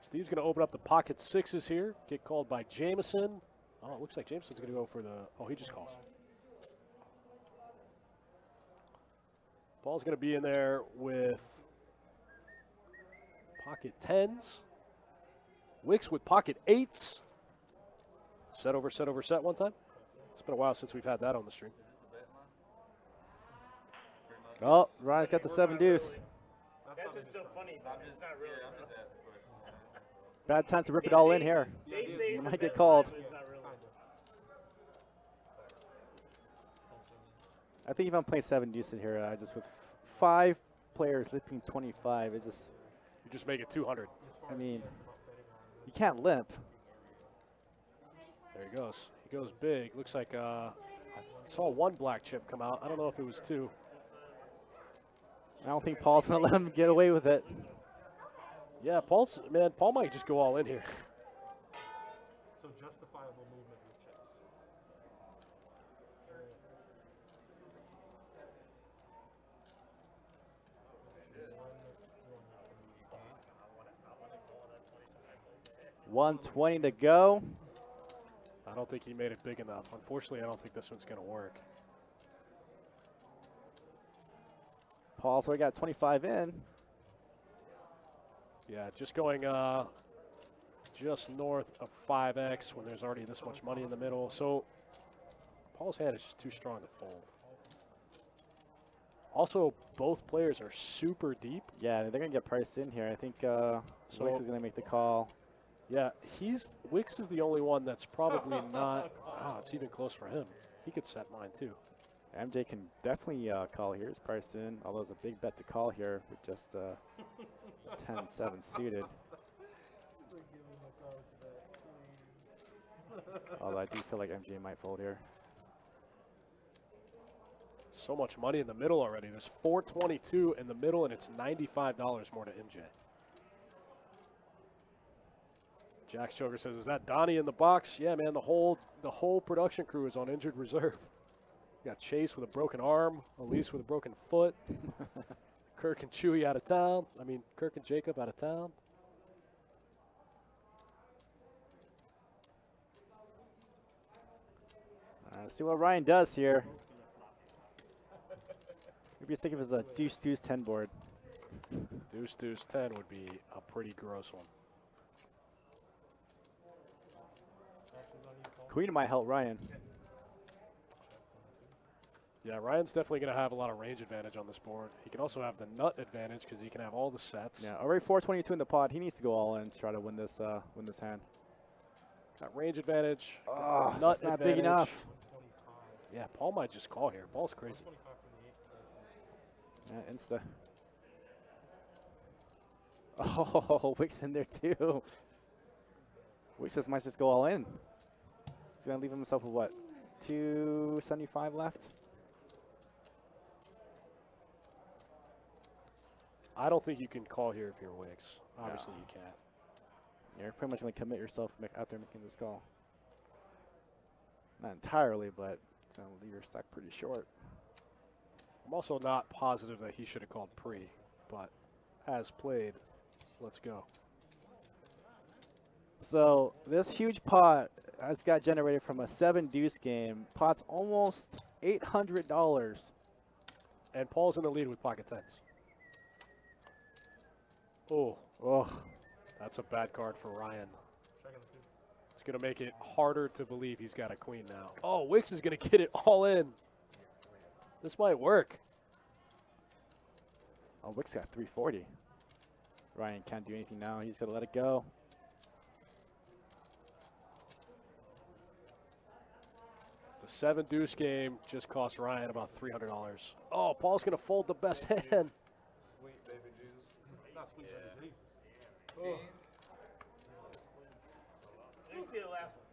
Steve's going to open up the pocket 6s here. Get called by Jameson. Oh, it looks like Jameson's going to go for the... Oh, he just calls. Paul's going to be in there with pocket 10s. Wicks with pocket 8s. Set over set one time. It's been a while since we've had that on the stream. Oh, Ryan's got the 7-deuce. That's just so funny, but it's not really. I'm just asking questions. Bad time to rip it all in here. They say You it's might a get bet called. line, but it's not really. I think if I'm playing 7-deuce in here, just with 5 players limping 25, it's just, You just make it 200. I mean, you can't limp. There he goes. He goes big. Looks like I saw 1 black chip come out. I don't know if it was 2. I don't think Paul's going to let him get away with it. Yeah, Paul might just go all in here. So justifiable movement with chips. $120 to go. I don't think he made it big enough. Unfortunately, I don't think this one's going to work. Paul, so we got 25 in. Yeah, just going just north of 5x when there's already this much money in the middle. So Paul's hand is just too strong to fold. Also, both players are super deep. Yeah, they're going to get priced in here. I think Wicks is going to make the call. Yeah, Wicks is the only one that's probably not. Oh, it's even close for him. He could set mine too. MJ can definitely call here. It's priced in, although it's a big bet to call here with just 10-7 suited. Although I do feel like MJ might fold here. So much money in the middle already. There's 422 in the middle, and it's $95 more to MJ. Jack Choker says, "Is that Donnie in the box?" Yeah, man. The whole production crew is on injured reserve. You got Chase with a broken arm, Elise with a broken foot, Kirk and Chewy out of town. I mean, Kirk and Jacob out of town. Let's see what Ryan does here. Maybe think of it as a deuce-deuce 10 board. Deuce-deuce 10 would be a pretty gross one. Queen might help Ryan. Yeah, Ryan's definitely going to have a lot of range advantage on this board. He can also have the nut advantage because he can have all the sets. Yeah, already 422 in the pot. He needs to go all in to try to win this hand. Got range advantage. Oh, nut that's not advantage. big enough. Yeah, Paul might just call here. Paul's crazy. Yeah, insta. Oh, Wicks in there too. Wicks just might just go all in. He's gonna leave himself with what? 275 left. I don't think you can call here if you're Wicks. Obviously, you can't. You're pretty much gonna commit yourself after making this call. Not entirely, but it's gonna leave your stack pretty short. I'm also not positive that he should have called pre, but as played, let's go. So this huge pot has got generated from a 7-deuce game. Pot's almost $800. And Paul's in the lead with pocket tens. Oh, that's a bad card for Ryan. It's going to make it harder to believe he's got a queen now. Oh, Wicks is going to get it all in. This might work. Oh, Wicks got 340. Ryan can't do anything now. He's gonna let it go. The 7-deuce game just cost Ryan about $300. Oh, Paul's going to fold the best hand. Sweet baby Jesus. Not sweet baby Jesus. Let me see the last one.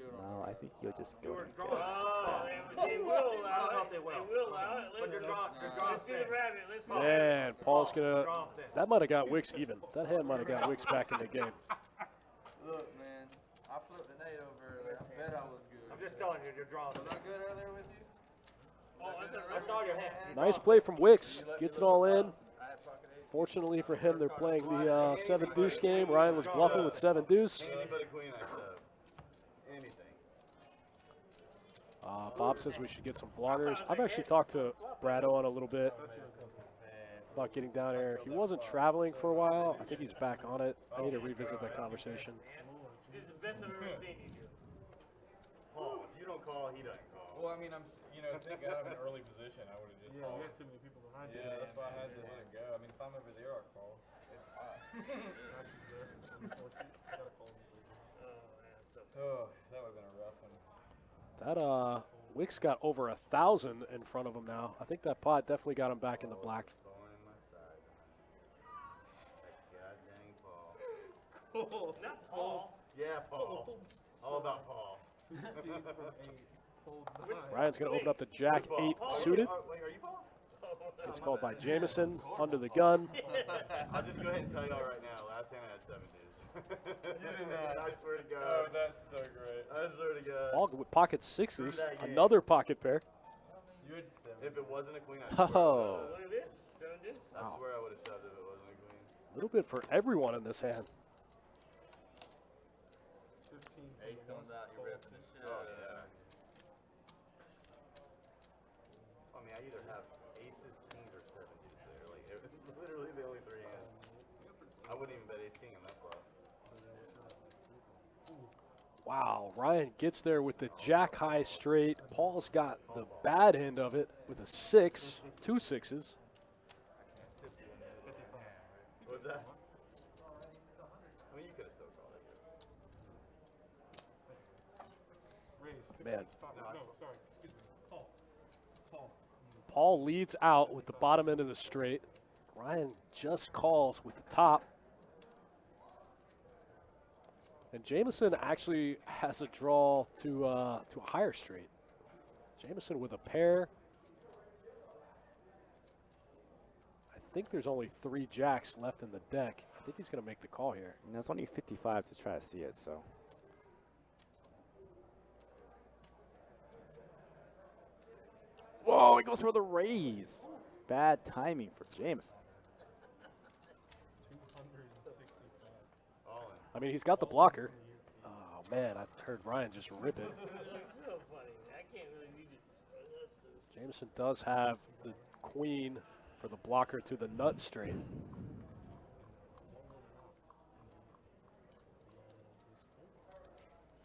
No, I think you'll just go. Oh, they will allow it. They will. They will allow it. But you're Let's see the rabbit. Let's see. Man, Paul's going to... That might have got Wicks even. That hand might have got Wicks back in the game. Look, man, I flipped an 8 over earlier. I bet I was good. I'm just telling you, you're drawing. Was I good earlier with you? Oh, that's a I saw your hand. Nice play from Wicks. Gets it all in. Fortunately for him, they're playing the 7-deuce game. Ryan was bluffing with 7-deuce. Anything but a queen, I said. Anything. Bob says we should get some vloggers. I've actually talked to Brad Owen a little bit about getting down here. He wasn't traveling for a while. I think he's back on it. I need to revisit that conversation. This is the best I've ever seen you. Paul, if you don't call, he doesn't call. Well, I mean, you know, to get out of an early position, I would have just Yeah, called. we had too many people behind you. Yeah, that's why I had to let it go. I mean, if I'm over there, I'll call. It's hot. Oh, that would have been a rough one. That Wicks got over 1,000 in front of him now. I think that pot definitely got him back in the black. God dang Paul. Not Paul. Yeah, Paul. All about Paul. Ryan's going to open up the Jack 8 suited. Are you Paul? It's called by Jameson under the gun. I'll just go ahead and tell y'all right now. Last hand I had 7-deuce. You did not. I swear to God. Oh, that's so great. I swear to God. Paul with pocket sixes. Screw that game. Another pocket pair. You had 7. If it wasn't a queen, I swear, Oh. Look at this. 7-deuce. I swear I would have shoved it if it wasn't a queen. A little bit for everyone in this hand. Ace comes out, you're ripping the shit. Oh, yeah. I Wow, Ryan gets there with the jack high straight. Paul's got the bad end of it with a 6, 2 sixes. What's that? I mean, you could have still called it. Raise. Man. No, sorry. Excuse me. Paul. Paul. Paul leads out with the bottom end of the straight. Ryan just calls with the top. And Jameson actually has a draw to a higher straight. Jameson with a pair. I think there's only 3 jacks left in the deck. I think he's going to make the call here. And it's only 55 to try to see it, so. Whoa, he goes for the raise. Bad timing for Jameson. 265. All in. I mean, he's got the blocker. Oh, man, I heard Ryan just rip it. So funny. I can't really read it. Jameson does have the queen for the blocker to the nut straight.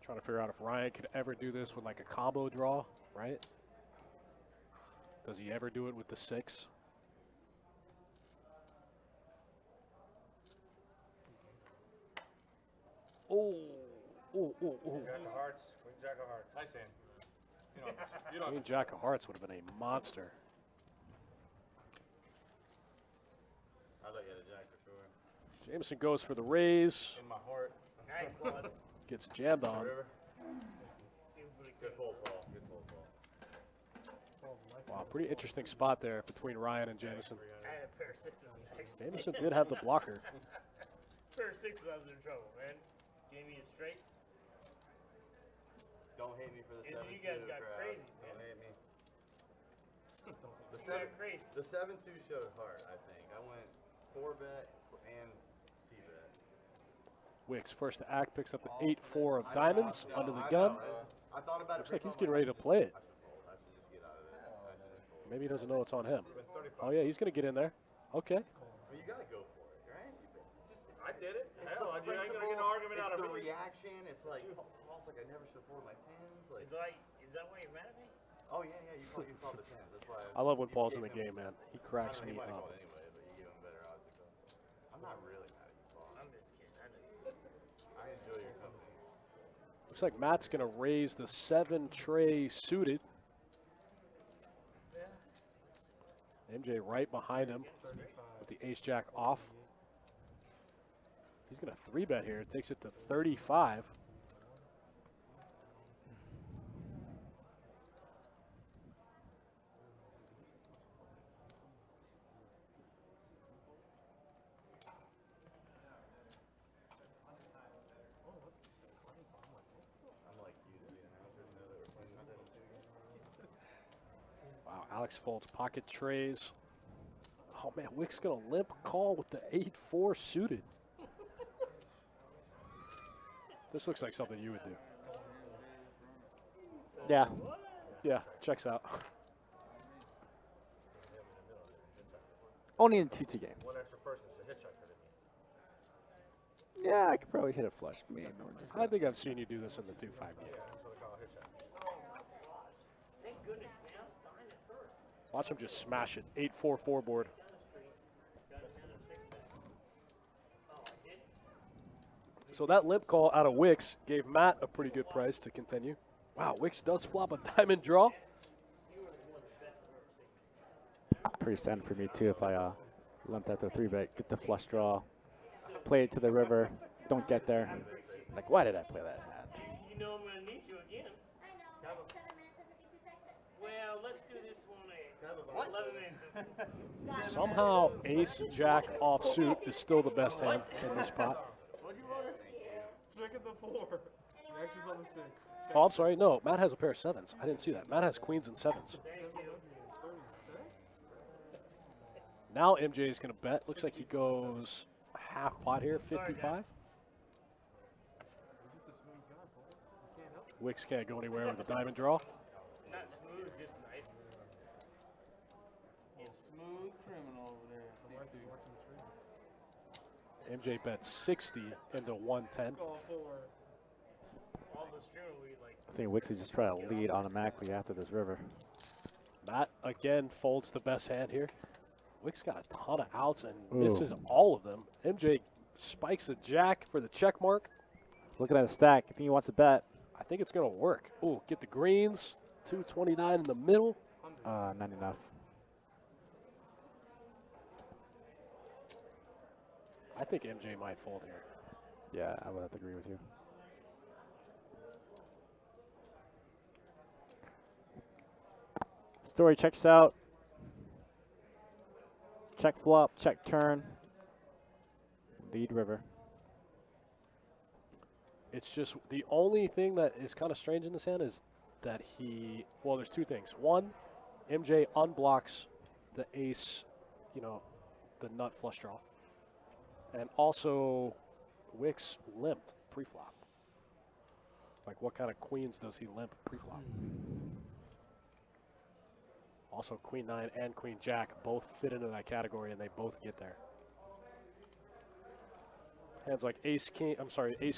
Trying to figure out if Ryan could ever do this with like a combo draw, right? Does he ever do it with the 6? Oh, oh, oh, oh. Jack of hearts. Queen jack of hearts. Hi, Sam. Queen jack of hearts would have been a monster. I'd like to get a jack for sure. Jameson goes for the raise, In my heart. Nice, Claude. gets jammed on. River. Good full Paul. Good full Paul. Wow, pretty interesting spot there between Ryan and Jameson. I had a pair of 6s next. Jameson did have the blocker. Pair of 6s, I was in trouble, man. Gave me a straight. Don't hate me for the And 7-2 you guys got crowd. crazy, Don't man. hate me. You got crazy. The 7-2 showed heart, I think. I went 4-bet and C-bet. Wicks first to act, picks up an 8-4 of diamonds under the gun. I thought about Looks it. like he's getting ready to play it. I should fold. I should just get out of it. I should just fold. Maybe he doesn't know it's on him. Oh yeah, he's gonna get in there. Okay. Well, you gotta go for it, right? I did it. It's Hell, the I ain't gonna get an principle, argument out it's of the it. reaction. It's like Paul's like I never should have folded my 10s. Like, Is that why you're mad at me? oh yeah, you called the 10s. That's why. I love when you Paul's in gave the him- game, man. He I cracks don't know, me he might have up. called anyway, but you gave him better odds to call. I'm not really mad at you, Paul. I'm just kidding. I know. I enjoy your company. Looks like Matt's gonna raise the 7 tray suited. MJ right behind him with the ace jack off. He's gonna 3-bet here. It takes it to 35. I'm like you, the announcers know that we're playing the 7-2 game. Wow, Alex folds pocket trays. Oh man, Wick's gonna limp call with the 8-4 suited. This looks like something you would do. Yeah. Yeah, checks out. Only in 2-2 game. One extra person's a hitchhiker to me. Yeah, I could probably hit a flush. Maybe. Or just I think I've seen you do this in the 2-5 game. Yeah, that's what they call a hitchhiker. Thank goodness, man. I was fine at first. Watch him just smash it. 8-4 board. Got another 6-bet. Oh, I did? So that limp call out of Wicks gave Matt a pretty good price to continue. Wow, Wicks does flop a diamond draw. pretty standard for me too. If I lumped at the 3-bet, get the flush draw, play it to the river, don't get there. Like, why did I play that hand? You know I'm gonna need you again. I know. 7 minutes and 52 seconds. Well, let's do this one at 11 minutes. Somehow ace jack offsuit is still the best hand in this pot. What'd you want? Second to 4. Reactions on the 6. Oh, I'm sorry. No, Matt has a pair of 7s. I didn't see that. Matt has queens and 7s. Now MJ is going to bet. Looks like he goes half pot here, 55. Wicks can't go anywhere with a diamond draw. Not smooth, just nice. Smooth criminal over there. MJ bets 60 into 110. Call for All the the stream we like. I think Wix is just trying to lead automatically after this river. Matt again folds the best hand here. Wix got a ton of outs and Ooh. misses all of them. MJ spikes the jack for the check mark. Looking at a stack. I think he wants to bet. I think it's going to work. Ooh, get the greens. 229 in the middle. Not enough. I think MJ might fold here. Yeah, I would have to agree with you. Story checks out. Check flop, check turn. Lead river. It's just the only thing that is kind of strange in this hand is that well, there's two things. One, MJ unblocks the ace, you know, the nut flush draw. And also, Wix limped pre-flop. Like, what kind of queens does he limp pre-flop? Also, Queen 9 and Queen Jack both fit into that category, and they both get there. Hands like Ace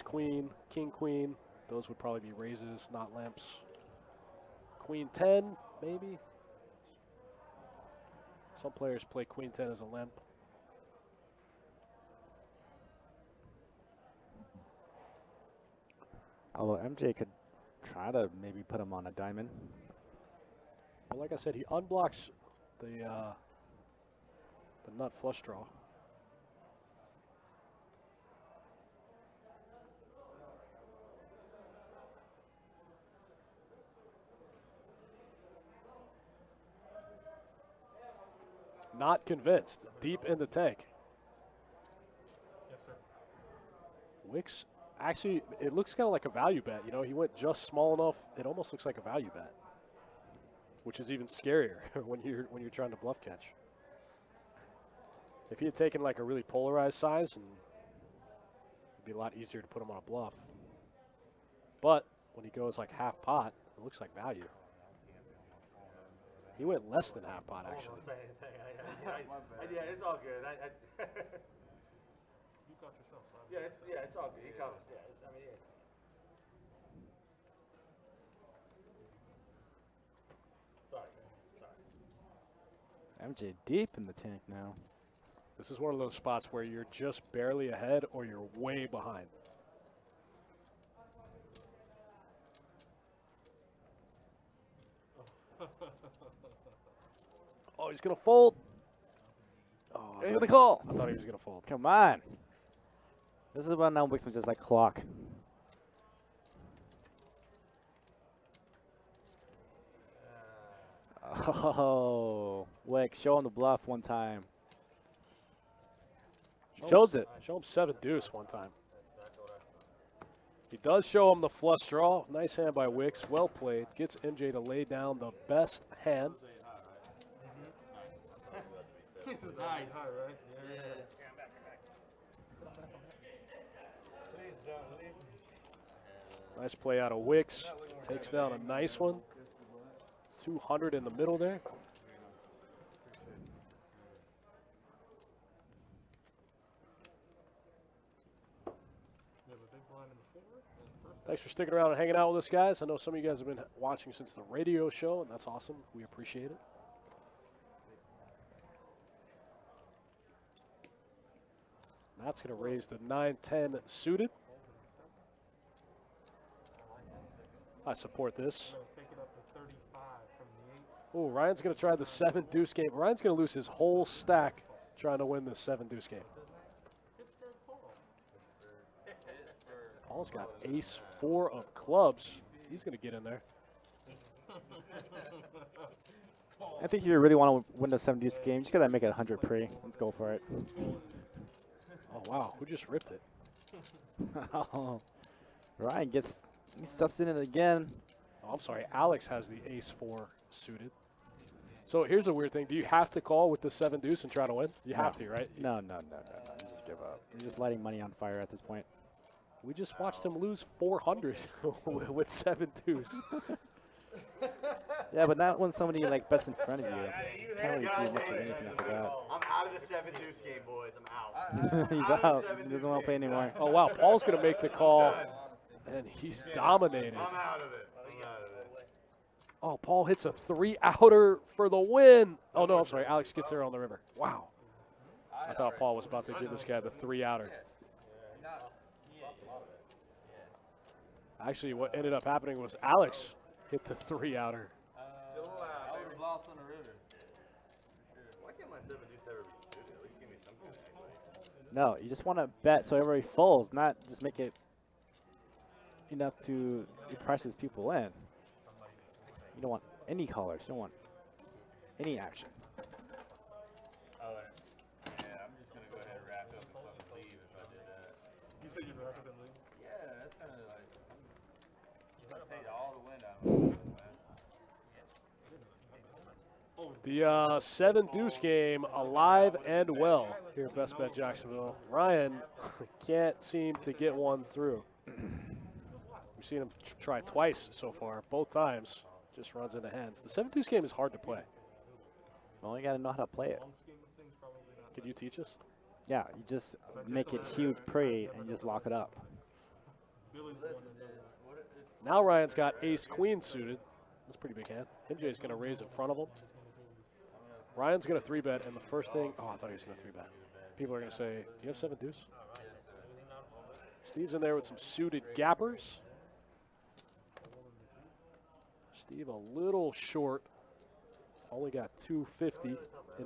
Queen, King Queen, those would probably be raises, not limps. Queen 10, maybe. Some players play Queen 10 as a limp. Although MJ could try to maybe put him on a diamond. But like I said, he unblocks the nut flush draw. Not convinced. Deep in the tank. Yes, sir. Wix, actually, it looks kind of like a value bet. You know, he went just small enough. It almost looks like a value bet, which is even scarier when you're trying to bluff catch. If he had taken like a really polarized size, and it'd be a lot easier to put him on a bluff. But when he goes like half pot, it looks like value. He went less than half pot, actually. I won't say anything. Yeah, it's all good. You got yourself, son. Yeah, it's all good. He covers. Yeah, Sorry, man. Sorry. MJ deep in the tank now. This is one of those spots where you're just barely ahead or you're way behind. Oh, he's going to fold. Oh, He's gonna call. I thought he was going to fold. Come on. This is about now Wix was just like clock. Oh, Wix, show him the bluff one time. Shows it. Show him 7-deuce one time. He does show him the flush draw. Nice hand by Wix. Well played. Gets MJ to lay down the best hand. Nice. High, right? Nice play out of Wix. Takes down a nice one. 200 in the middle there. Thanks for sticking around and hanging out with us, guys. I know some of you guys have been watching since the radio show, and that's awesome. We appreciate it. Matt's going to raise the 9-10 suited. I support this. Take it up to 35 from the 8. Oh, Ryan's going to try the 7-deuce game. Ryan's going to lose his whole stack trying to win the 7-deuce game. Pittsburgh Paul. Paul's got ace-4 of clubs. He's going to get in there. I think you really want to win the 7-deuce game. You just gotta make it 100 pre. Let's go for it. Oh, wow. Who just ripped it? Ryan gets, he steps in it again. Oh, I'm sorry. Alex has the ace-4 suited. So here's a weird thing. Do you have to call with the 7-deuce and try to win? You have to, right? No. Just give up. You're just lighting money on fire at this point. We just watched him lose 400 with 7-deuce. Yeah, but not when somebody like bets in front of you. Can't really do much of anything after that. I'm out of the 7-deuce game, boys. I'm out. He's out. He doesn't want to play anymore. Oh, wow. Paul's going to make the call. And he's dominated. I'm out of it. I'm out of it. Oh, Paul hits a 3-outer for the win. Oh, no, I'm sorry. Alex gets there on the river. Wow. I thought Paul was about to give this guy the 3-outer. Actually, what ended up happening was Alex hit the 3-outer. Still alive. I was lost on the river. Why can't my 7-deuce ever be suited? At least give me some kind of equity. No, you just want to bet so everybody folds, not just make it enough to prices people in. You don't want any callers. You don't want any action. Oh, yeah, I'm just gonna go ahead and wrap up and fucking leave if I did that. You said you'd wrap up and leave? Yeah, that's kind of like, I take all the wind out of it, man. The 7-deuce game alive and well here at Best Bet Jacksonville. Ryan can't seem to get one through. We've seen him try twice so far. Both times just runs into hands. The 7-deuce game is hard to play. Well, you got to know how to play it. Could you teach us? Yeah, you just make it huge pre and just lock it up. Now Ryan's got ace-queen suited. That's a pretty big hand. MJ's going to raise in front of him. Ryan's going to 3-bet, and the first thing, oh, I thought he was going to 3-bet. People are going to say, do you have 7-deuce? Steve's in there with some suited gappers. Steve a little short. Only got 250 in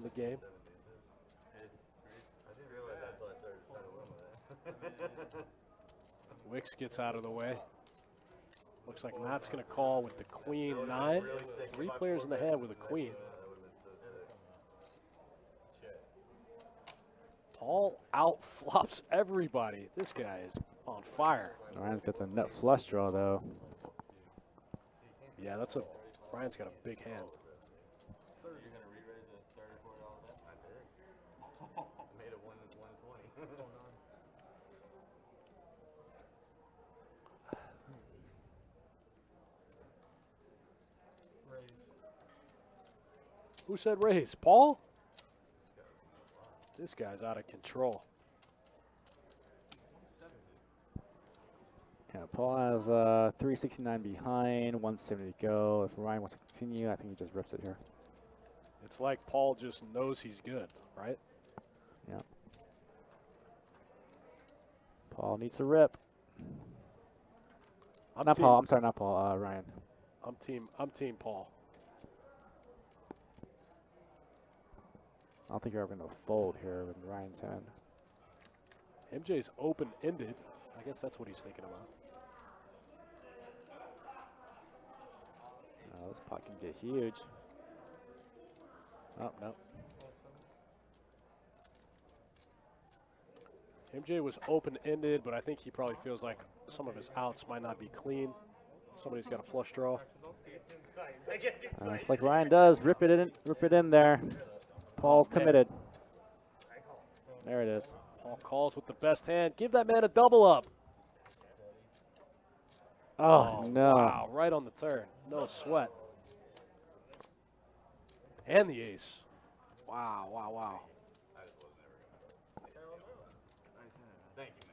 the game. I didn't realize that until I started with that. Wicks gets out of the way. Looks like Matt's going to call with the queen 9. 3 players in the hand with a queen. Paul outflops everybody. This guy is on fire. Ryan's got the nut flush draw, though. Yeah, that's a. Ryan's got a big hand. You're gonna re-raise a $34 bet? I did. Made it 120. Who said raise? Paul? This guy's out of control. Yeah, Paul has 369 behind, 170 to go. If Ryan wants to continue, I think he just rips it here. It's like Paul just knows he's good, right? Yeah. Paul needs to rip. Not Paul. I'm sorry, not Paul. Ryan. I'm team Paul. I don't think you're ever going to fold here with Ryan's hand. MJ's open-ended. I guess that's what he's thinking about. This pot can get huge. Oh, no. MJ was open-ended, but I think he probably feels like some of his outs might not be clean. Somebody's got a flush draw. It's like Ryan does. Rip it in there. Paul's committed. There it is. Paul calls with the best hand. Give that man a double up. Oh, no. Wow, right on the turn. No sweat. And the ace. Wow, wow, wow. Thank you,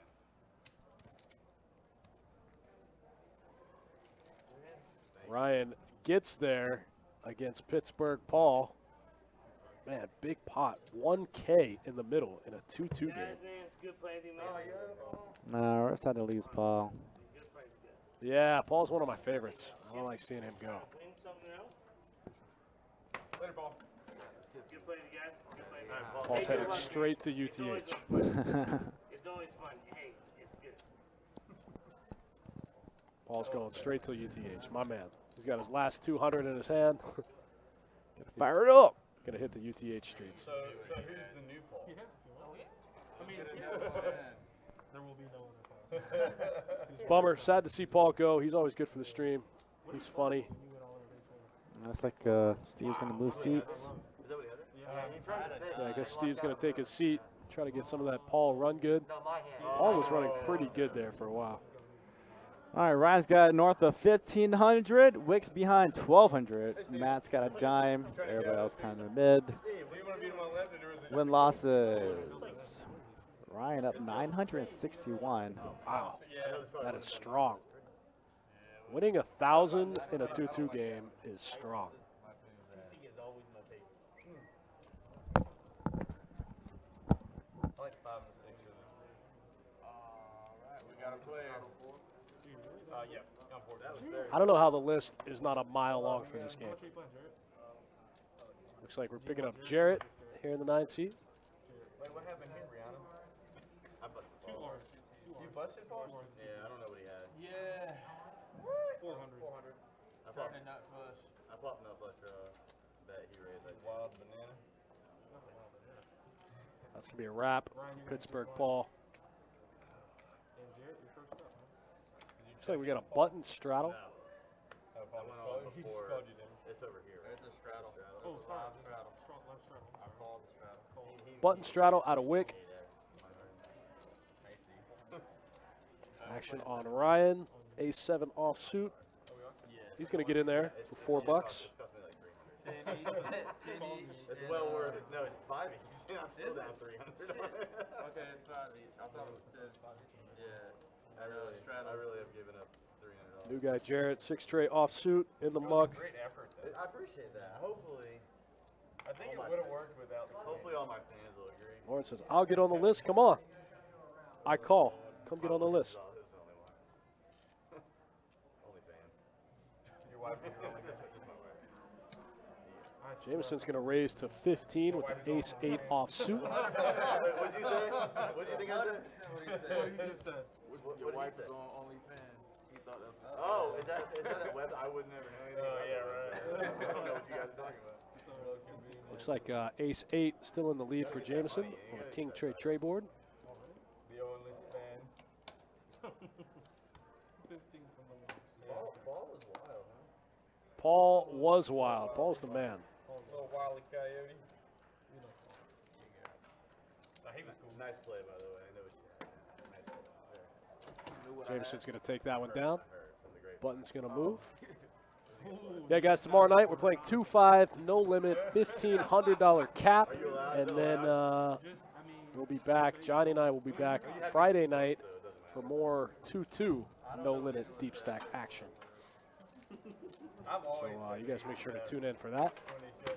man. Ryan gets there against Pittsburgh Paul. Man, big pot. 1K in the middle in a 2-2 game. It's good playing, man. No, we're sad to lose Paul. Yeah, Paul's one of my favorites. I don't like seeing him go. Later, Paul. Good playing, guys. Good playing. Paul's headed straight to UTH. It's always fun. Hey, it's good. Paul's going straight to UTH. My man. He's got his last 200 in his hand. Fire it up. Gonna hit the UTH streets. So who's the new Paul? Yeah. I mean, there will be no other class. Bummer. Sad to see Paul go. He's always good for the stream. He's funny. Looks like Steve's going to move seats. Is that what he had there? Yeah, he tried to say Yeah, I guess Steve's gonna take his seat. Try to get some of that Paul run good. Paul was running pretty good there for a while. All right, Ryan's got north of 1,500. Wicks behind 1,200. Matt's got a dime. Everybody else kind of mid. Win-losses. Ryan up 961. Wow, that is strong. Winning 1,000 in a 2-2 game is strong. Tuesday is always my favorite. I like 5 and 6 really. Alright, we got a player. Yeah, I'm for that. I don't know how the list is not a mile long for this game. Looks like we're picking up Jarrett here in the 9th seat. Wait, what happened here, Brianna? I busted Two balls. large. You busted balls? Yeah, I don't know what he had. Yeah. 400. I flopped, Turning nut flush. I flopped no flush bet he raised. I think. Wild banana. That's going to be a wrap. Pittsburgh Paul. And Jarrett, you're first up, huh? Looks like we got a button straddle. No, Oh, I went on he just before. called you then. It's over here. Right? There's a straddle. Oh, sorry. Straddle. Left straddle. I called the straddle. Button straddle out of Wick. Hey there. I see. Action on Ryan. Ace-7 offsuit. He's going to get in there for $4. It cost me like 300. It's well worth it. No, it's 5 each. I'm still down 300. Okay, it's 5 each. I thought it was 10. Yeah. I really have given up $300. New guy Jarrett, 6 tray offsuit in the muck. Great effort, though. I appreciate that. Hopefully, I think it would have worked without the hopefully all my fans will agree. Lauren says, I'll get on the list. Come on. I call. Come get on the list. Who's the only one? Only fan. Your wife is really good. Jameson's going to raise to 15 with the ace-8 offsuit. What'd you say? What'd you think I said? What he just said. Your wife is on OnlyFans. He thought that's what Oh, is that a web? I would never know anything about yeah, that. I don't know what you guys are talking about. Looks like ace-8 still in the lead for Jameson on the king tray board. The only span. 15 from the one. Ball was wild, huh? Paul was wild. Paul's the man. Little wily coyote. He was cool. Nice play, by the way. I know what you had. Nice play. Jameson's going to take that one down. Heard from the great. Button's going to move. Yeah, guys, tomorrow night we're playing 2-5, no limit, $1,500 cap. And then we'll be back. Johnny and I will be back Friday night for more 2-2, no limit deep stack action. I'm So always you guys make sure to tune in for that. when he showed,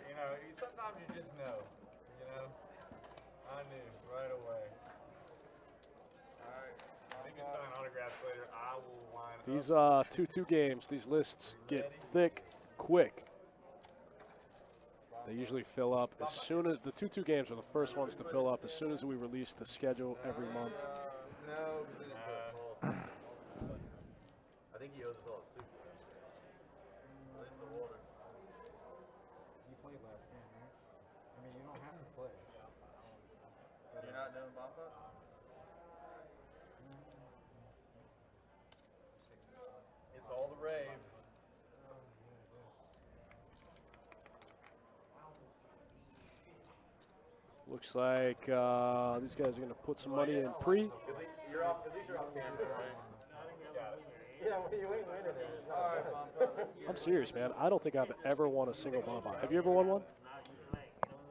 sometimes you just know, I knew right away. Alright, you can sign autographs later. I will line up. These 2-2 games, these lists get thick quick. They usually fill up as soon as the 2-2 games are the first ones to fill up as soon as we release the schedule every month. No, we didn't put Paul. I think he owes us all a soup. At least the water. You played last game, right? I mean, you don't have to play. You're not doing bump ups? It's all the rave. Looks like these guys are going to put some money in pre. At least you're off camera, right? Yeah, well, you ain't winning it. Alright, bump up. Let's get I'm serious, man. I don't think I've ever won a single bump out. Have you ever won one?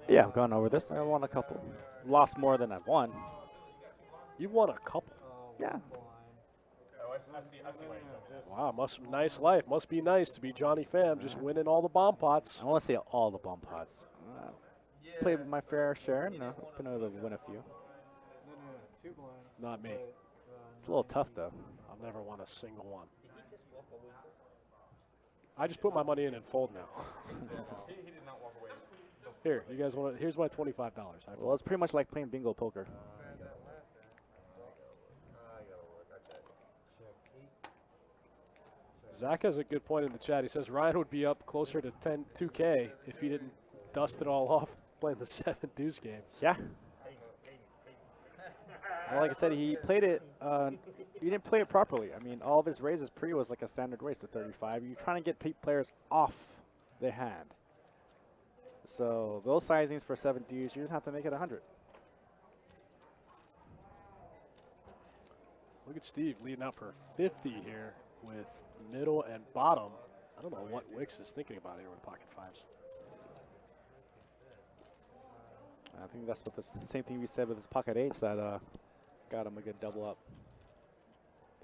Yeah, I've gone over this. I won a couple. Lost more than I've won. You've won a couple. Yeah. Oh, I see why you're doing Wow, nice life. Must be nice to be Johnny Pham, just winning all the bomb pots. I want to say all the bump pots. Played my fair share, and been able to win a few. No, 2 blinds. Not me. It's a little tough, though. I've never won a single one. I just put my money in and fold now. He did not walk away. Here, you guys want to? Here's my $25. Well, it's pretty much like playing bingo poker. Zach has a good point in the chat. He says Ryan would be up closer to 2K if he didn't dust it all off playing the 7-deuce game. Yeah. Well, like I said, he played it. He didn't play it properly. I mean, all of his raises pre was like a standard raise to 35. You're trying to get players off their hand. So those sizings for 7-deuce, you just have to make it 100. Look at Steve leading out for 50 here with middle and bottom. I don't know what Wicks is thinking about here with pocket fives. I think that's what the same thing we said with his pocket eights that got him a good double up.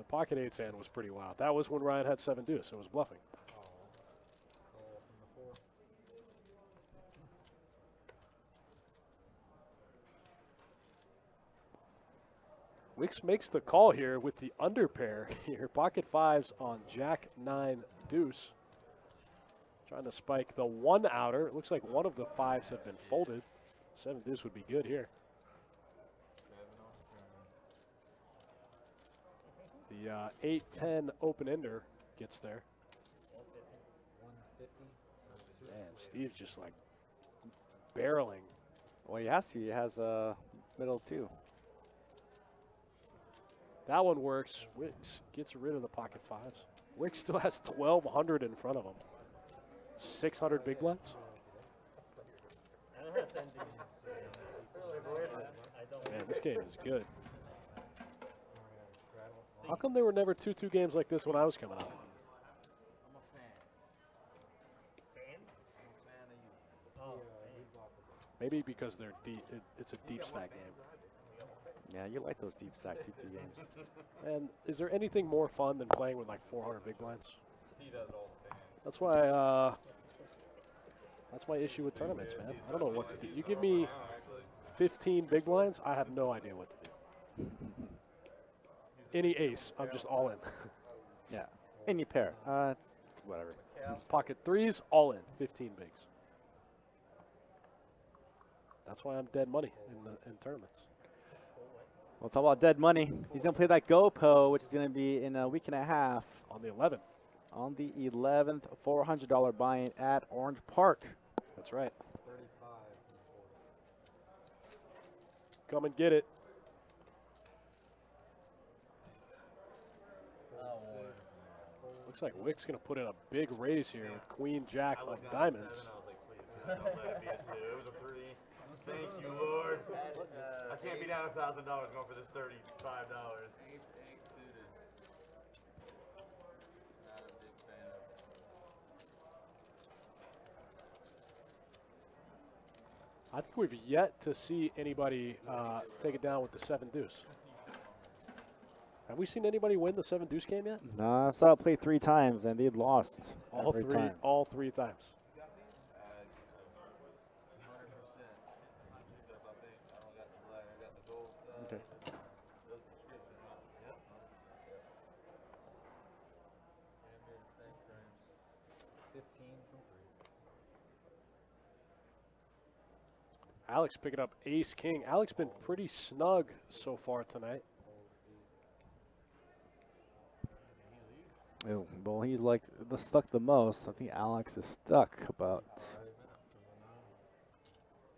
The pocket eights hand was pretty wild. That was when Ryan had 7-deuce. It was bluffing. Call from the 4. Wicks makes the call here with the under pair here. Pocket fives on Jack 9 deuce. Trying to spike the 1 outer. It looks like one of the 5s have been folded. 7-deuce would be good here. The 8-10 open-ender gets there. 150. Man, Steve's just like barreling. Well, he has to. He has a middle too. That one works. Wicks gets rid of the pocket fives. Wicks still has 1,200 in front of him. 600 big blinds. I don't have 7-deuce. I don't. Man, this game is good. How come there were never 2-2 games like this when I was coming up? I'm a fan. Fan? I'm a fan of you. Oh, Maybe because they're deep. It's a deep stack game. Yeah, you like those deep stack 2-2 games. And is there anything more fun than playing with like 400 big blinds? Steve has all the fans. That's why. That's my issue with tournaments, man. I don't know what to do. You give me 15 big blinds, I have no idea what to do. Any ace, I'm just all in. Yeah, any pair. It's whatever. Pocket threes, all in. 15 bigs. That's why I'm dead money in tournaments. Well, it's all about dead money. He's going to play that GoPro, which is going to be in a week and a half. On the 11th. On the 11th, $400 buy-in at Orange Park. That's right. 35 from the 4. Come and get it. Looks like Wick's going to put in a big raise here with Queen Jack I of looked down at diamonds. 7, I was like, please, don't let it be a 2. It was a 3. Thank you, Lord. I can't be down $1,000 going for this $35. Ace 8 suited. Not a big fan of it. I think we've yet to see anybody take it down with the 7-deuce. Have we seen anybody win the 7-deuce game yet? No, I saw it play 3 times, and they'd lost every time. All three times. 100%. Except I think I don't got the light. I got the gold side. Okay. Those prescription, huh? Yep. And they're the same frames. 15 from 3. Alex picking up ace king. Alex been pretty snug so far tonight. Oh, well, he's like stuck the most. I think Alex is stuck about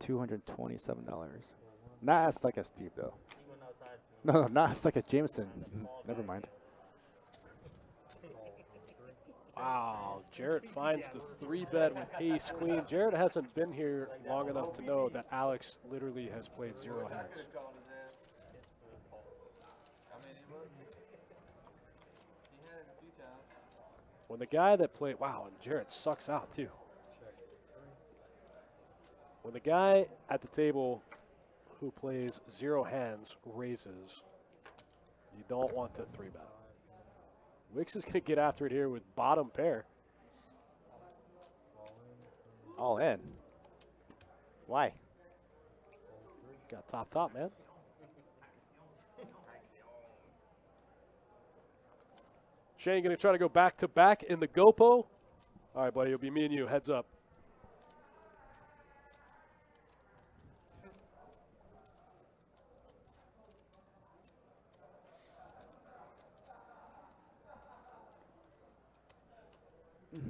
$227. Not as stuck as Steve, though. he went outside. No, not as stuck as Jameson. Never mind. Wow, Jarrett finds the 3-bet with ace queen. Jarrett hasn't been here long enough to know that Alex literally has played 0 hands. Called his ass. I mean, he was. He had it a few times. When the guy that played, wow, and Jarrett sucks out too. When the guy at the table who plays 0 hands raises, you don't want to 3-bet. Wicks is going to get after it here with bottom pair. All in. Why? Got top, man. Shane going to try to go back-to-back in the GoPo. All right, buddy, it'll be me and you. Heads up.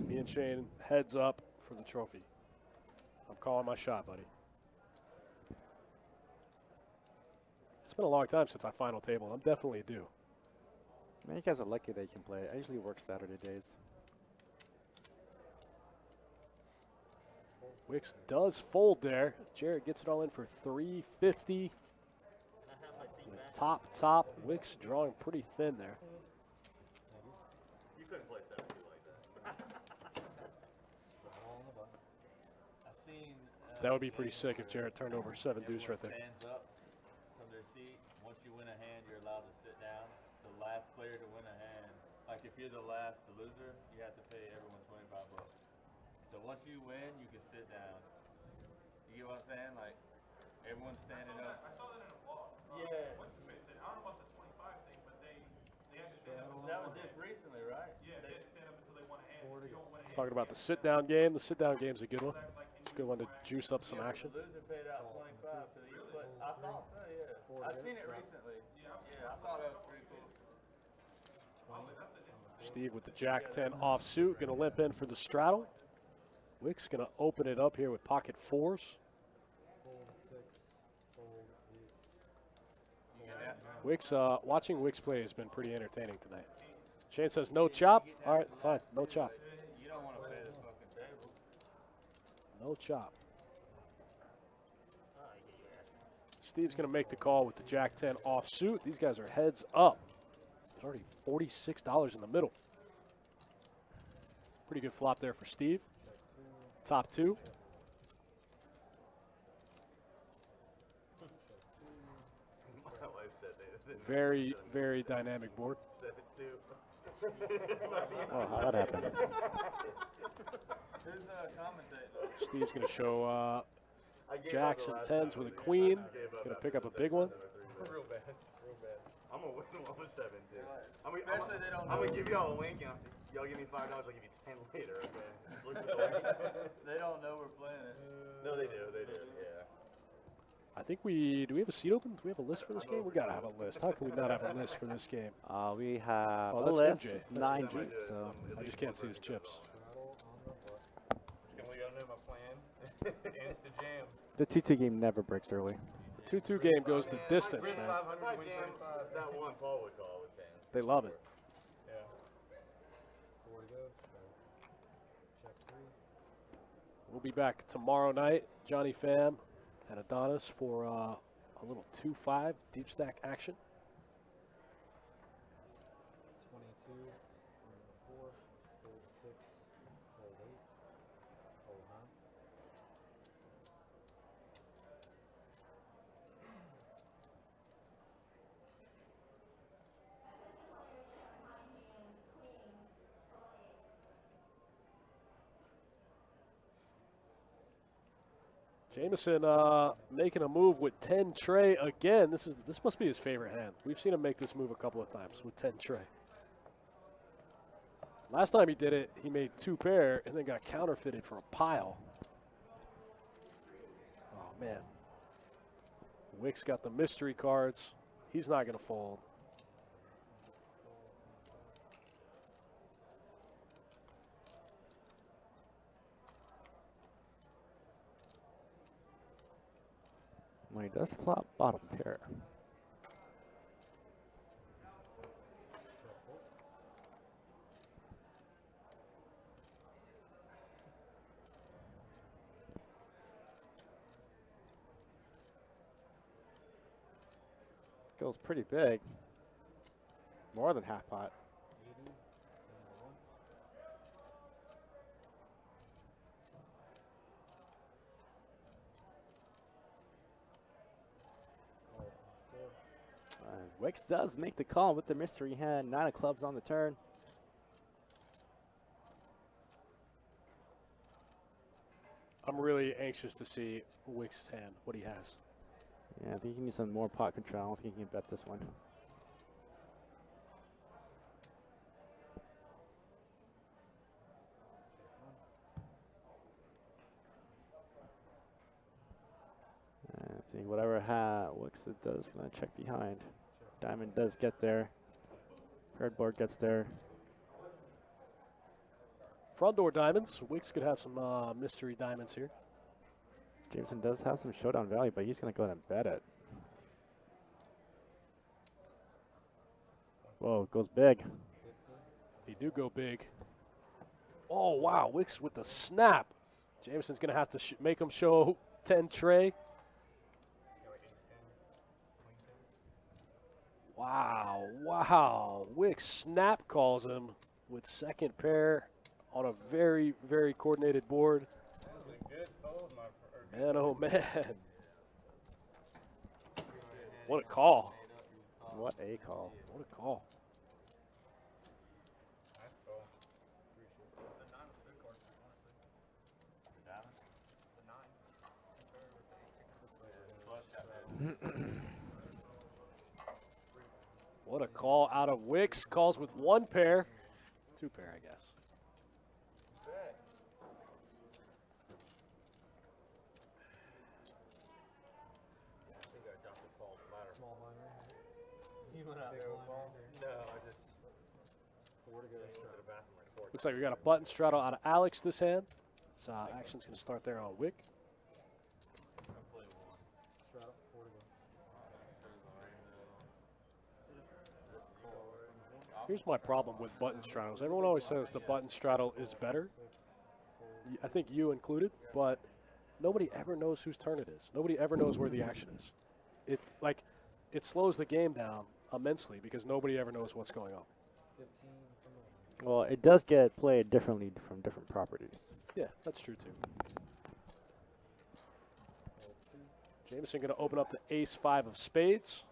Me and Shane, heads up for the trophy. I'm calling my shot, buddy. It's been a long time since I final table. I'm definitely due. Man, you guys are lucky that you can play. I usually work Saturday days. Wicks does fold there. Jarrett gets it all in for $350. I have my seat back. Top. Wicks drawing pretty thin there. You couldn't play 7-2 like that. I seen. That would be pretty sick if Jarrett turned over 7-deuce right there. Stands up from their seat. Once you win a hand, you're allowed to sit down. The last player to win a hand. Like if you're the loser, you have to pay everyone $25. So once you win, you can sit down. You get what I'm saying? Like everyone's standing up. I saw that in a vlog. Yeah. What's his face did? I don't know about the 25 thing, but they had to stand up. That was just recently, right? Yeah, they had to stand up until they won a hand. If you don't win a hand, Talking about the sit-down game. The sit-down game's a good one. It's a good one to juice up some action. The loser paid out 25 to the but I thought so, yeah. I've seen it recently. Yeah, I thought that was pretty cool. Steve with the Jack-10 offsuit, going to limp in for the straddle. Wick's going to open it up here with pocket fours. Fold 6, fold 8. Wick's, watching Wick's play has been pretty entertaining tonight. Shane says no chop. All right, fine, no chop. You don't want to pay the fucking table. No chop. Steve's going to make the call with the Jack-10 offsuit. These guys are heads up. There's already $46 in the middle. Pretty good flop there for Steve. Top two. My wife said they Very, very dynamic board. 7-2. Oh, how that happened? Who's commentating? Steve's going to show I gave jacks up and the last tens time. with a queen. I gave up Going to after pick up a the big second one. time. Real bad, real bad. I'm gonna win one with 7, dude. Especially they don't I'm know. gonna give y'all a link. And y'all give me $5. I'll give you 10 later. Okay. Just look at the link. They don't know we're playing it. No, they do. They do. Yeah. I think do we have a seat open? Do we have a list for this game? We got to have a list. How can we not have a list for this game? We have Oh, a that's list. MJ. It's That's 9 MJ. deep, so. I just can't see his chips. Straddle on the button. Can we all know my plan? Insta jam. The 2-2 game never breaks early. 2-2 game goes the distance, Where's man. 500 I win jammed 35? that one Paul would call with fans. They love it. Yeah. 4 to go. Check 3. We'll be back tomorrow night, Johnny Pham and Adonis, for a little 2-5 deep stack action. 22, 4, fold 6, fold 8, fold 9. Jameson making a move with 10 tray again. This must be his favorite hand. We've seen him make this move a couple of times with 10 tray. Last time he did it, he made 2 pair and then got counterfeited for a pile. Oh man. Wick's got the mystery cards. He's not going to fold. Well, he does flop bottom pair. Goes pretty big. More than half pot. 80, 1. Wicks does make the call with the mystery hand. 9 of clubs on the turn. I'm really anxious to see Wick's hand, what he has. Yeah, I think he needs some more pot control. I don't think he can bet this one. I think whatever Wicks it does, gonna check behind. Diamond does get there. Paired board gets there. Front door diamonds. Wick's could have some mystery diamonds here. Jameson does have some showdown value, but he's gonna go ahead and bet it. Whoa, goes big. He do go big. Oh, wow. Wick's with the snap. Jameson's going to have to make him show 10 tray. Wow. Wow. Wick's snap calls him with second pair on a very, very coordinated board. That was a good fold, Man, oh, man. What a call. What a call. What a call. What a call out of Wicks. Calls with one pair. Two pair, I guess. Small blind right here. You went out there with ball? No, I just. 4 to go. Looks like we got a button straddle out of Alex this hand. So action's going to start there on Wick. Straddle, 4 to go. Here's my problem with button straddles. Everyone always says the button straddle is better. I think you included, but nobody ever knows whose turn it is. Nobody ever knows where the action is. It slows the game down immensely because nobody ever knows what's going on. 15 from the Well, it does get played differently from different properties. Yeah, that's true too. Jameson going to open up the ace-5 of spades.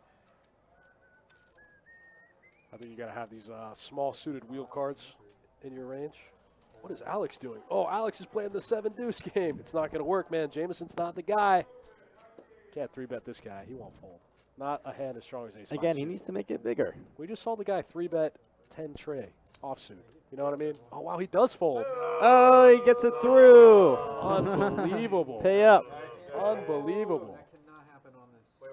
I think you got to have these small suited wheel cards in your range. What is Alex doing? Oh, Alex is playing the 7-deuce game. It's not going to work, man. Jameson's not the guy. Can't 3-bet this guy. He won't fold. Not a hand as strong as ace-5. Again, he needs to make it bigger. We just saw the guy 3-bet 10 tray offsuit. You know what I mean? Oh, wow, he does fold. Oh, he gets it through. Unbelievable. Pay up. Unbelievable. That cannot happen on this. Wait.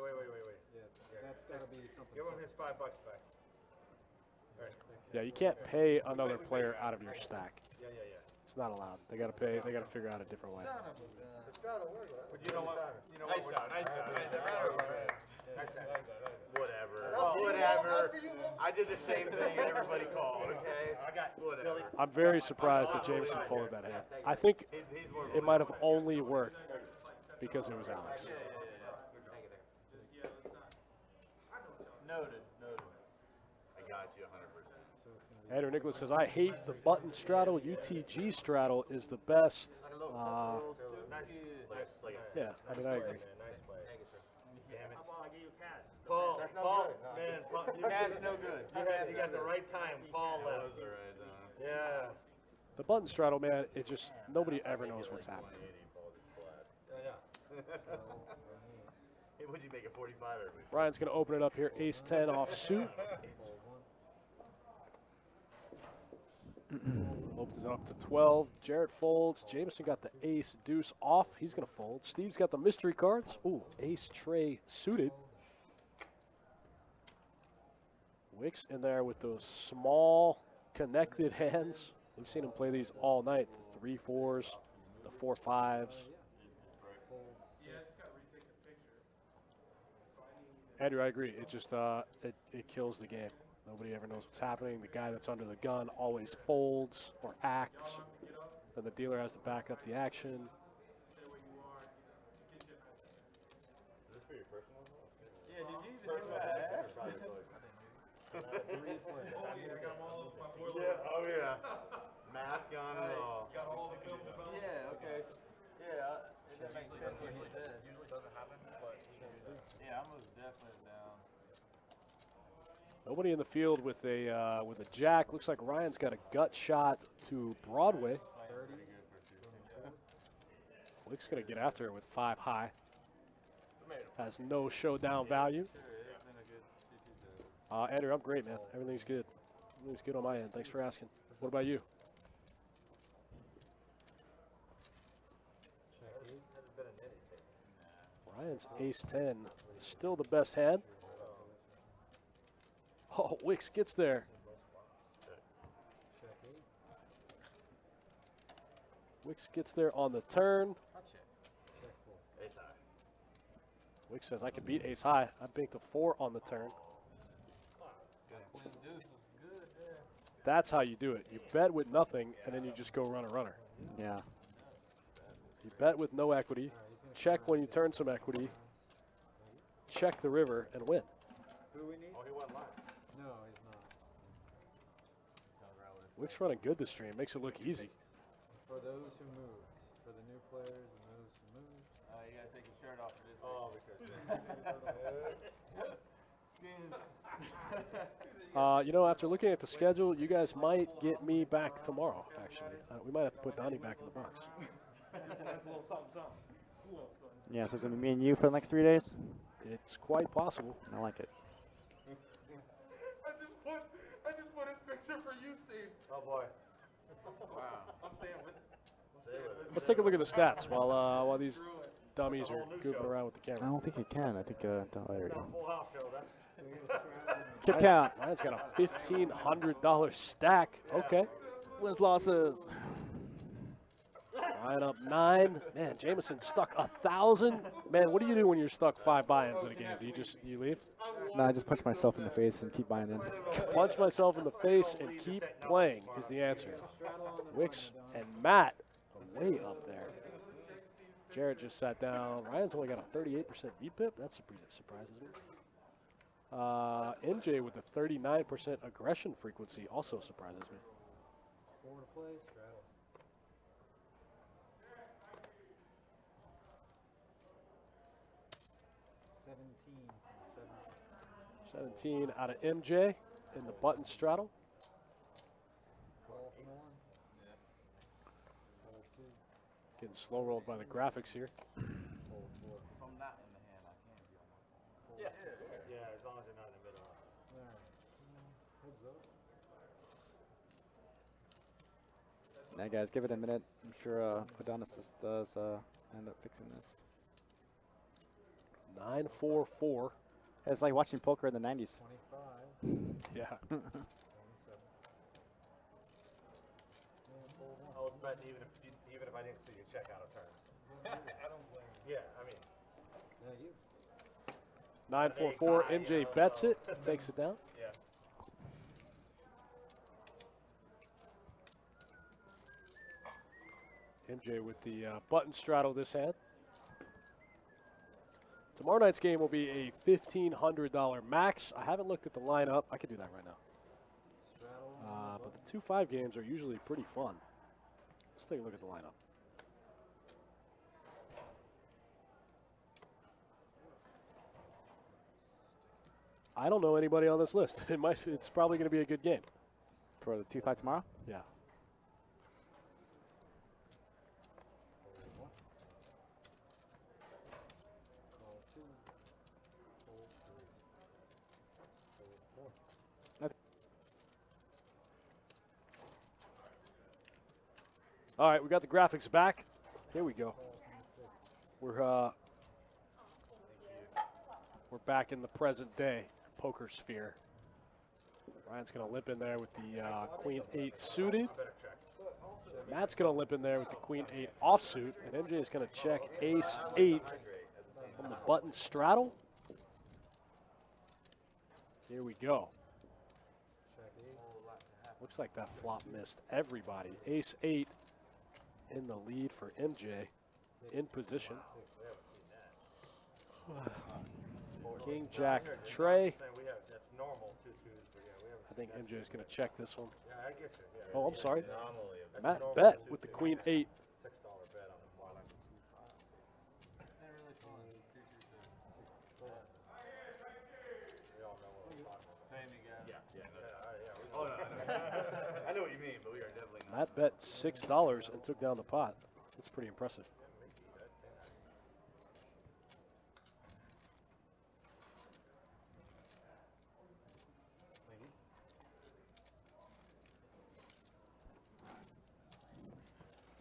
Yeah, that's got to be something. Give him his $5 back. Yeah, you can't pay another player out of your stack. Yeah. It's not allowed. They got to pay. They got to figure out a different way. It's gotta work, right? But you know what? Whatever. I did the same thing and everybody called, okay? Whatever. I'm very surprised that Jameson folded that hand. I think it might have only worked because it was Alex. Noted. I got you 100%. Andrew Nicholas says, I hate the button straddle. UTG straddle is the best. Yeah, I mean, I agree. Nice play. Damn it. I gave you cash. Paul, man, Paul, Cash no good. you got the right time. Paul left. Yeah. The button straddle, man, it just, nobody ever knows what's happening. Yeah. Hey, would you make it 45 everybody? Brian's going to open it up here, ace-10 off suit. Opens it up to 12. Jarrett folds. Jameson got the ace-deuce off. He's going to fold. Steve's got the mystery cards. Ooh, ace-tray suited. Wicks in there with those small connected hands. We've seen him play these all night. The 3-4s, the 4-5s. Andrew, I agree. It just it kills the game. Nobody ever knows what's happening. The guy that's under the gun always folds or acts. Then the dealer has to back up the action. Yeah, did you even do that? Oh yeah. Mask on and all. Yeah, okay. Yeah, that makes sense what he said. Yeah, I'm most definitely down. Nobody in the field with a jack. Looks like Ryan's got a gut shot to Broadway. Wick's going to get after it with 5 high. Has no showdown value. Andrew, I'm great, man. Everything's good. Everything's good on my end. Thanks for asking. What about you? Ryan's ace-10. Still the best hand. Oh, Wicks gets there. Wicks gets there on the turn. Wicks says, I can beat ace high. I banked a 4 on the turn. That's how you do it. You bet with nothing, and then you just go run a runner. Yeah. You bet with no equity. Check when you turn some equity. Check the river and win. Who we need? Oh, he went live. No, he's not. Wick's running good this stream. Makes it look easy. For those who moved. For the new players and those who moved. You gotta take your shirt off for this. Oh, because. You know, after looking at the schedule, you guys might get me back tomorrow, actually. We might have to put Donnie back in the box. Yeah, so it's going to be me and you for the next 3 days? It's quite possible. I like it. I just put his picture for you, Steve. Oh boy. Wow. I'm staying with. Let's take a look at the stats while these dummies are goofing around with the I camera. don't think it can. I think there we go. Full house show. That's Kick count. Ryan's got a $1,500 stack. Okay. Wins losses. Ryan up 9. Man, Jameson stuck 1,000. Man, what do you do when you're stuck 5 buy-ins in a game? Do you leave? No, I just punch myself in the face and keep buying in. Punch myself in the face and keep playing is the answer. Wicks and Matt are way up there. Jared just sat down. Ryan's only got a 38% VPIP. That surprises me. MJ with a 39% aggression frequency also surprises me. 4 to play, straddle. 17 from 17 out of MJ in the button straddle. 12 from 1. Hold 2. Getting slow rolled by the graphics here. Hold 4. If I'm not in the hand, I can't be on my phone. yeah, as long as you're not in the middle. Alright. Heads up. Now, guys, give it a minute. I'm sure Adonis does end up fixing this. 9-4-4. It's like watching poker in the 90s. 25. Yeah. 27. I was betting even if I didn't see you check out a turn. I don't blame you. Yeah, I mean. Yeah, you. 9-4-4. MJ bets it, takes it down. Yeah. MJ with the button straddle this hand. Tomorrow night's game will be a $1,500 max. I haven't looked at the lineup. I could do that right now. Straddle. But the 2-5 games are usually pretty fun. Let's take a look at the lineup. I don't know anybody on this list. It's probably going to be a good game. For the 2-5 tomorrow? Yeah. Call 2. Hold 3. Hold 4. All right, we got the graphics back. Here we go. Call 26. We're back in the present day poker sphere. Ryan's going to limp in there with the Queen 8 suited. Matt's going to limp in there with the Queen 8 offsuit. And MJ is going to check Ace 8 from the button straddle. Here we go. Check 8. Looks like that flop missed everybody. Ace 8 in the lead for MJ in position. King, Jack, Trey. That's normal, 2 2s, but yeah, we haven't I think MJ is going to check this one. Yeah, I get you. Yeah, Oh, I'm sorry. Anomaly. That's Matt normal bet 2-2. with the Queen 8. $6 bet on the bottom. We all know what we're talking about. Pay me, guys. Yeah. Oh, no. I know what you mean, but we are definitely not. Matt bet $6 and took down the pot. That's pretty impressive.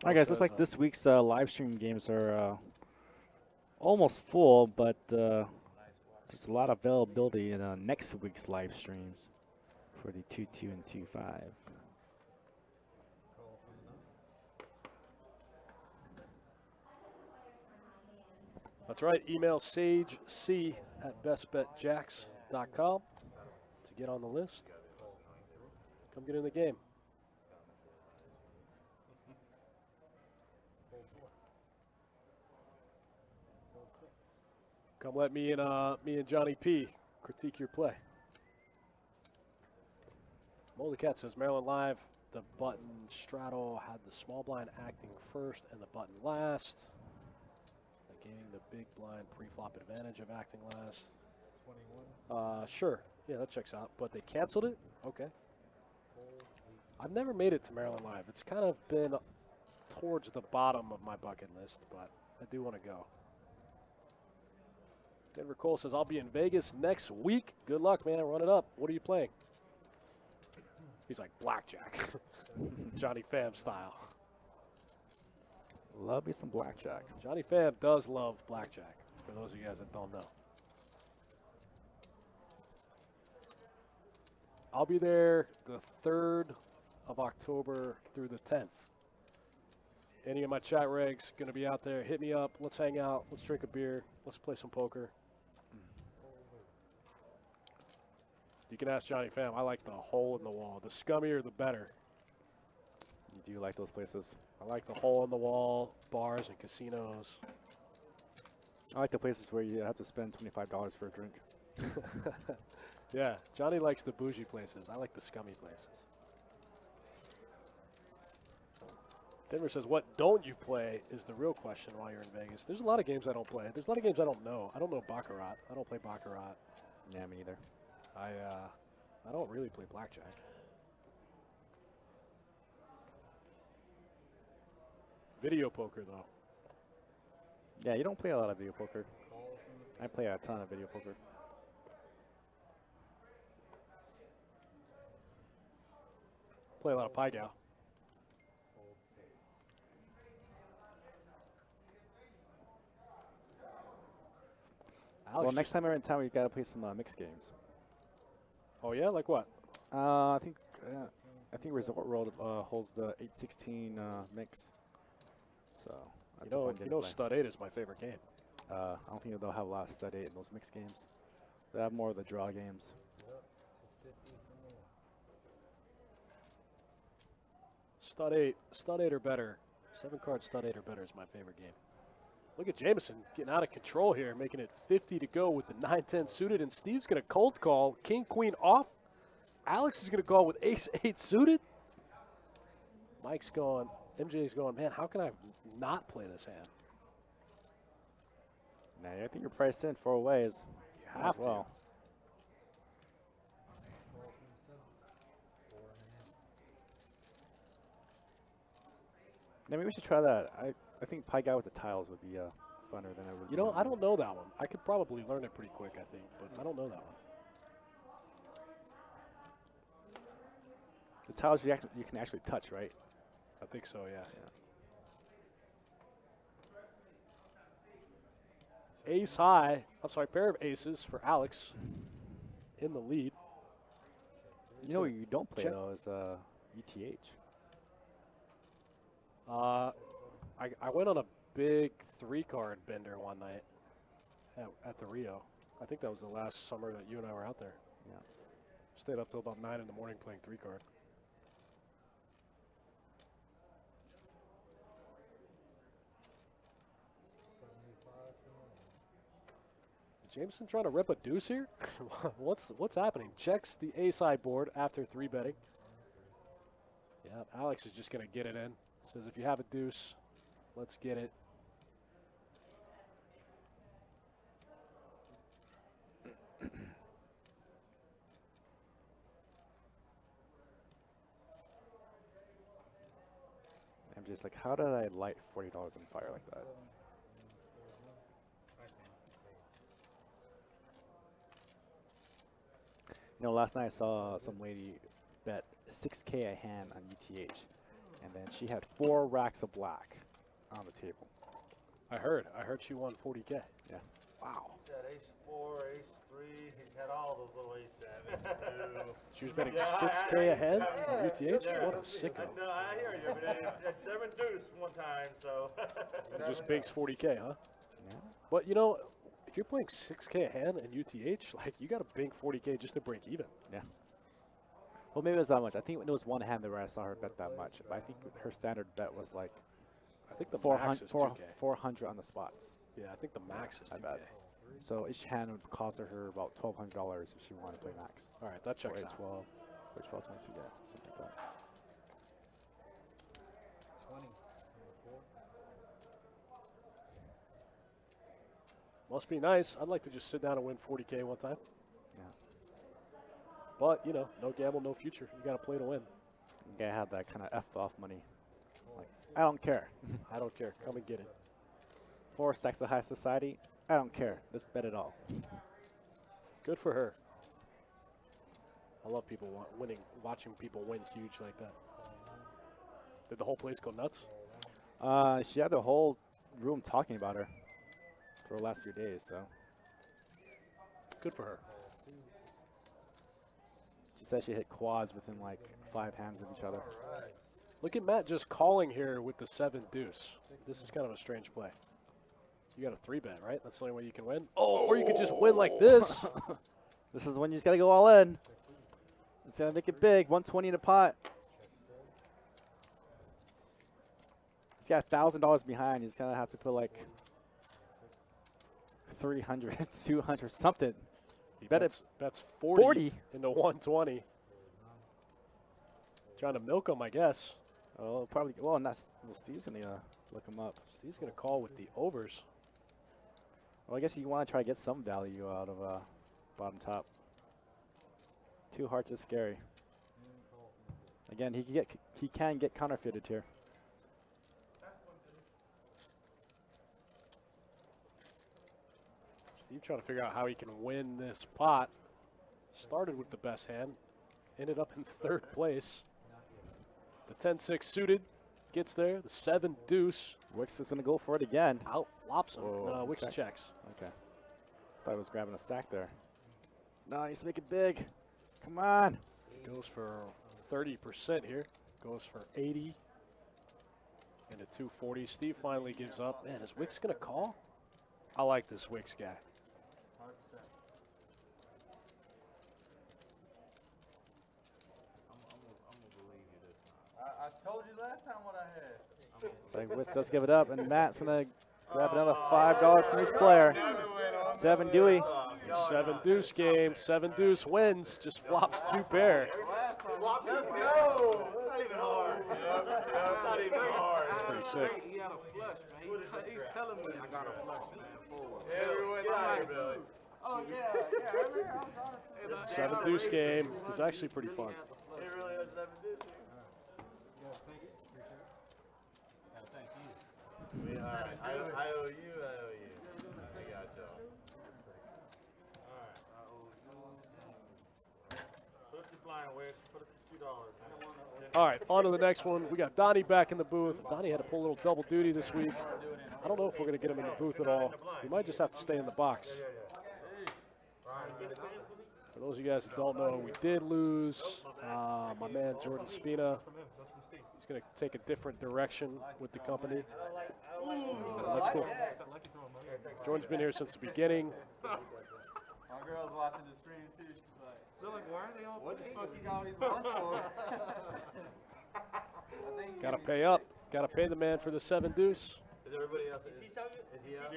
All right, guys, looks like this week's live stream games are almost full, but there's a lot of availability in next week's live streams for the 2-2 and 2-5. Call from the That's right. Email sagec@bestbetjacks.com to get on the list. Come get in the game. Hold 4. Hold 6. Come let me and Johnny P critique your play. Moldy Cat says Maryland Live, the button straddle had the small blind acting first and the button last. Gaining the big blind pre-flop advantage of acting last. 21. Sure. Yeah, that checks out. But they canceled it? Okay. Hold 8. I've never made it to Maryland Live. It's kind of been towards the bottom of my bucket list, but I do want to go. Denver Cole says, I'll be in Vegas next week. Good luck, man. Run it up. What are you playing? He's like, blackjack. Johnny Pham style. Love me some blackjack. Johnny Pham does love blackjack, for those of you guys that don't know. I'll be there the 3rd of October through the 10th. Any of my chat regs going to be out there. Hit me up. Let's hang out. Let's drink a beer. Let's play some poker. You can ask Johnny Pham. I like the hole in the wall. The scummier, the better. You do like those places? I like the hole in the wall, bars and casinos. I like the places where you have to spend $25 for a drink. Yeah, Johnny likes the bougie places. I like the scummy places. Denver says, what don't you play is the real question while you're in Vegas. There's a lot of games I don't play. There's a lot of games I don't know. I don't know Baccarat. I don't play Baccarat. Yeah, me either. I don't really play blackjack. Video poker, though. Yeah, you don't play a lot of video poker. I play a ton of video poker. Play a lot of Pai Gow. Well, next time we're in town, we gotta play some mixed games. Oh yeah, like what? I think Resort World holds the 8-16 mix. So that's a fun game You know, to play. Stud 8 is my favorite game. I don't think they'll have a lot of Stud 8 in those mixed games. They have more of the draw games. Stud 8 or better. 7-card Stud 8 or better is my favorite game. Look at Jameson getting out of control here, making it 50 to go with the 9-10 suited, and Steve's going to cold call. King, queen off. Alex is going to call with ace-8 suited. Mike's going, MJ's going, man, how can I not play this hand? Now, I think you're priced in 4 ways. You have to. Well. Maybe we should try that. I think Pai Gow with the tiles would be funner than ever. You know, I don't know that one. I could probably learn it pretty quick, I think, but I don't know that one. The tiles you can actually touch, right? I think so, yeah. Ace high. I'm sorry, pair of aces for Alex in the lead. You know what you don't play, Check. though, is UTH. I went on a big 3-card bender one night at the Rio. I think that was the last summer that you and I were out there. Yeah. Stayed up till about 9 in the morning playing 3-card. Is Jameson trying to rip a deuce here? What's happening? Checks the ace-high board after 3-betting. Yeah, Alex is just going to get it in. Says if you have a deuce, let's get it. I'm just like, how did I light $40 on fire like that? You know, last night I saw some lady bet $6K a hand on UTH, and then she had 4 racks of black on the table. I heard she won 40K. Yeah. Wow. He's had ace-4, ace-3. He's had all those little ace-7. She was betting 6K a head on UTH? What a sicko. No, I hear you, but he had 7-deuce one time, so. Just bigs 40K, huh? Yeah. But, you know, if you're playing 6K a hand in UTH, like, you got to bink 40K just to break even. Yeah. Well, maybe it was that much. I think it was one hand where I saw her bet that much. But I think her standard bet was like I think the max is 2K. 400 on the spots. Yeah, I think the max is I 2K. bet. So each hand would cost her about $1,200 if she wanted to play max. All right, that checks Or out. 12, or 12, 22, yeah, something like that. 20. Must be nice. I'd like to just sit down and win 40K one time. Yeah. But, you know, no gamble, no future. You got to play to win. You gotta have that kind of effed off money. Like, I don't care. I don't care. Come and get it. 4 stacks of high society. I don't care. Let's bet it all. Good for her. I love people winning, watching people win huge like that. Did the whole place go nuts? She had the whole room talking about her for the last few days, so. Good for her. She said she hit quads within like 5 hands of each other. Look at Matt just calling here with the 7-deuce. This is kind of a strange play. You got a 3-bet, right? That's the only way you can win. Oh, or you could just win like this. This is when you just got to go all in. It's going to make it big. 120 in a pot. He's got $1,000 behind. He's going to have to put like 300, 200, something. He Bet it. bets 40, 40 into 120. Trying to milk him, I guess. Oh, probably. Well, not. Well, Steve's going to look him up. Steve's going to call with the overs. Well, I guess you want to try to get some value out of bottom top. Too hard to scary. Again, he can get counterfeited here. Steve trying to figure out how he can win this pot. Started with the best hand. Ended up in 3rd place. The 10-6 suited gets there. The 7-deuce. Wicks is going to go for it again. Out flops him. Whoa, No, Wicks check. checks. Okay. Thought he was grabbing a stack there. No, he needs to make it big. Come on. Goes for 30% here. Goes for 80. And a 240. Steve finally gives up. Man, is Wicks going to call? I like this Wicks guy. I told you last time what I had. So Wicks does give it up, and Matt's going to grab another $5 from each player. 7 Dewey. 7-deuce game. 7-deuce wins. Just flops 2 pair. It's not even hard. It's not even hard. That's pretty sick. He had a flush, man. He's telling me I got a flush, man. Forward. Everyone out here, Billy. Oh, yeah. 7-deuce game is actually pretty fun. It really is 7-deuce. All right. I owe you. I got y'all. All right. Put your blind, Wes. Put up $2. All right, on to the next one. We got Donnie back in the booth. Donnie had to pull a little double duty this week. I don't know if we're going to get him in the booth at all. He might just have to stay in the box. For those of you guys that don't know, we did lose my man Jordan Spina. He's going to take a different direction with the company. That's cool. Jordan's been here since the beginning. My girl's watching the stream too. She's like, They're like, why are they all what the fuck you got all these blunts for? Got to pay up. Got to pay the man for the 7-deuce. Is everybody else? Is he out? I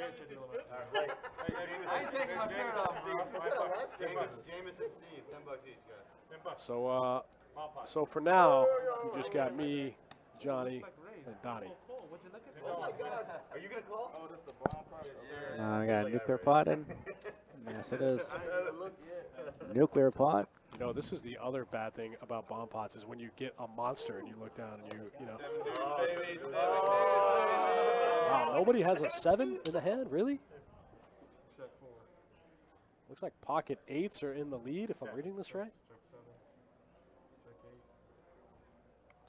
ain't taking my shirt off, Steve. Jameis and Steve, $10 each, guys. So for now, you just got me, Johnny, and Donnie. Oh my God! Are you gonna call? Oh, this the bomb part. I got a nuclear pod in. Yes, it is. Nuclear pod. You know, this is the other bad thing about bomb pots is when you get a monster and you look down and you know. Wow, nobody has a 7 in the hand, really? Looks like pocket 8s are in the lead, if I'm reading this right.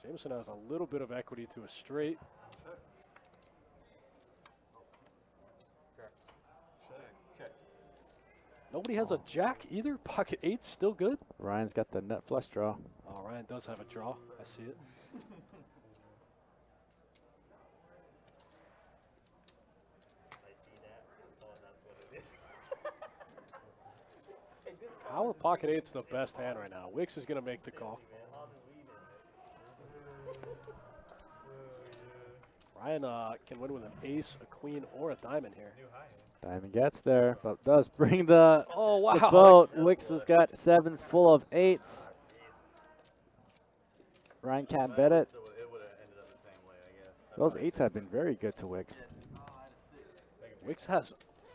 Jameson has a little bit of equity to a straight. Nobody has a jack either. Pocket 8's still good. Ryan's got the net flush draw. Oh, Ryan does have a draw. I see it. How are pocket 8's the best hand right now? Wicks is going to make the call. Ryan can win with an ace, a queen, or a diamond here. Diamond gets there, but does bring the, Oh, wow. the boat. Wicks has got 7s full of 8s. Ryan can't bet it. So it would have ended up the same way, I guess. Those 8s have been very good to Wicks. Wicks has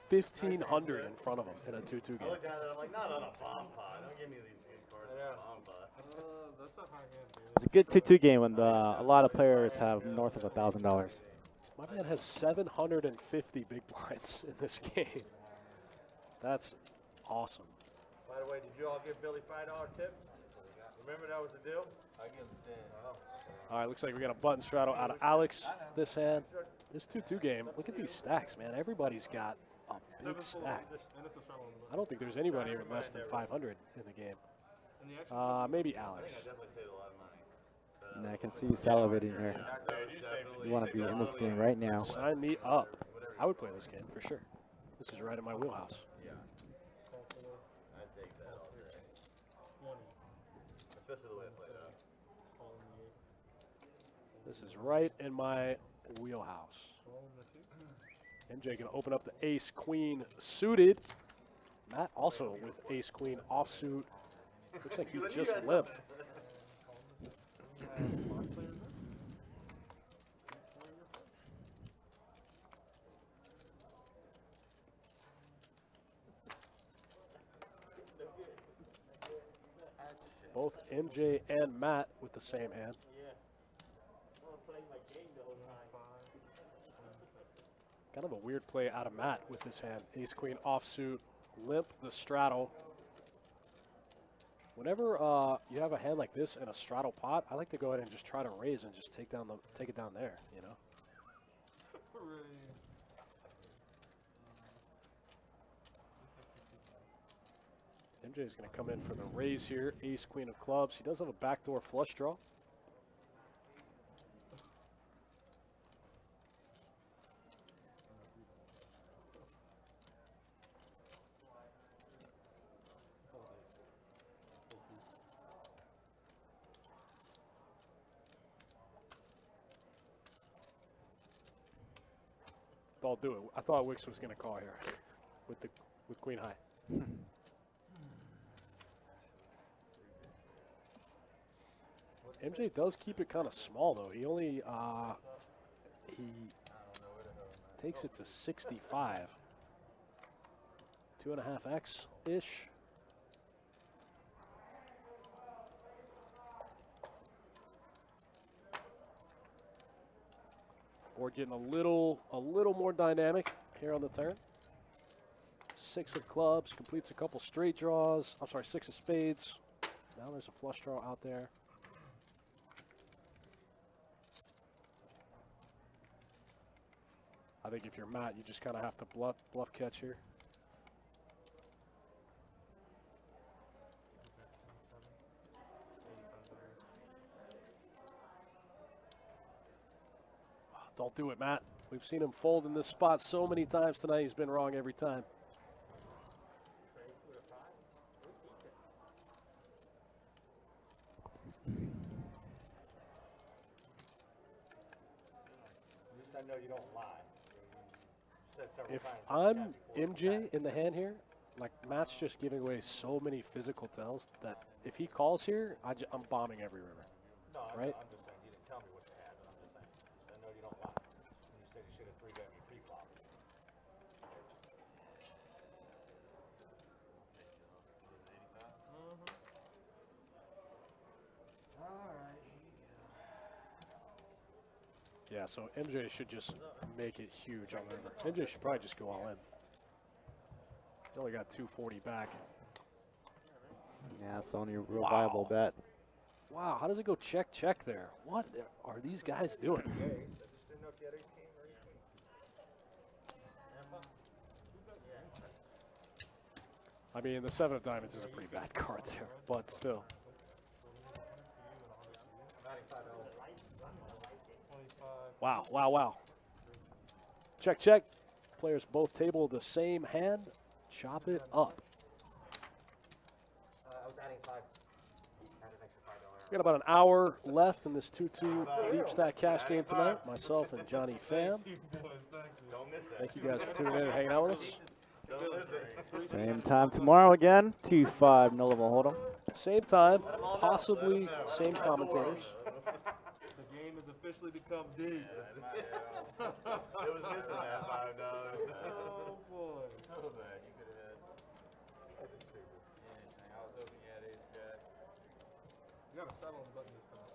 1,500 in front of him in a 2-2 I game. looked at it, I'm like, not on a bomb pod. Don't give me these good cards on a bomb pod. That's a high hand, dude. It's a good 2-2 game when a lot of players have north of $1,000. My man has 750 big blinds in this game. That's awesome. By the way, did you all give Billy $5 tip? Remember that was the deal? I give him 10. All right, looks like we got a button straddle out of Alex this hand. This 2-2 game, look at these stacks, man. Everybody's got a big stack. And it's a shuttle on the I don't think there's anybody with less than 500 in the game. And the action Maybe Alex. Definitely saved a lot of money. And I can see you salivating here. You want to be in this game right now. Sign me up. I would play this game for sure. This is right in my wheelhouse. I'd take that all day. 20. Especially the way it played out. Call in the 8. This is right in my wheelhouse. Call in the 2. MJ gonna open up the ace queen suited. Matt also with ace queen offsuit. Looks like he just limped. Both MJ and Matt with the same hand. Kind of a weird play out of Matt with this hand. Ace queen offsuit, limp the straddle. Whenever you have a hand like this in a straddle pot, I like to go ahead and just try to raise and just take it down there, you know. MJ is going to come in for the raise here. Ace queen of clubs. He does have a backdoor flush draw. I'll do it. I thought Wicks was going to call here with queen high. MJ does keep it kind of small though. He only he takes it to 65. 2.5x ish. Board getting a little more dynamic here on the turn. 6 of clubs, completes a couple straight draws. I'm sorry, 6 of spades. Now there's a flush draw out there. I think if you're Matt, you just kind of have to bluff catch here. Don't do it, Matt. We've seen him fold in this spot so many times tonight. He's been wrong every time. I know you don't lie. If I'm MJ in the hand here, like Matt's just giving away so many physical tells that if he calls here, I'm bombing every river. No, right? I'm just saying you didn't tell me what you had, but I'm just saying. I know you don't lie. When you said you should have 3-bet me pre-flop. Yeah, so MJ should just make it huge on the river. MJ should probably just go all in. He's only got 240 back. Yeah, that's the only real viable bet. Wow, how does it go check there? What are these guys doing? I mean, the 7 of diamonds is a pretty bad card there, but still. Wow, wow, wow. Check. Players both table the same hand. Chop it up. I was adding 5. We got about an hour left in this 2-2 deep stack cash game tonight. Myself and Johnny Pham. Thank you guys for tuning in and hanging out with us. Same time tomorrow again. 2-5 no level hold'em. Same time, possibly same commentators. The game has officially become deep. It was missing that $5. Oh boy. So bad. You could have had anything. I was hoping you had ace jack. You got a straddle on the button this time.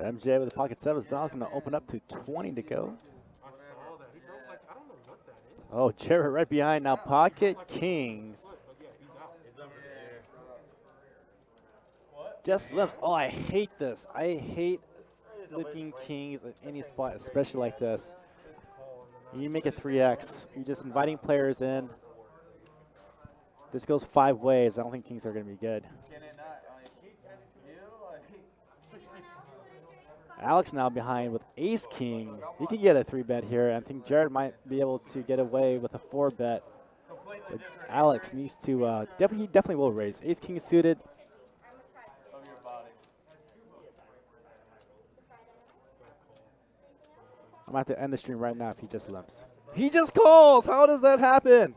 MJ with the pocket sevens. Now it's going to open up to 20 to go. I saw that. He broke like, I don't know what that is. Oh, Jarrett right behind now. Pocket kings. But yeah, he's out. He's up in the air. Just limps. Oh, I hate this. I hate flipping kings at any spot, especially like this. You make it 3x. You're just inviting players in. This goes 5 ways. I don't think kings are going to be good. Can it not? I mean, Alex now behind with ace king. He can get a 3-bet here. I think Jared might be able to get away with a 4-bet. But Alex needs to definitely will raise. Ace king suited. I'm going to have to end the stream right now if he just limps. He just calls! How does that happen?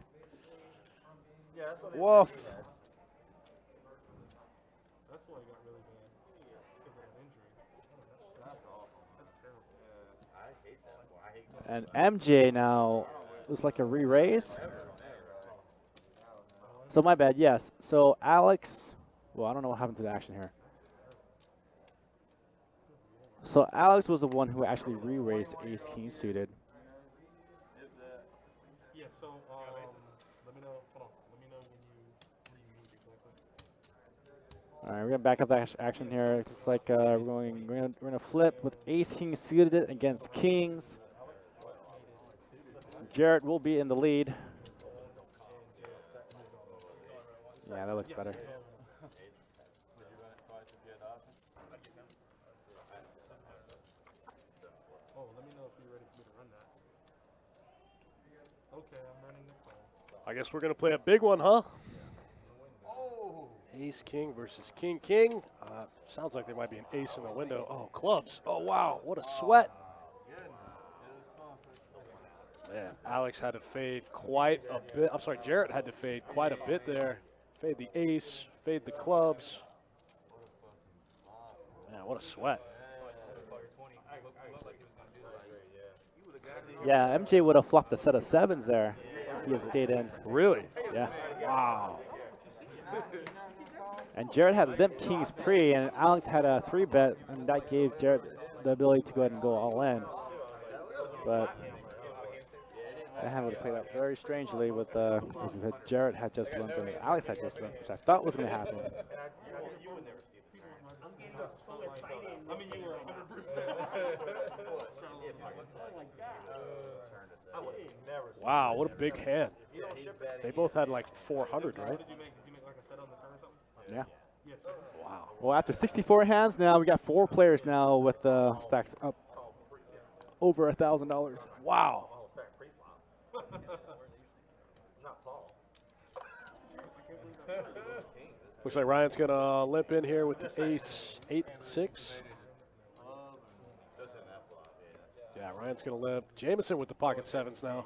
Yeah, that's what Woof. That's why he got really bad. Because of an injury. That's awful. That's terrible. I hate that. Well, I hate that. And MJ now looks like a re-raise. So my bad, yes. So Alex, well, I don't know what happened to the action here. So Alex was the one who actually re-raised ace king suited. Yeah, so let me know. Hold on. Let me know when you remove exactly. All right, we're gonna back up that action here. It's just like we're gonna flip with ace king suited against kings. Jarrett will be in the lead. Yeah, that looks better. Oh, let me know if you're ready for me to run that. Okay, I'm running the call. I guess we're going to play a big one, huh? Ace king versus king king. Sounds like there might be an ace in the window. Oh, clubs. Oh, wow. What a sweat. Man, Alex had to fade quite a bit. I'm sorry, Jarrett had to fade quite a bit there. Fade the ace, fade the clubs. Man, what a sweat. Yeah, MJ would have flopped a set of sevens there if he had stayed in. Really? Yeah. Wow. And Jarrett had limp kings pre, and Alex had a 3-bet, and that gave Jarrett the ability to go ahead and go all in. But that hand would have played out very strangely with Jarrett had just limped and Alex had just limped, which I thought was going to happen. I mean, you were 100%. Wow, what a big hand. They both had like 400, right? Did you make like a set on the turn or something? Yeah. Wow. Well, after 64 hands now, we got 4 players now with stacks up over $1,000. Wow. Looks like Ryan's going to limp in here with the ace 8-6. Yeah, Ryan's going to limp. Jameson with the pocket sevens now.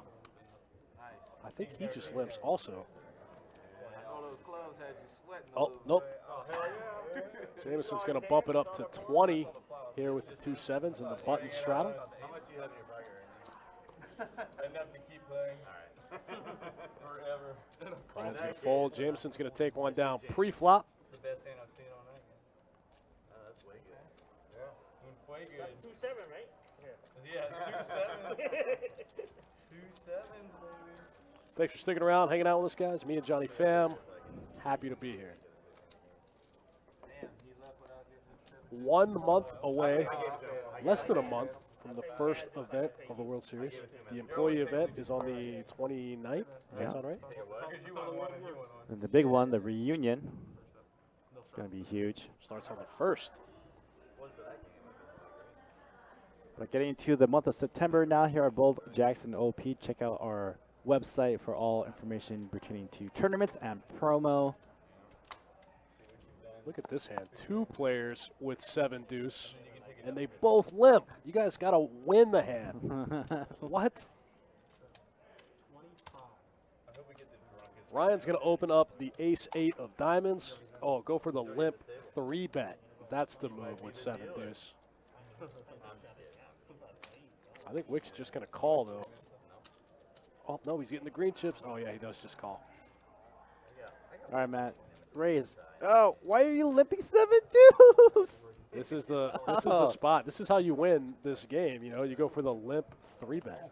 I think he just limps also. All those clubs had you sweating a Oh, little nope. Jameson's going to bump it up to 20 here with the 2 sevens and the button straddle. Enough to keep playing. Forever. Ryan's going to fold. Jameson's going to take one down pre-flop. It's the best hand I've seen all night. That's way good. Way good. 2-7, right? Yeah, 2 sevens. 2 sevens, baby. Thanks for sticking around, hanging out with us, guys. Me and Johnny Pham, happy to be here. 1 month away, less than a month from the first event of the World Series. The employee event is on the 29th. Does that sound right? And the big one, the reunion, it's going to be huge. Starts on the 1st. But getting into the month of September now here at both Jackson OP. Check out our website for all information pertaining to tournaments and promo. Look at this hand. 2 players with 7-deuce, and they both limp. You guys got to win the hand. What? Ryan's going to open up the ace-8 of diamonds. Oh, go for the limp 3-bet. That's the move with 7-deuce. I think Wick's just going to call, though. Oh, no, he's getting the green chips. Oh, yeah, he does just call. All right, Matt. Raise. Oh, why are you limping 7-deuce? This is the spot. This is how you win this game. You know, you go for the limp 3-bet.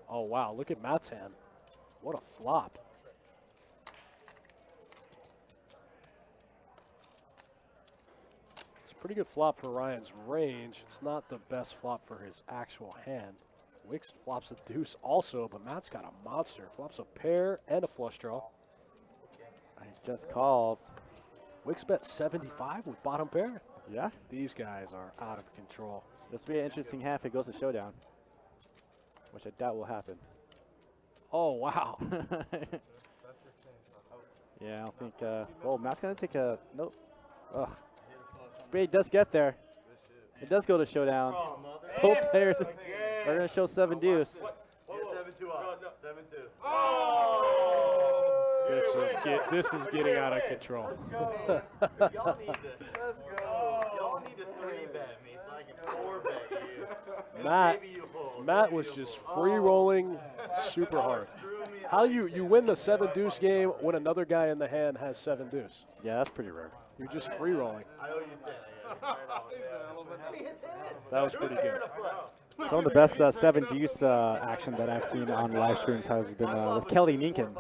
Oh wow, look at Matt's hand. What a flop. It's a pretty good flop for Ryan's range. It's not the best flop for his actual hand. Wicks flops a deuce also, but Matt's got a monster. Flops a pair and a flush draw. He just calls. Wicks bet 75 with bottom pair. Yeah. These guys are out of control. This will be an interesting half if it goes to showdown, which I doubt will happen. Oh, wow. Yeah, I don't think. Oh, Matt's going to take a. Nope. Ugh. Spade does get there. It does go to showdown. Both players are going to show 7-deuce. 7-2 off. 7-2. Oh! This is getting out of control. Y'all need to 3-bet me so I can 4-bet you. Matt was just free rolling super hard. How do you win the 7-deuce game when another guy in the hand has 7-deuce? Yeah, that's pretty rare. You're just free rolling. I owe you 10. That was pretty good. Some of the best 7-deuce action that I've seen on live streams has been with Kelly Ninkin.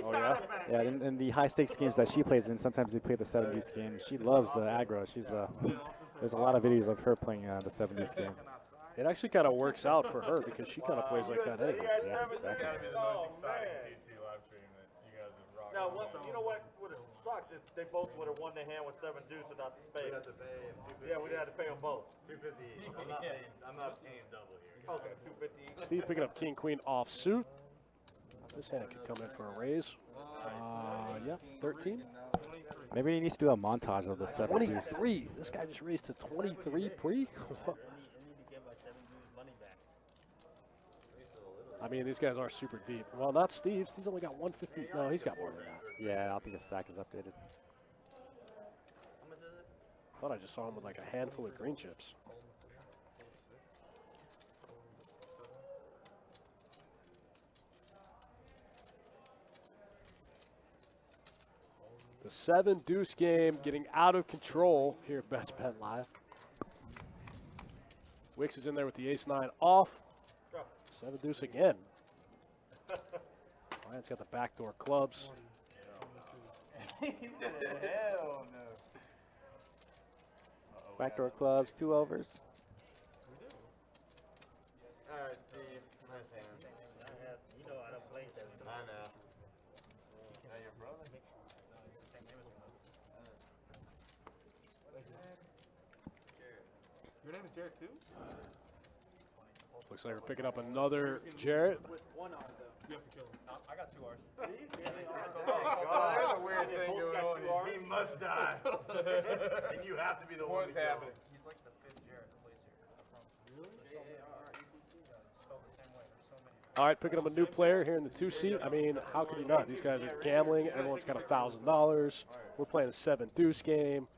Oh, yeah? Yeah, in the high-stakes games that she plays in, sometimes they play the 7-deuce game. She loves aggro. There's a lot of videos of her playing the 7-deuce game. It actually kind of works out for her because she kind of plays like that anyway. Yeah, exactly. Now, you know what would have sucked if they both would have won the hand with 7-deuce without the spade. We'd have to pay him $250. Yeah, we'd have to pay them both. $250 each. I'm not paying double here. Okay, 250 each. Steve picking up king, queen off suit. This hand could come in for a raise. Yeah, 13. Maybe he needs to do a montage of the 7-deuce. 23. This guy just raised to 23 pre. I mean, these guys are super deep. Well, not Steve. Steve's only got 150. No, he's got more than that. Yeah, I don't think the stack is updated. Thought I just saw him with like a handful of green chips. The 7-deuce game getting out of control here at Best Bet Live. Wicks is in there with the ace-9 off. 7-deuce again. Ryan's got the backdoor clubs. Hell no. Backdoor clubs, 2 overs. All right, Steve. Nice hand. You know I don't play 7-deuce. I know. Hey, your brother? Your name is Jared too? Looks like we're picking up another Jarrett. With 1 R though. You have to kill him. I got 2 R's. There's a weird thing going on. He must die. And you have to be the one to kill him. He's like the 5th Jarrett that plays here. All right, picking up a new player here in the 2 seat. I mean, how could you not? These guys are gambling. Everyone's got $1,000. We're playing a 7-deuce game.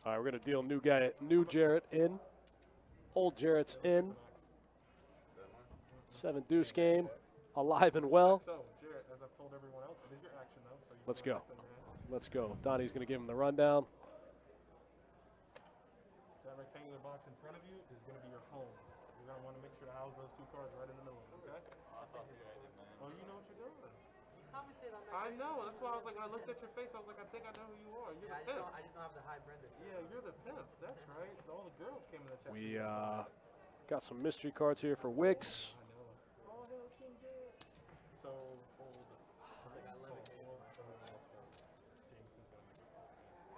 All right, we're going to deal new Jarrett in. Old Jarrett's in. 7-deuce game, alive and well. So, Jared, as I've told everyone else, it is your action though. So you Let's wanna go. step in there. Let's go. Donnie's going to give him the rundown. That rectangular box in front of you is going to be your home. You're going to want to make sure to house those 2 cards right in the middle, okay? Oh, you know what you're doing. I know. That's why I was like, I looked at your face. I was like, I think I know who you are. You're the pimp. I just don't have the high Brenda. Yeah, you're the pimp. That's right. All the girls came in the chat. We got some mystery cards here for Wicks. I know. Oh, hell, King Jared. So, hold it.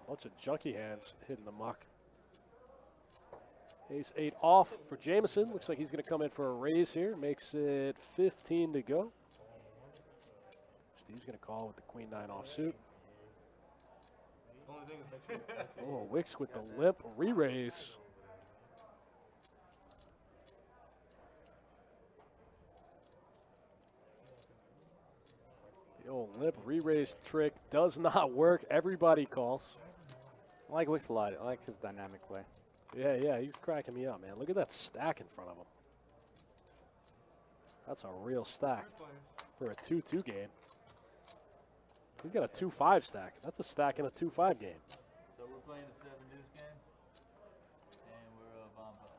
Bunch of junky hands hitting the muck. Ace-8 off for Jameson. Looks like he's going to come in for a raise here. Makes it 15 to go. Steve's going to call with the Queen-9 offsuit. Only thing is make sure Oh, Wicks with the limp re-raise. The old limp re-raise trick does not work. Everybody calls. I like Wicks a lot. I like his dynamic play. Yeah, he's cracking me up, man. Look at that stack in front of him. That's a real stack for a 2-2 game. He's got a 2-5 stack. That's a stack in a 2-5 game. So we're playing a 7-deuce game, and we're a bomb pot.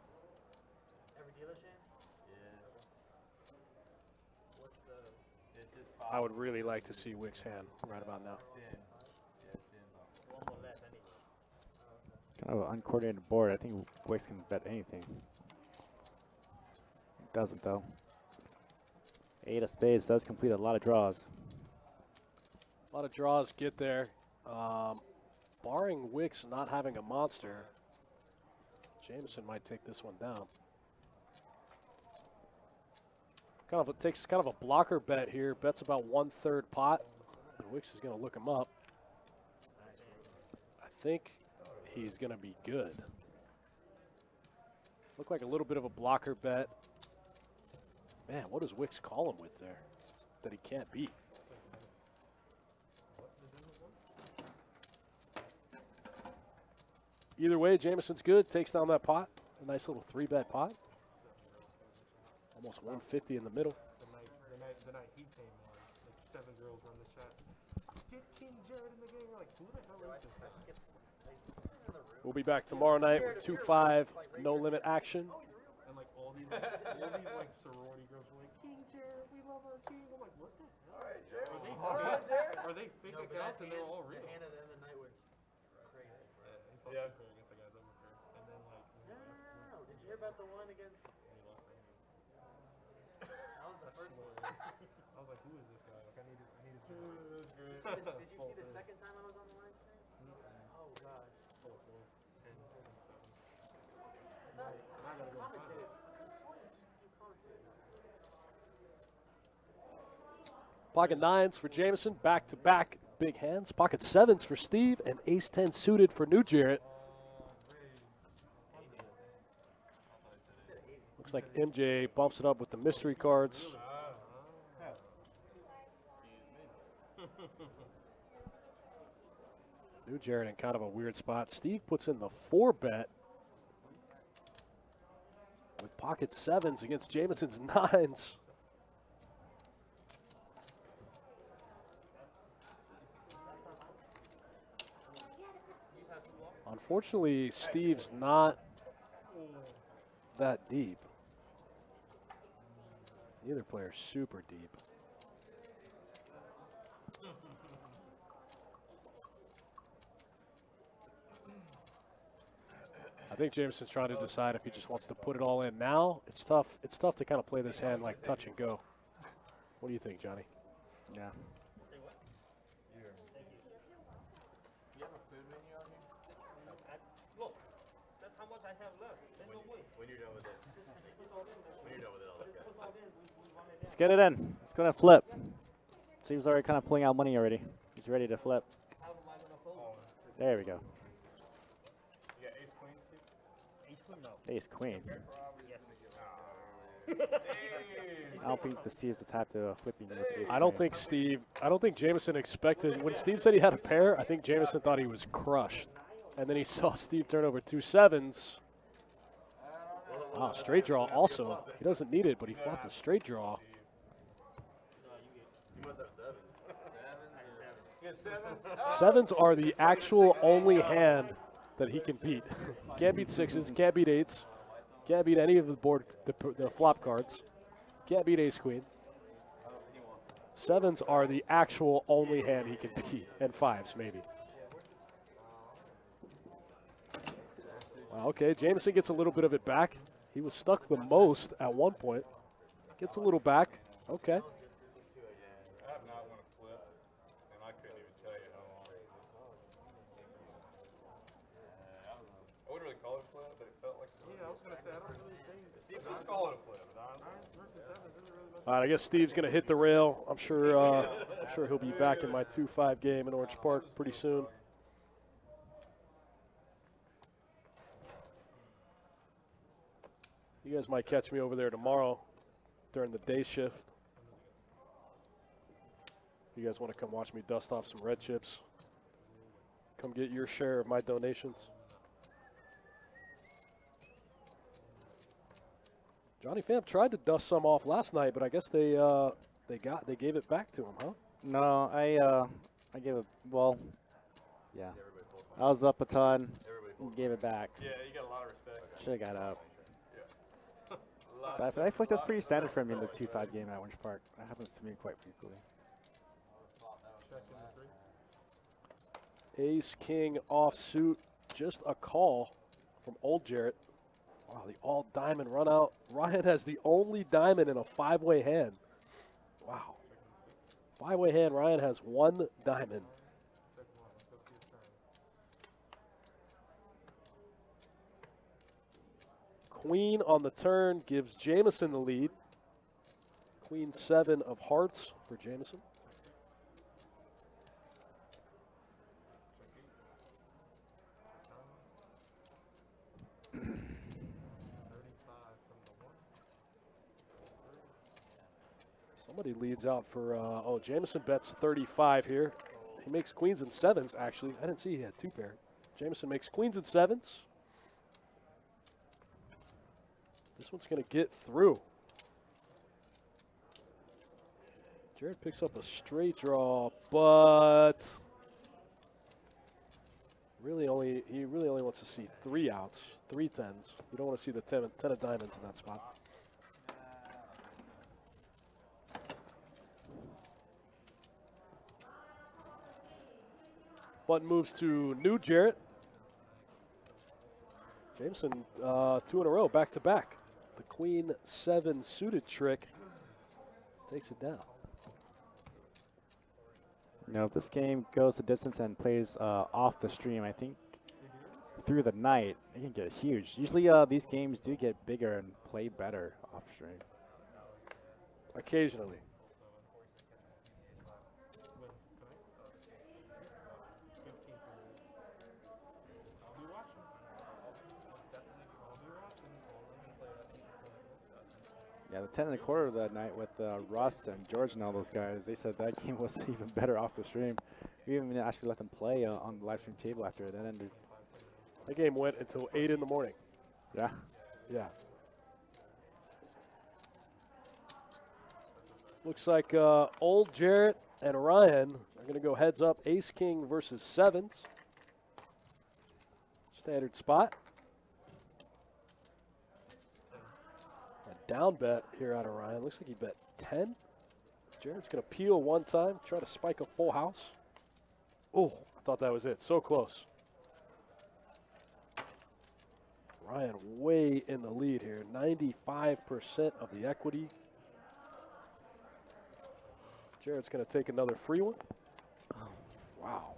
Every dealership? Yeah. What's the? It's just I would really like to see Wick's hand right about now. 10. Yeah, 10 bomb. One more left anyway. Kind of an uncoordinated board. I think Wicks can bet anything. Doesn't though. 8 of spades does complete a lot of draws. A lot of draws get there. Barring Wicks not having a monster, Jameson might take this one down. Takes kind of a blocker bet here. Bets about 1/3 pot. And Wicks is going to look him up. I think he's going to be good. Look like a little bit of a blocker bet. Man, what does Wicks call him with there that he can't beat? Either way, Jameson's good. Takes down that pot. A nice little 3-bet pot. Almost 150 in the middle. The night he came on, like 7 girls were in the chat. Get King Jared in the game. We're like, who the hell is this guy? We'll be back tomorrow night with 2-5 no limit action. And like all these like sorority girls were like, King Jared, we love our king. I'm like, what the hell? Are they fake accounts and they're all real? The hand at the end of the night was crazy. He fought against the guys over here. And then like, No. Did you hear about the one against? That was the first one. I was like, who is this guy? Like, I need his Did you see the second time I was on the live stream? Oh gosh. I gotta go find it. Pocket 9s for Jameson, back-to-back big hands. Pocket 7s for Steve, and ace-10 suited for New Jarrett. Looks like MJ bumps it up with the mystery cards. New Jarrett in kind of a weird spot. Steve puts in the 4-bet with pocket 7s against Jameson's 9s. Unfortunately, Steve's not that deep. Neither player's super deep. I think Jameson's trying to decide if he just wants to put it all in now. It's tough. It's tough to kind of play this hand like touch and go. What do you think, Johnny? Yeah. You have a food menu on here? Look, that's how much I have left. There's no way. When you're done with it. When you're done with it, I'll look at it. Let's get it in. It's going to flip. Steve's already kind of pulling out money already. He's ready to flip. There we go. You got ace queen, Steve? Ace queen, no. Ace queen. Yes. I don't think the Steve's the type to flipping with ace I don't queen. think Jameson expected, when Steve said he had a pair, I think Jameson thought he was crushed. And then he saw Steve turn over 2 7s. Wow, straight draw also. He doesn't need it, but he flopped a straight draw. You must have 7s are the actual only hand that he can beat. Can't beat 6s, can't beat 8s, can't beat any of the board, the flop cards. Can't beat ace queen. 7s are the actual only hand he can beat, and 5s maybe. Wow, okay, Jameson gets a little bit of it back. He was stuck the most at one point. Gets a little back. Okay. I have not won a flip, and I couldn't even tell you how long. I wouldn't really call it a flip, but it felt like a flip. Yeah, I was gonna say I don't really think Steve, just call it a flip. nines versus sevens isn't really much. All right, I guess Steve's going to hit the rail. I'm sure he'll be back in my 2-5 game in Orange Park pretty soon. You guys might catch me over there tomorrow during the day shift. You guys want to come watch me dust off some red chips? Come get your share of my donations. Johnny Pham tried to dust some off last night, but I guess they gave it back to him, huh? No, I gave it. Well, yeah. I was up a ton. Gave it back. Yeah, you got a lot of respect. Should have got out. But I feel like that's pretty standard for me in the 2-5 game at Winch Park. That happens to me quite frequently. Ace, king, offsuit, just a call from Old Jarrett. Wow, the all diamond run out. Ryan has the only diamond in a 5-way hand. Wow. 5-way hand, Ryan has 1 diamond. Queen on the turn gives Jameson the lead. Queen 7 of hearts for Jameson. Somebody leads out for, oh, Jameson bets 35 here. He makes queens and 7s, actually. I didn't see he had 2 pair. Jameson makes queens and 7s. This one's going to get through. Jared picks up a straight draw, but he really only wants to see 3 outs, 3 10s. You don't want to see the 10 of diamonds in that spot. Button moves to new Jarrett. Jameson, 2 in a row, back to back. The Queen 7 suited trick takes it down. You know, if this game goes the distance and plays off the stream, I think through the night, it can get huge. Usually these games do get bigger and play better off stream. Occasionally. Yeah, the 10 1/4 that night with Russ and George and all those guys, they said that game was even better off the stream. We even actually let them play on the live stream table after it ended. That game went until 8 in the morning. Yeah. Yeah. Looks like Old Jarrett and Ryan are going to go heads up. Ace King versus 7s. Standard spot. A down bet here out of Ryan. Looks like he bet 10. Jarrett's going to peel one time, try to spike a full house. Oh, I thought that was it. So close. Ryan way in the lead here. 95% of the equity. Jarrett's going to take another free one. Oh, wow.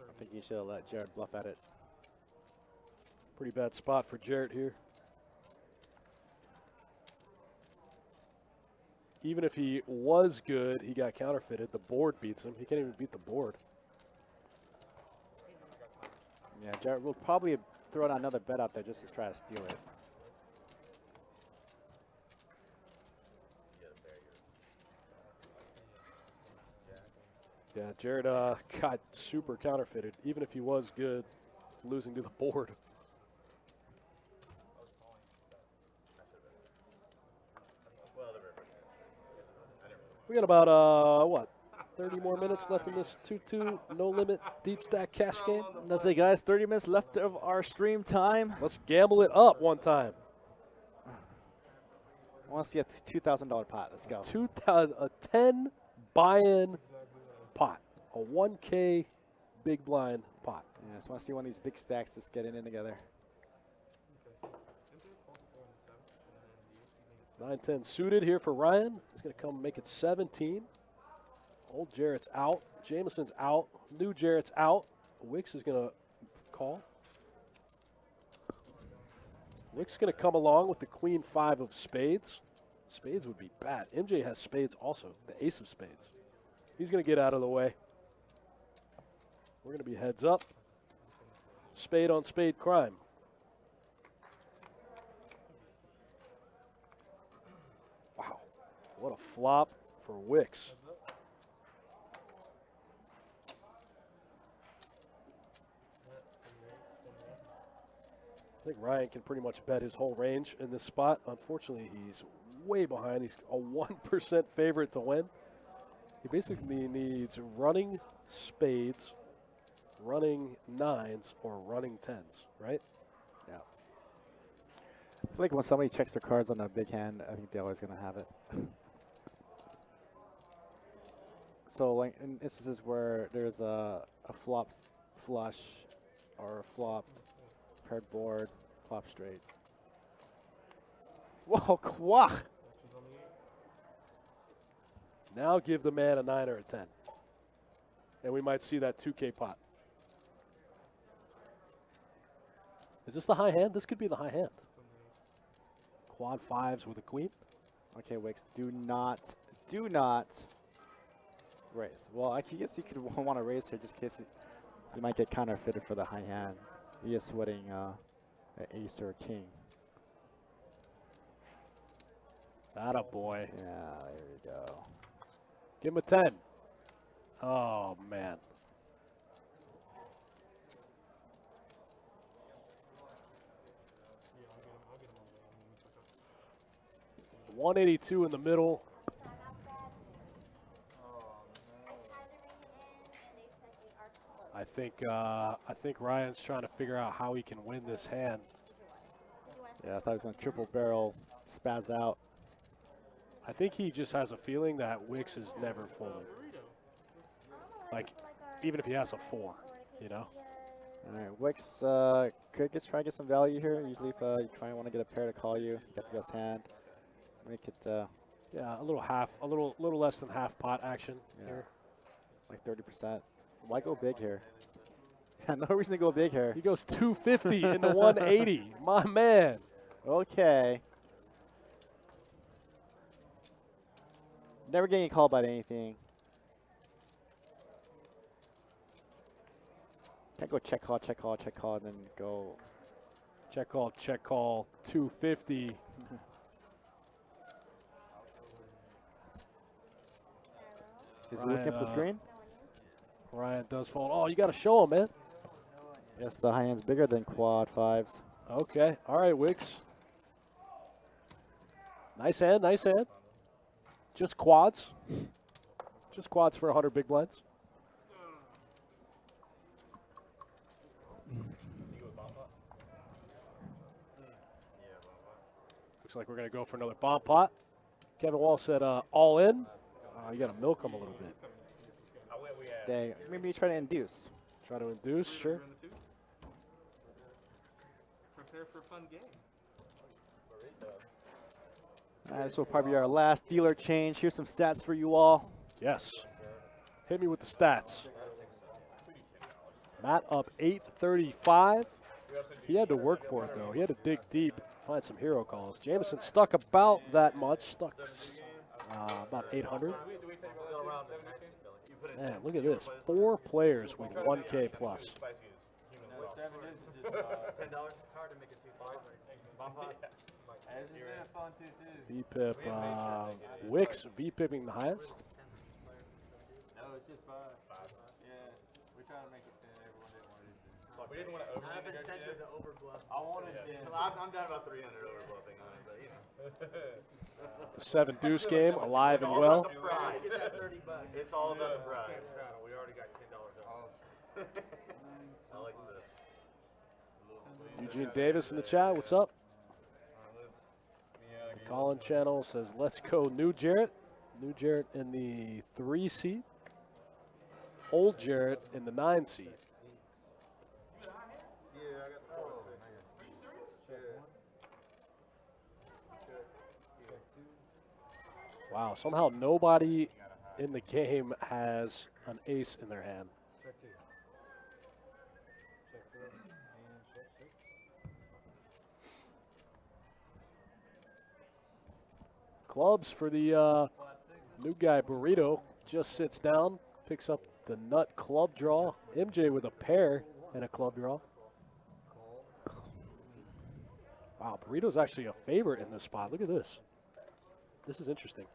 I think you should have let Jared bluff at it. Pretty bad spot for Jarrett here. Even if he was good, he got counterfeited. The board beats him. He can't even beat the board. Yeah, Jared will probably throw out another bet out there just to try to steal it. Yeah, Jared got super counterfeited. Even if he was good, losing to the board. We got about, what, 30 more minutes left in this 2-2 no-limit deep stack cash game. That's it, guys. 30 minutes left of our stream time. Let's gamble it up one time. I want to see a $2,000 pot. Let's go. A 10 buy-in pot. A 1K big blind pot. Yeah, I just want to see one of these big stacks just getting in together. 9-10 suited here for Ryan. He's going to come make it 17. Old Jarrett's out. Jameson's out. New Jarrett's out. Wicks is going to call. Wicks is going to come along with the Queen 5 of spades. Spades would be bad. MJ has spades also, the ace of spades. He's going to get out of the way. We're going to be heads up. Spade on spade crime. Wow, what a flop for Wicks. I think Ryan can pretty much bet his whole range in this spot. Unfortunately, he's way behind. He's a 1% favorite to win. He basically needs running spades, running nines, or running tens, right? Yeah. I feel like when somebody checks their cards on a big hand, I think they're always going to have it. So, like in instances where there's a flop flush or a flopped paired board, flop straight. Whoa, quah! Now give the man a 9 or a 10. And we might see that 2K pot. Is this the high hand? This could be the high hand. Quad fives with a queen. Okay, Wicks, do not raise. Well, I guess you could want to raise here just in case you might get counterfeited for the high hand. He is sweating an ace or a king. Atta boy. Yeah, there we go. Give him a 10. Oh, man. $182 in the middle. I think Ryan's trying to figure out how he can win this hand. Yeah, I thought he was going to triple barrel, spaz out. I think he just has a feeling that Wicks is never folding. Like, even if he has a 4, you know? All right, Wicks could try to get some value here. Usually if you try and want to get a pair to call you got the best hand. Make it, yeah, a little less than half pot action here. Like 30%. Why go big here? No reason to go big here. He goes 250 into 180. My man. Okay. Never getting called by anything. Can't go check call, and then go. Check call, 250. Is he looking up the screen? Ryan does fold. Oh, you got to show him, man. Yes, the high hand's bigger than quad fives. Okay. All right, Wicks. Nice hand, nice hand. Just quads. Just quads for 100 big blinds. Looks like we're going to go for another bomb pot. Kevin Wall said all in. You got to milk him a little bit. Dang, maybe you try to induce. Try to induce, sure. Prepare for a fun game. This will probably be our last dealer change. Here's some stats for you all. Yes. Hit me with the stats. Matt up 835. He had to work for it, though. He had to dig deep, find some hero calls. Jameson stuck about that much, stuck about 800. Man, look at this. 4 players with 1K plus. VPIP, Wicks VPIPing the highest. No, it's just 5. Yeah, we're trying to make it 10. Everyone didn't want it. We didn't want to I've been sent to the over bluff. I wanted 10. I'm down about 300 over bluffing on it, but you know. The Seven-deuce game, alive and All well. about the prize. Get that $30. It's all about the prize. We already got $10 off. I like the Eugene Davis in the chat, what's up? Colin Channel says, let's go New Jarrett. New Jarrett in the 3 seed. Old Jarrett in the 9 seed. Wow, somehow nobody in the game has an ace in their hand. Check 2. Check 4 and check 6. Clubs for the new guy, Burrito. Just sits down, picks up the nut club draw. MJ with a pair and a club draw. Wow, Burrito's actually a favorite in this spot. Look at this. This is interesting.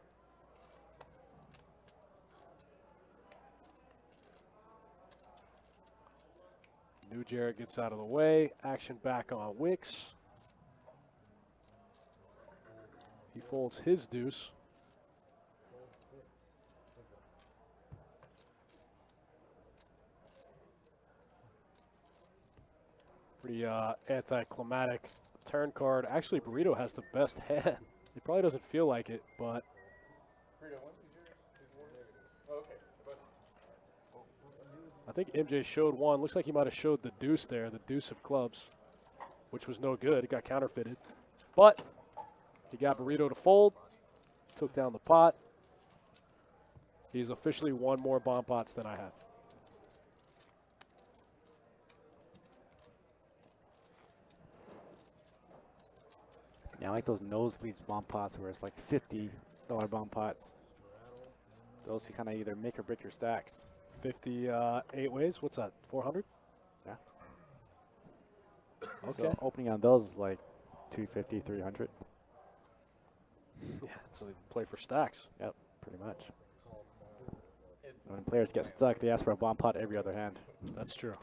New Jarrett gets out of the way. Action back on Wicks. He folds his deuce. Pretty anticlimactic turn card. Actually, Burrito has the best hand. He probably doesn't feel like it, but I think MJ showed one. Looks like he might have showed the deuce there, the deuce of clubs, which was no good. It got counterfeited. But he got Burrito to fold, took down the pot. He's officially won more bomb pots than I have. Yeah, I like those nosebleeds bomb pots where it's like $50 bomb pots. Those can kind of either make or break your stacks. 58 ways. What's that? 400? Yeah. Okay. So opening on those is like 250, 300. Yeah, it's a play for stacks. Yep, pretty much. When players get stuck, they ask for a bomb pot every other hand. That's true.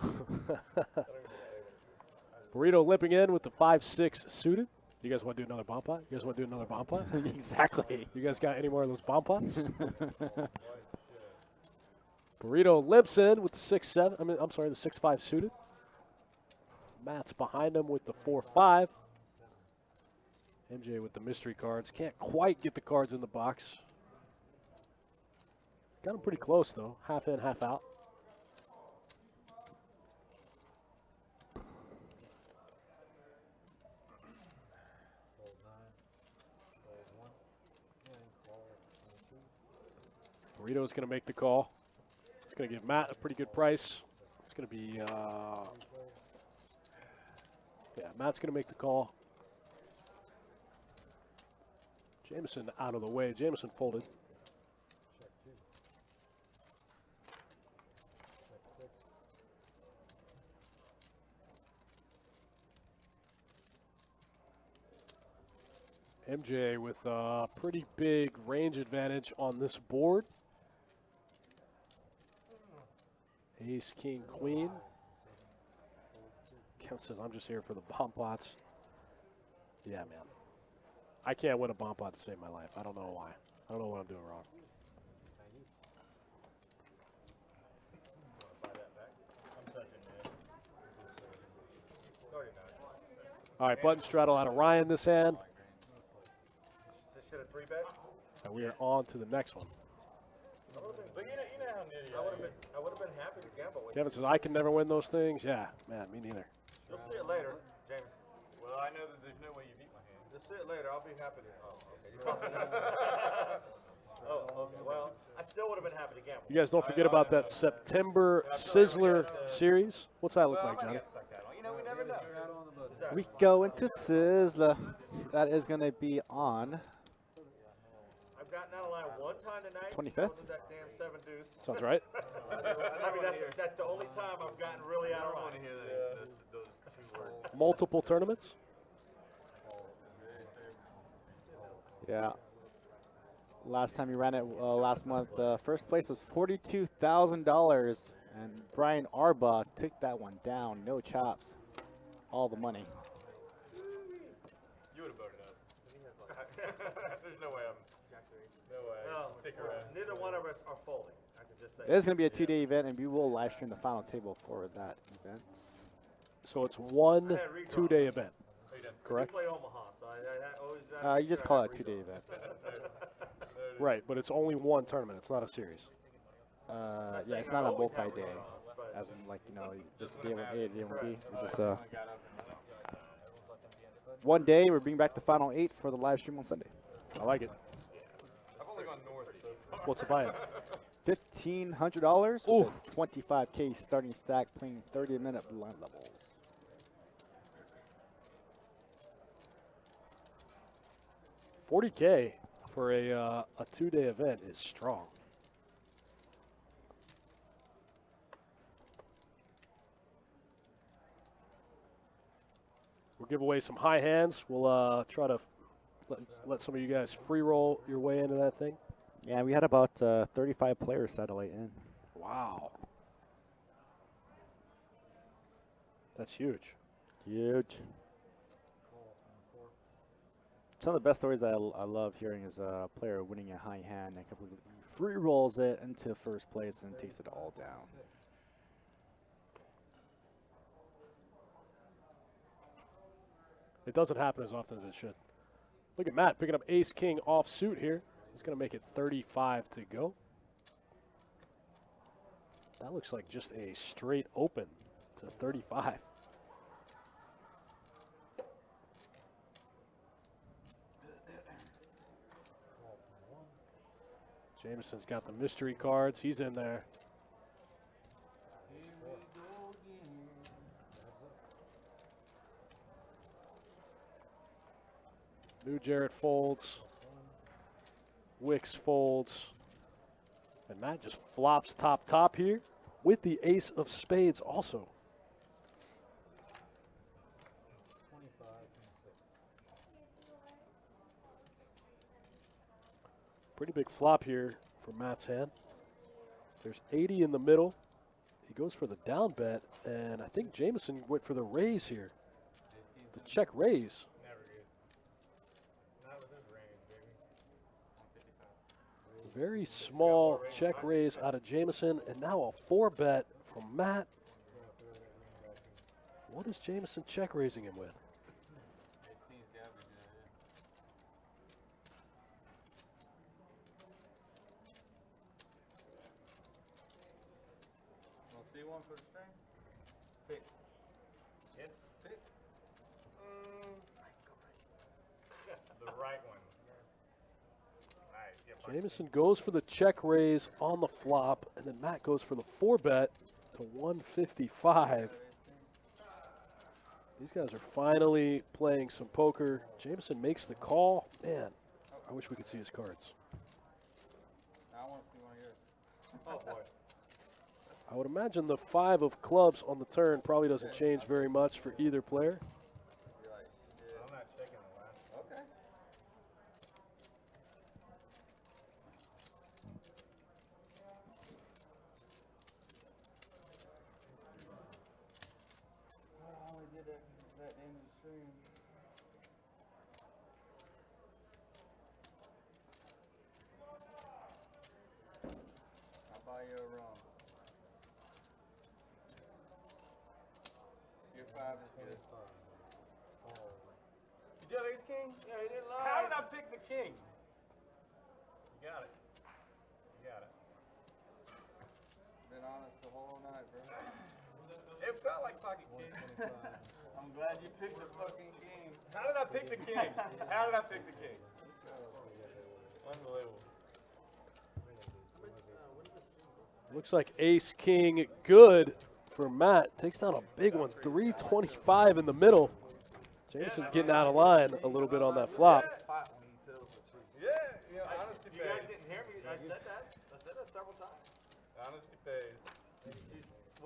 Burrito limping in with the 5-6 suited. You guys want to do another bomb pot? You guys want to do another bomb pot? Exactly. You guys got any more of those bomb pots? Burrito limps in with the 6-7. I'm sorry, the 6-5 suited. Matt's behind him with the 4-5. MJ with the mystery cards. Can't quite get the cards in the box. Got him pretty close, though. Half in, half out. Burrito's going to make the call. It's going to give Matt a pretty good price. It's going to be, yeah, Matt's going to make the call. Jameson out of the way. Jameson folded. MJ with a pretty big range advantage on this board. Ace, king, queen. Kevin says, I'm just here for the bomb pots. Yeah, man. I can't win a bomb pot to save my life. I don't know why. I don't know what I'm doing wrong. All right, button straddle out of Ryan this hand. This should have 3-bet. And we are on to the next one. But you know how nitty I would have been happy to gamble with Kevin says, I can never win those things. Yeah, man, me neither. You'll see it later, James. Well, I know that there's no way you beat my hand. You'll see it later. I'll be happy to. Oh, okay. Well, I still would have been happy to gamble. You guys don't forget about that September Sizzler series. What's that look like, Johnny? You know, we never know. We go into Sizzler. That is going to be on I've gotten out of line one time tonight. 25th? That was that damn 7-deuce. Sounds right. I mean, that's the only time I've gotten really out of line. Those two words. Multiple tournaments. Yeah. Last time you ran it last month, first place was $42,000, and Brian Arba took that one down. No chops. All the money. You would have voted up. There's no way I'm. No way. No, Stick around. neither one of us are folding. I can just say. It is going to be a 2-day event, and we will live stream the final table for that event. So it's one 2-day event, correct? We play Omaha, so I always. You just call it a 2-day event. Right, but it's only one tournament. It's not a series. Yeah, it's not a multi-day, as in like, you know, just day 1A, day 1B. It's just one day. We're bringing back the final 8 for the live stream on Sunday. I like it. I've only gone north so far. What's the buy-in? $1,500 Ooh. with a 25K starting stack, playing 30-minute blind levels. $40K for a 2-day event is strong. We'll give away some high hands. We'll try to let some of you guys free roll your way into that thing. Yeah, we had about 35 players satellite in. Wow. That's huge. Huge. Some of the best stories I love hearing is a player winning a high hand and completely free rolls it into first place and takes it all down. It doesn't happen as often as it should. Look at Matt picking up ace-king offsuit here. He's going to make it 35 to go. That looks like just a straight open to 35. Jameson's got the mystery cards. He's in there. New Jarrett folds. Wicks folds. And Matt just flops top here with the ace of spades also. 25 and 6. Pretty big flop here for Matt's hand. There's 80 in the middle. He goes for the down bet, and I think Jameson went for the raise here. The check raise. Never good. Not with his range, baby. 155. Very small check raise out of Jameson, and now a 4-bet from Matt. What is Jameson check raising him with? See one for the string? Pick. Yes, pick. The right one. Nice. Yeah, Jameson goes for the check raise on the flop, and then Matt goes for the 4-bet to 155. These guys are finally playing some poker. Jameson makes the call. Man, I wish we could see his cards. I want to see one of yours. Oh, boy. I would imagine the 5 of clubs on the turn probably doesn't change very much for either player. You're like, I'm not checking the last one. okay. I only did that in the stream. I'll buy you a rum. Your 5 is good. You got ace king? Yeah, he didn't lie. How did I pick the king? You got it. You got it. Been honest the whole night, bro. It felt like pocket king. I'm glad you picked the fucking king. How did I pick the king? How did I pick the king? Unbelievable. Looks like ace, king, good for Matt. Takes down a big one, 325 in the middle. Jameson getting out of line a little bit on that flop. Yeah, you know, honesty You guys pays. didn't hear me. I said that. I said that several times. Honesty pays.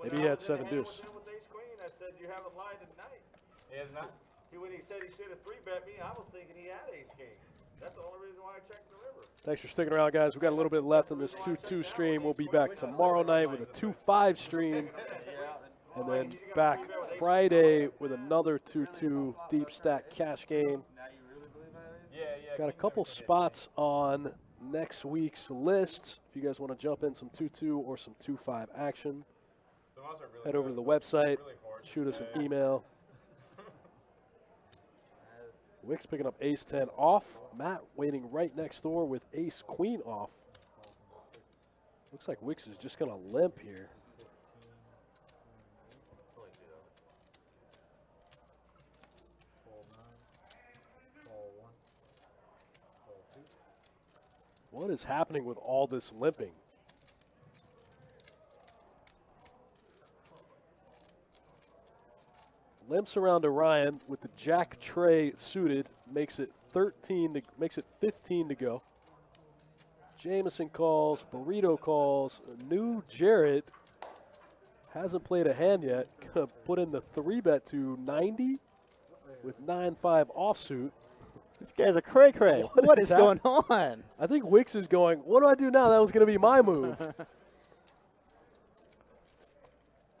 Maybe he had 7-deuce. With ace queen, I said you haven't lied tonight. He has not. When he said he should have 3-bet me, I was thinking he had ace king. That's the only reason why I checked the river. Thanks for sticking around, guys. We've got a little bit left in this 2-2 stream. We'll be back tomorrow night with a 2-5 stream. And then back Friday with another 2-2 deep stack cash game. Yeah. Got a couple spots on next week's list. If you guys want to jump in some 2-2 or some 2-5 action, head over to the website, shoot us an email. Wicks picking up ace-10 off. Matt waiting right next door with ace-queen off. Looks like Wicks is just going to limp here. What is happening with all this limping? Limps around to Ryan with the Jack Tray suited, makes it 15 to go. Jameson calls, Burrito calls, new Jarrett hasn't played a hand yet. Gonna put in the 3-bet to 90. with 9-5 offsuit. These guys are cray-cray. What is going on? I think Wicks is going, what do I do now? That was going to be my move.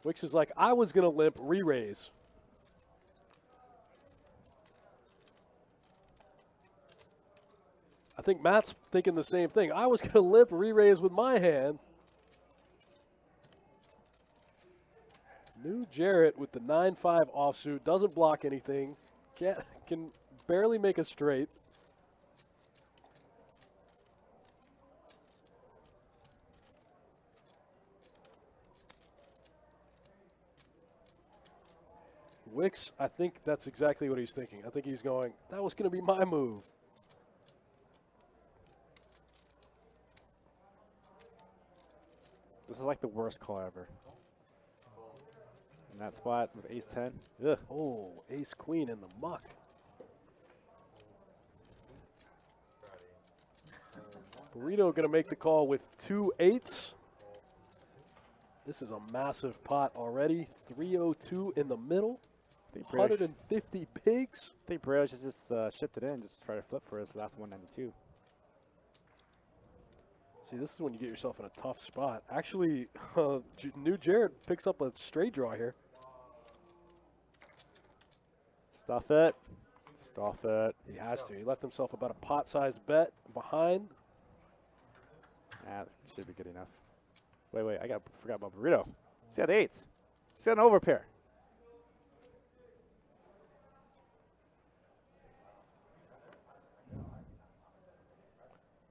Wicks is like, I was going to limp, re-raise. I think Matt's thinking the same thing. I was going to limp, re-raise with my hand. New Jarrett with the 9-5 offsuit, doesn't block anything, can barely make a straight. Wicks, I think that's exactly what he's thinking. I think he's going, that was going to be my move. This is like the worst call ever. In that spot with ace-10. Ugh. Oh, ace-queen in the muck. Burrito going to make the call with 2 8s. This is a massive pot already. 302 in the middle. 150 bigs. I think Burrito should just shift it in, just try to flip for his last 192. See, this is when you get yourself in a tough spot. Actually, New Jarrett picks up a straight draw here. Stuff it. Stuff it. He has to. He left himself about a pot-sized bet behind. That should be good enough. Wait. I forgot about Burrito. He's got 8s. He's got an overpair.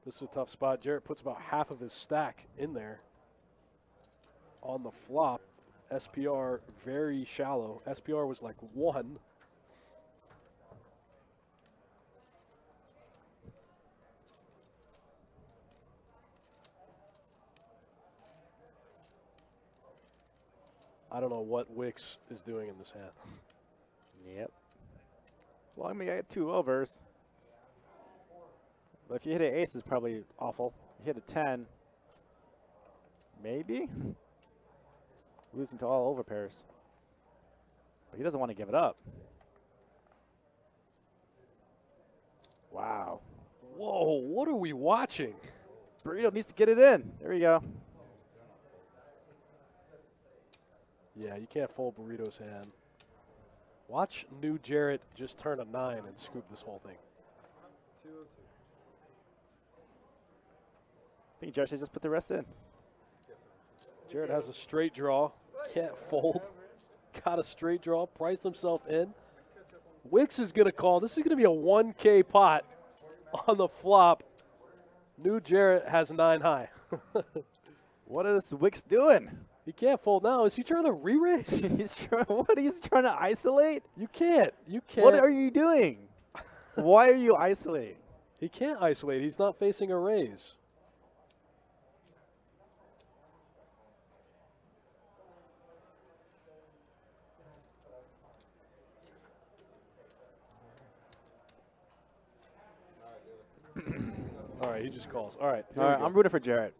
This is a tough spot. Jarrett puts about half of his stack in there on the flop. SPR very shallow. SPR was like 1. I don't know what Wicks is doing in this hand. Yep. Well, I mean, I got 2 overs. But if you hit an ace, it's probably awful. You hit a 10, maybe? Losing to all overpairs. But he doesn't want to give it up. Wow. Whoa, what are we watching? Burrito needs to get it in. There we go. Yeah, you can't fold Burrito's hand. Watch New Jarrett just turn a 9 and scoop this whole thing. 202. I think Jarrett should just put the rest in. Jarrett has a straight draw. Can't fold. Got a straight draw. Priced himself in. Wicks is going to call. This is going to be a 1K pot on the flop. New Jarrett has 9 high. What is Wicks doing? He can't fold now. Is he trying to re-raise? He's trying to isolate? You can't. You can't. What are you doing? Why are you isolating? He can't isolate. He's not facing a raise. All right, he just calls. All right. All right, I'm rooting for Jarrett.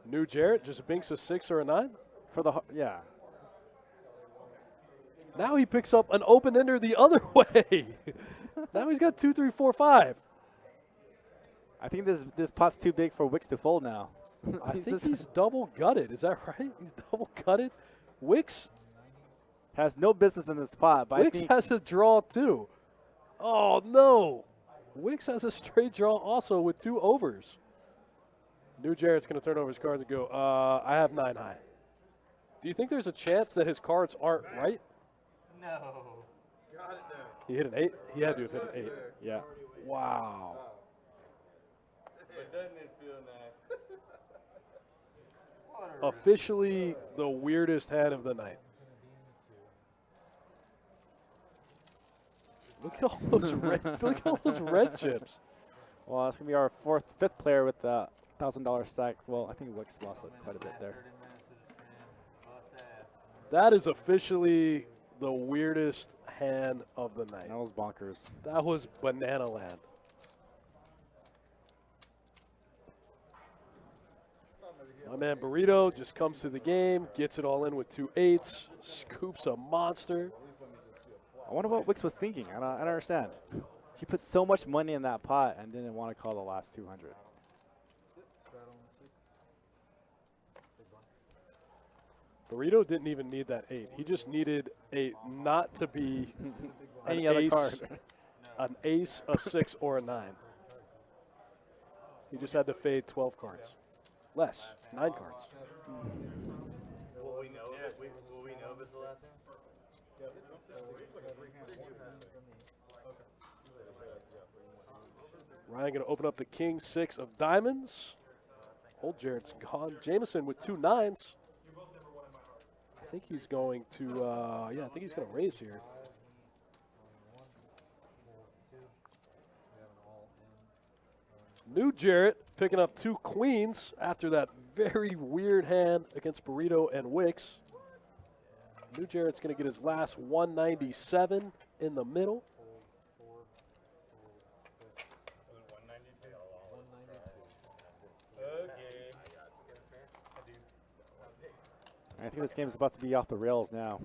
New Jarrett just binks a 6 or a 9? For the yeah. Now he picks up an open ender the other way. Now he's got 2, 3, 4, 5. I think this pot's too big for Wicks to fold now. I think he's double gutted. Is that right? He's double gutted. Wicks has no business in this pot, but Wicks has a draw too. Oh no. Wicks has a straight draw also with 2 overs. New Jarrett's going to turn over his cards and go, I have 9 high. Do you think there's a chance that his cards aren't right? No. Got it now. He hit an 8? He had to have hit an 8. Yeah. Wow. But doesn't it feel nice? Officially the weirdest hand of the night. Look at all those red, look at all those red chips. Well, it's going to be our 5th player with the $1,000 stack. Well, I think Wicks lost quite a bit there. That is officially the weirdest hand of the night. That was bonkers. That was banana land. My man Burrito just comes to the game, gets it all in with 2 8s, scoops a monster. I wonder what Wicks was thinking. I don't understand. He put so much money in that pot and didn't want to call the last 200. Burrito didn't even need that 8. He just needed a not to be Any an other ace, card. an ace, a 6, or a 9. He just had to fade 12 cards. Less, 9 cards. Will we know if it's the last hand? Ryan going to open up the king 6 of diamonds. Old Jarrett's gone. Jameson with 2 9s. I think he's going to, I think he's going to raise here. New Jarrett picking up 2 queens after that very weird hand against Burrito and Wicks. New Jarrett's going to get his last 197 in the middle. I think this game is about to be off the rails now.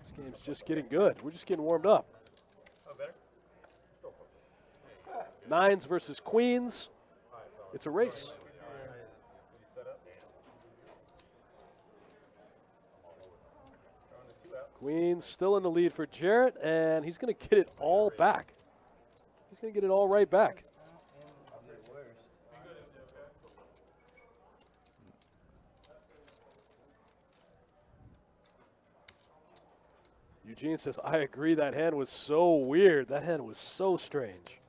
This game's just getting good. We're just getting warmed up. Nines versus queens. It's a race. Queens still in the lead for Jarrett, and he's going to get it all back. He's going to get it all right back. Eugene says, I agree, that hand was so weird. That hand was so strange.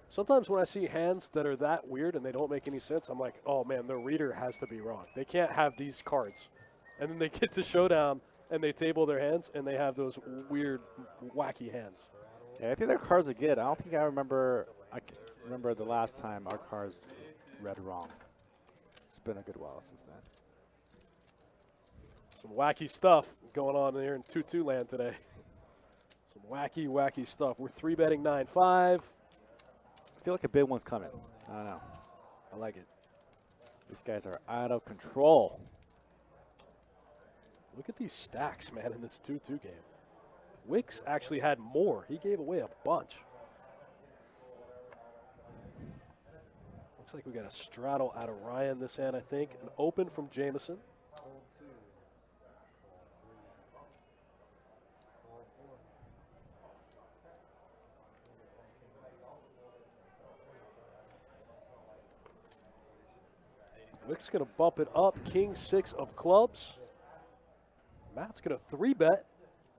Sometimes when I see hands that are that weird and they don't make any sense, I'm like, oh man, the reader has to be wrong. They can't have these cards. And then they get to showdown and they table their hands and they have those weird, wacky hands. Yeah, I think their cards are good. I don't think I remember the last time our cards read wrong. It's been a good while since then. Some wacky stuff going on here in 2-2 land today. Some wacky, wacky stuff. We're 3-betting 9-5. I feel like a big one's coming. I don't know. I like it. These guys are out of control. Look at these stacks, man, in this 2-2 game. Wicks actually had more. He gave away a bunch. Looks like we got a straddle out of Ryan this hand, I think. An open from Jameson. Wick's going to bump it up. King 6 of clubs. Matt's going to 3-bet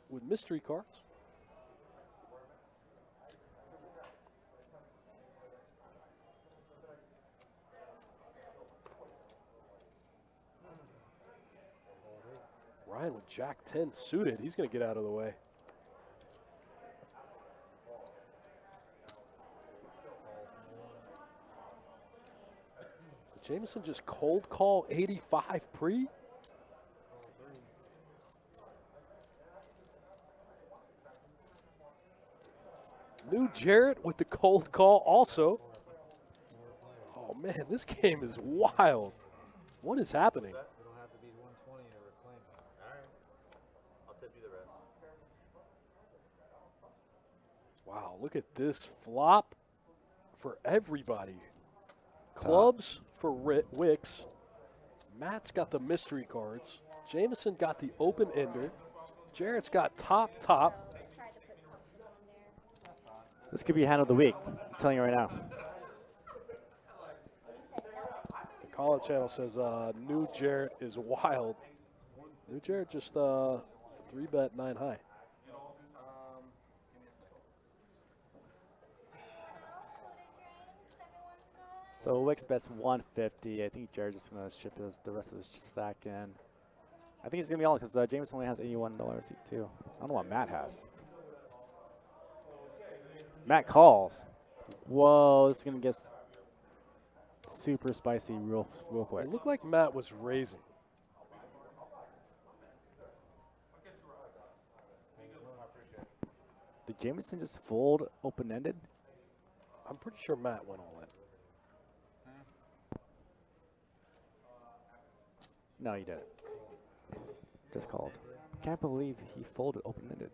with mystery cards. Ryan with Jack 10 suited. He's going to get out of the way. Jameson just cold call 85 pre. New Jarrett with the cold call also. Oh man, this game is wild. What is happening? It'll have to be 120 to reclaim it. All right. I'll tip you the rest. Wow, look at this flop for everybody. Clubs for Wicks. Matt's got the mystery cards. Jameson got the open ender. Jarrett's got top. This could be hand of the week. I'm telling you right now. The College Channel says New Jarrett is wild. New Jarrett just 3-bet 9 high. So Wicks bets 150. I think Jared's just going to ship the rest of his stack in. I think it's going to be all because James only has $81 too. I don't know what Matt has. Matt calls. Whoa, this is going to get super spicy real quick. It looked like Matt was raising. Did Jameson just fold open-ended? I'm pretty sure Matt went all in. No, you didn't. Just called. Can't believe he folded open-ended.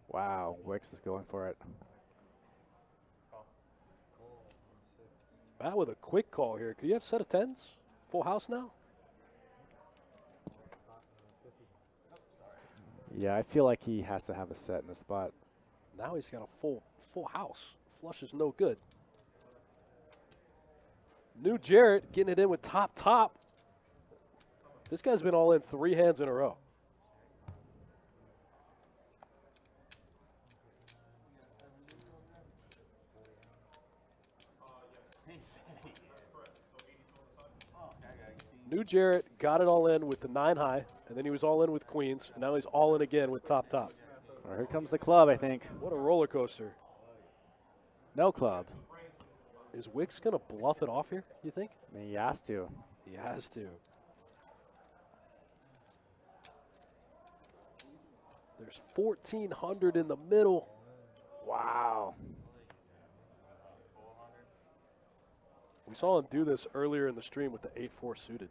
Wow, Wicks is going for it. Matt with a quick call here. Could you have set of tens? Full house now? Yeah, I feel like he has to have a set in the spot. Now he's got a full house. Flush is no good. New Jarrett getting it in with top. This guy's been all in 3 hands in a row. New Jarrett got it all in with the 9 high, and then he was all in with queens, and now he's all in again with top. Well, here comes the club, I think. What a roller coaster. No club. Is Wicks going to bluff it off here, you think? I mean, he has to. He has to. There's 1,400 in the middle. Wow. We saw him do this earlier in the stream with the 8-4 suited.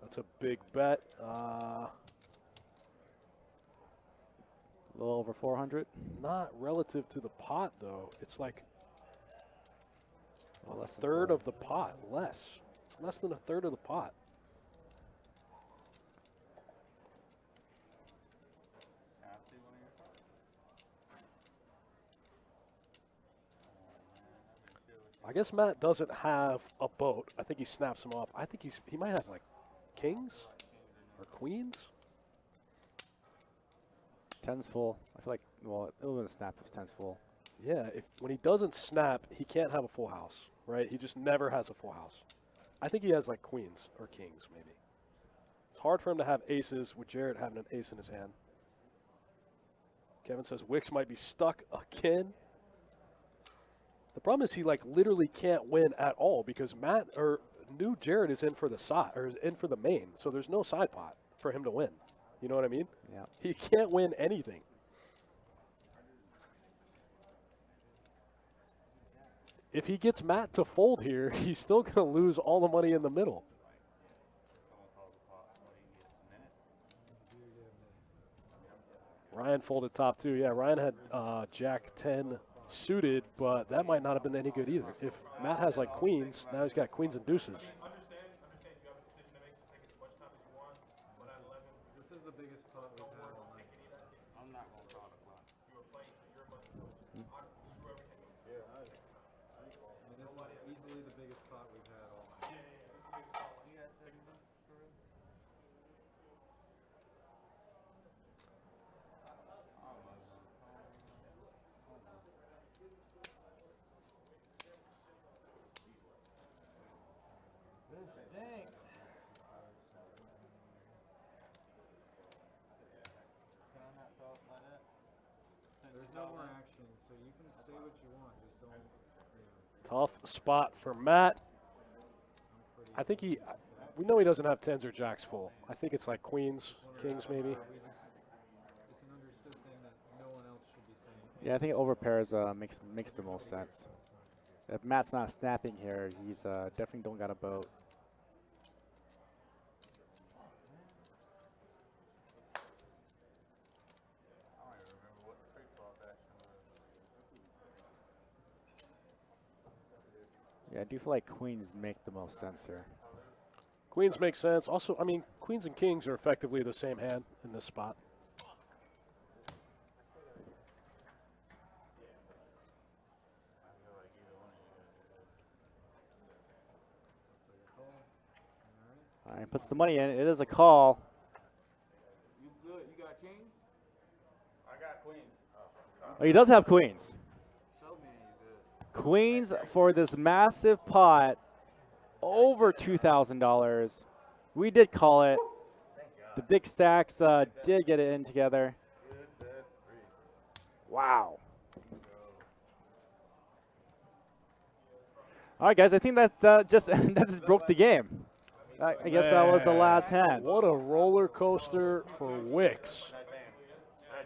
That's a big bet. A little over 400. Not relative to the pot, though. It's like Well, a less than third 4. of the pot. Less. It's less than a third of the pot. I guess Matt doesn't have a boat. I think he snaps him off. I think he might have like kings or queens. 10's full. I feel like, well, it would have snap if 10's full. Yeah, when he doesn't snap, he can't have a full house, right? He just never has a full house. I think he has like queens or kings maybe. It's hard for him to have aces with Jarrett having an ace in his hand. Kevin says Wicks might be stuck again. The problem is he like literally can't win at all because New Jarrett is in for the side or is in for the main, so there's no side pot for him to win. You know what I mean? Yeah. He can't win anything. If he gets Matt to fold here, he's still going to lose all the money in the middle. Ryan folded top 2. Yeah, Ryan had Jack 10 suited, but that might not have been any good either. If Matt has like queens, now he's got queens and deuces. Understand you have a decision to make, so take as much time as you want. But at 11, This is the biggest pot we've had all night. I'm not gonna call the clock. you were playing for your money. So I screw everything up. Yeah, I mean, this is easily the biggest pot we've had all night. There's no more action, so you can say what you want. Just don't. Tough spot for Matt. I think we know he doesn't have 10s or jacks full. I think it's like queens, kings maybe. It's an understood thing that no one else should be saying. Yeah, I think overpairs makes the most sense. If Matt's not snapping here, he's definitely don't got a boat. Yeah, I do feel like queens make the most sense here. Queens make sense. Also, I mean, queens and kings are effectively the same hand in this spot. All right, puts the money in. It is a call. You good? You got kings? I got queens. Oh, he does have queens. Show me you good. Queens for this massive pot, over $2,000. We did call it. The big stacks did get it in together. Wow. All right, guys. I think that just that just broke the game. I guess that was the last hand. What a roller coaster for Wicks.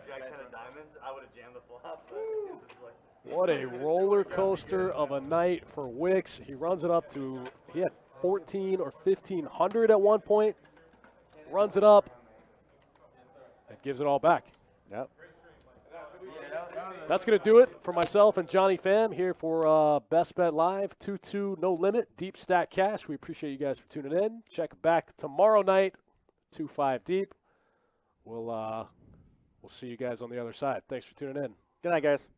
Jack 10 of diamonds. diamonds, I would have jammed the flop. But it's like, What a roller coaster of a night for Wicks. He runs it up to, he had 14 or 1,500 at one point. Runs it up and gives it all back. Yep. That's going to do it for myself and Johnny Pham here for Best Bet Live, 2-2 no limit, deep stack cash. We appreciate you guys for tuning in. Check back tomorrow night, 2-5 deep. We'll see you guys on the other side. Thanks for tuning in. Good night, guys.